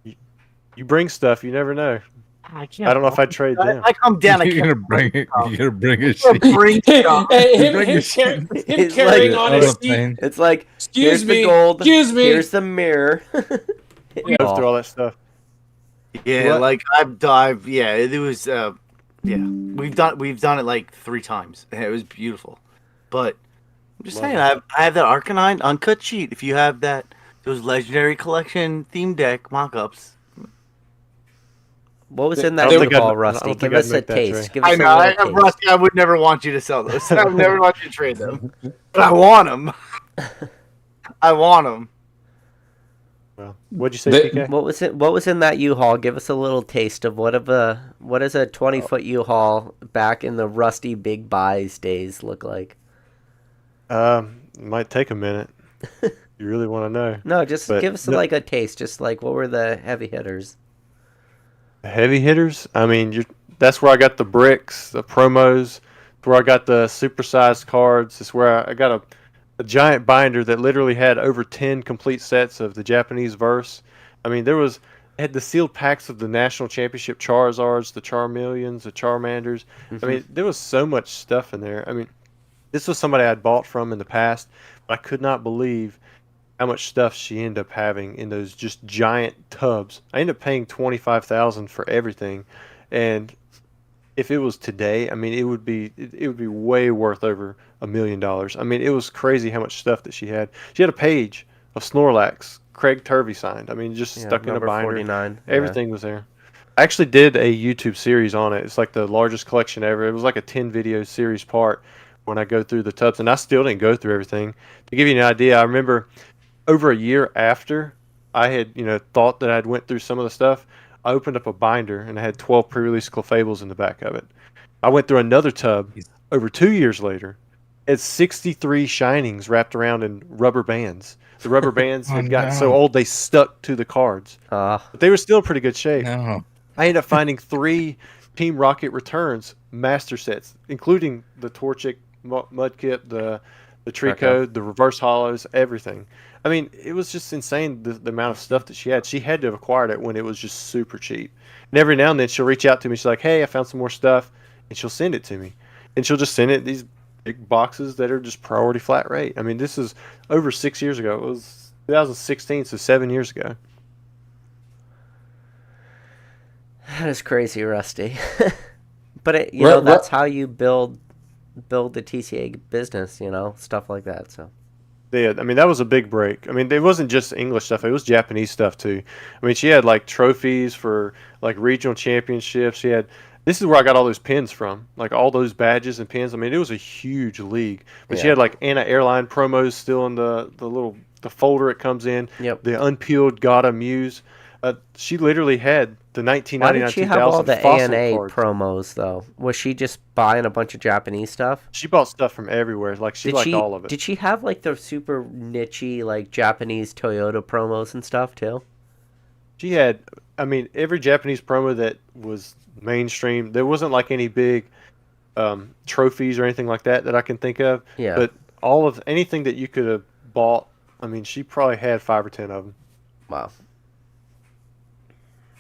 you bring stuff. You never know. I can't. I don't know if I'd trade them. I come down. I You're can't gonna bring it. You're gonna bring a I sheet. bring stuff. Him It's carrying like- on On his a seat. plane. It's like, Excuse here's me. the gold, Excuse me. here's the mirror. Go through all that stuff. Yeah, What? like I've yeah, it was yeah. We've done it like 3 times. And it was beautiful. But I'm just Love saying, it. I have that Arcanine uncut sheet. If you have those legendary collection theme deck mock-ups. What was in I that don't think U-Haul, I'd- I Rusty? don't Give think I'd us a make that taste. trade. Give us I a know, little taste. Rusty, I would never want you to sell those. I would never want you to trade them. But I want them. I want them. Well, what'd you say, The- PK? What was in that U-Haul? Give us a little taste of what is a 20-foot U-Haul back in the Rusty Big Buys days look like? It might take a minute. You really want to know? No, just But give us no- like a taste. Just like what were the heavy hitters? The heavy hitters. I mean, that's where I got the bricks, the promos. It's where I got the supersized cards. It's where I got a giant binder that literally had over 10 complete sets of the Japanese verse. I mean, there was had the sealed packs of the national championship Charizards, the Charmeleons, the Charmanders. I mean, there was so much stuff in there. I mean, this was somebody I'd bought from in the past, but I could not believe how much stuff she ended up having in those just giant tubs. I ended up paying 25,000 for everything, and if it was today, I mean, it would be way worth over $1 million. I mean, it was crazy how much stuff that she had. She had a page of Snorlax, Craig Turvey signed. I mean, just Yeah, stuck in a number binder. 49. Yeah. Everything was there. I actually did a YouTube series on it. It's like the largest collection ever. It was like a 10 video series part when I go through the tubs, and I still didn't go through everything. To give you an idea, I remember over a year after I had, thought that I'd went through some of the stuff, I opened up a binder and I had 12 pre-release Clefables in the back of it. I went through another tub over 2 years later. It's 63 shinings wrapped around in rubber bands. The rubber bands had gotten so old they stuck to the cards, but they were still in pretty good shape. No. I ended up finding 3 Team Rocket Returns master sets, including the Torchic Mudkip, the Trico, the reverse hollows, everything. I mean, it was just insane the amount of stuff that she had. She had to have acquired it when it was just super cheap. And every now and then she'll reach out to me. She's like, "Hey, I found some more stuff," and she'll send it to me. And she'll just send it these big boxes that are just priority flat rate. I mean, this is over 6 years ago. It was 2016, so 7 years ago. That is crazy, Rusty. But you know, that's how you build the TCA business, stuff like that. So Yeah, I mean, that was a big break. I mean, it wasn't just English stuff; it was Japanese stuff too. I mean, she had like trophies for like regional championships. She had. This is where I got all those pins from, like all those badges and pins. I mean, it was a huge league. But she had like Anna Airline promos still in the folder it comes in. Yep. The unpeeled Gata Muse. She literally had the 1999-2000 Why did she have all the fossil ANA cards. promos though? Was she just buying a bunch of Japanese stuff? She bought stuff from everywhere. Like she liked all of it. Did she have like the super niche-y like Japanese Toyota promos and stuff too? She had, I mean, every Japanese promo that was mainstream. There wasn't like any big trophies or anything like that I can think of. Yeah. But all of anything that you could have bought, I mean, she probably had 5 or 10 of them. Wow.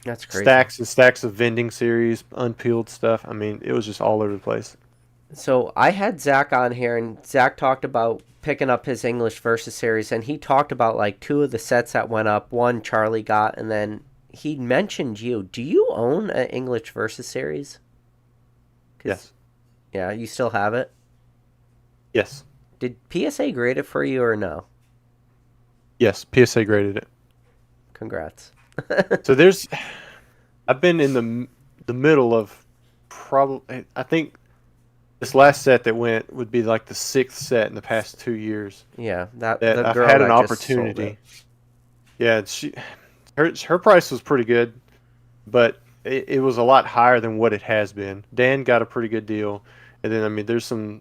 That's crazy. Stacks and stacks of vending series, unpeeled stuff. I mean, it was just all over the place. So I had Zach on here, and Zach talked about picking up his English Versus series, and he talked about like 2 of the sets that went up. One Charlie got, and then he mentioned you. Do you own an English Versus series? Yes. Yeah, you still have it? Yes. Did PSA grade it for you or no? Yes, PSA graded it. Congrats. So I've been in the middle of probably, I think this last set that went would be like the 6th set in the past 2 years. Yeah, that I've had an opportunity. Yeah, her price was pretty good, but it was a lot higher than what it has been. Dan got a pretty good deal, and then I mean there's some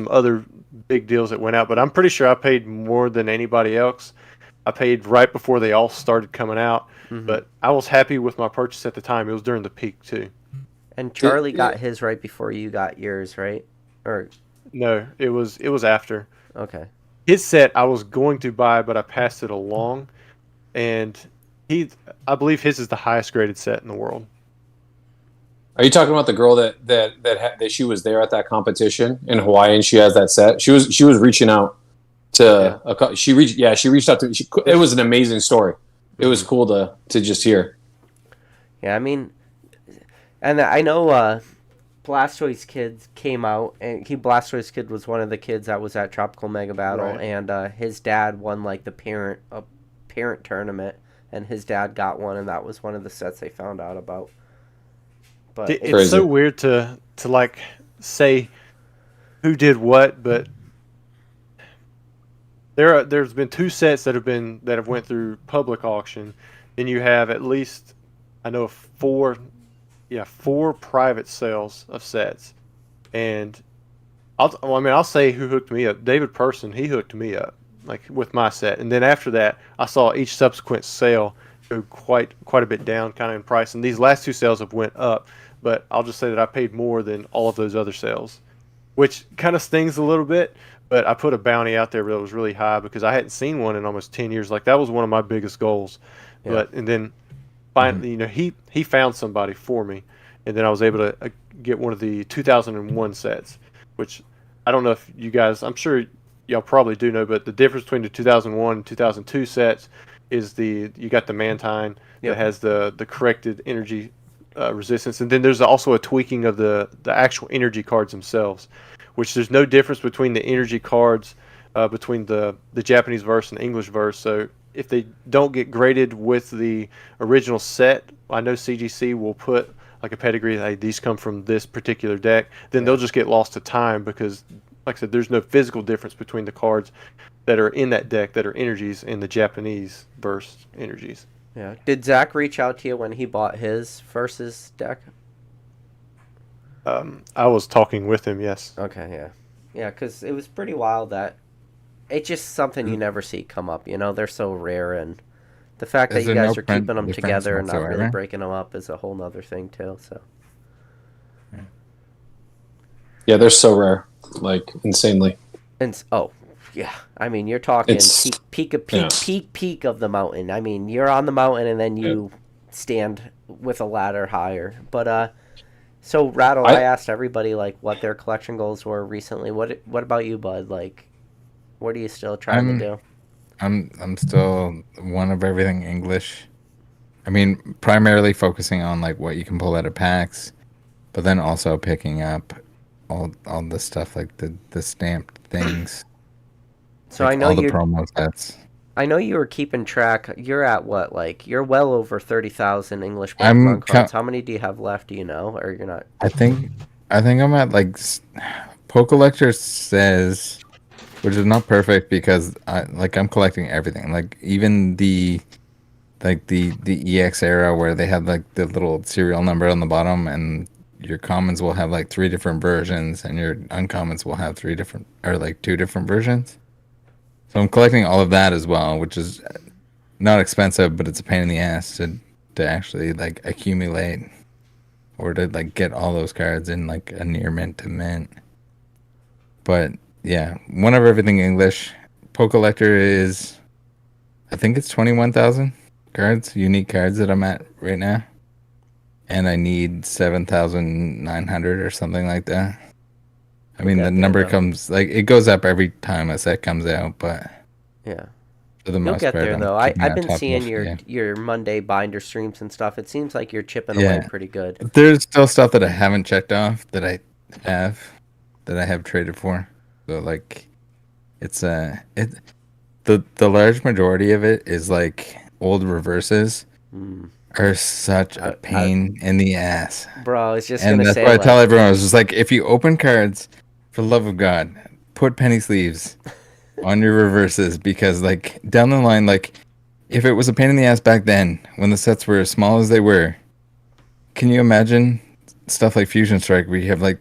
other big deals that went out, but I'm pretty sure I paid more than anybody else. I paid right before they all started coming out, but I was happy with my purchase at the time. It was during the peak too. And Charlie got his right before you got yours, right? Or no, it was after. Okay. His set I was going to buy, but I passed it along, and I believe his is the highest graded set in the world. Are you talking about the girl that she was there at that competition in Hawaii and she has that set? She was reaching out to she reached out to me. It was an amazing story. It was cool to just hear. Yeah, I mean, and I know Blastoise Kid came out, and Blastoise Kid was one of the kids that was at Tropical Mega Battle, Right. and his dad won like the parent tournament, and his dad got one, and that was one of the sets they found out about. But It's so weird to like say who did what, but there's been 2 sets that have went through public auction, and you have at least I know 4 private sales of sets, and I'll say who hooked me up. David Person, he hooked me up like with my set, and then after that I saw each subsequent sale go quite a bit down kind of in price, and these last 2 sales have went up, but I'll just say that I paid more than all of those other sales, which kind of stings a little bit, but I put a bounty out there that was really high because I hadn't seen one in almost 10 years. Like that was one of my biggest goals. Yeah. And then finally, he found somebody for me, and then I was able to get one of the 2001 sets, which I don't know if you guys, I'm sure y'all probably do know, but the difference between the 2001 and 2002 sets is you got the Mantine that has the corrected energy resistance, and then there's also a tweaking of the actual energy cards themselves, which there's no difference between the energy cards between the Japanese verse and English verse. So if they don't get graded with the original set, I know CGC will put like a pedigree, hey, these come from this particular deck, then they'll just get lost to time because, like I said, there's no physical difference between the cards that are in that deck that are energies and the Japanese verse energies. Yeah. Did Zach reach out to you when he bought his versus deck? I was talking with him, yes. Okay, yeah. Yeah, because it was pretty wild that it's just something you never see come up, They're so rare, and the fact that Is you there guys no are print keeping them difference together and not really whatsoever? breaking them up is a whole nother thing, too, so. Yeah, they're so rare, like insanely. And, yeah. I mean, you're talking It's- peak yeah. of the mountain. I mean, you're on the mountain and then you stand with a ladder higher. But, so Rattle, I asked everybody, like, what their collection goals were recently. What about you, Bud? Like, what are you still trying to do? I'm still one of everything English. I mean, primarily focusing on like what you can pull out of packs, but then also picking up all the stuff like the stamped things. So like I know all the you. promo sets. I know you were keeping track. You're at what? Like, you're well over 30,000 English I'm Pokemon cards. How many do you have left? Do you know, or you're not? I think I'm at like Pokelector says, which is not perfect because I'm collecting everything. Like even the EX era where they had like the little serial number on the bottom, and your commons will have like 3 different versions, and your uncommons will have 2 different versions. So I'm collecting all of that as well, which is not expensive, but it's a pain in the ass to actually like accumulate or to like get all those cards in like a near mint to mint. But yeah, one of everything English. Pokelector is, I think it's 21,000 cards, unique cards that I'm at right now, and I need 7,900 or something like that. I mean, the number comes like it goes up every time a set comes out, but Yeah. for the You'll most get part, there, I'm though. keeping I've on been top seeing of your Monday binder streams and stuff. It seems like you're chipping away pretty good. There's still stuff that I haven't checked off that I have traded for. So like, it's the large majority of it is like old reverses are such a pain in the ass. Bro, I was just And gonna that's say, why I like, tell everyone, I was just like, if you open cards, for the love of God, put penny sleeves on your reverses, because like down the line, like if it was a pain in the ass back then when the sets were as small as they were, can you imagine stuff like Fusion Strike where you have like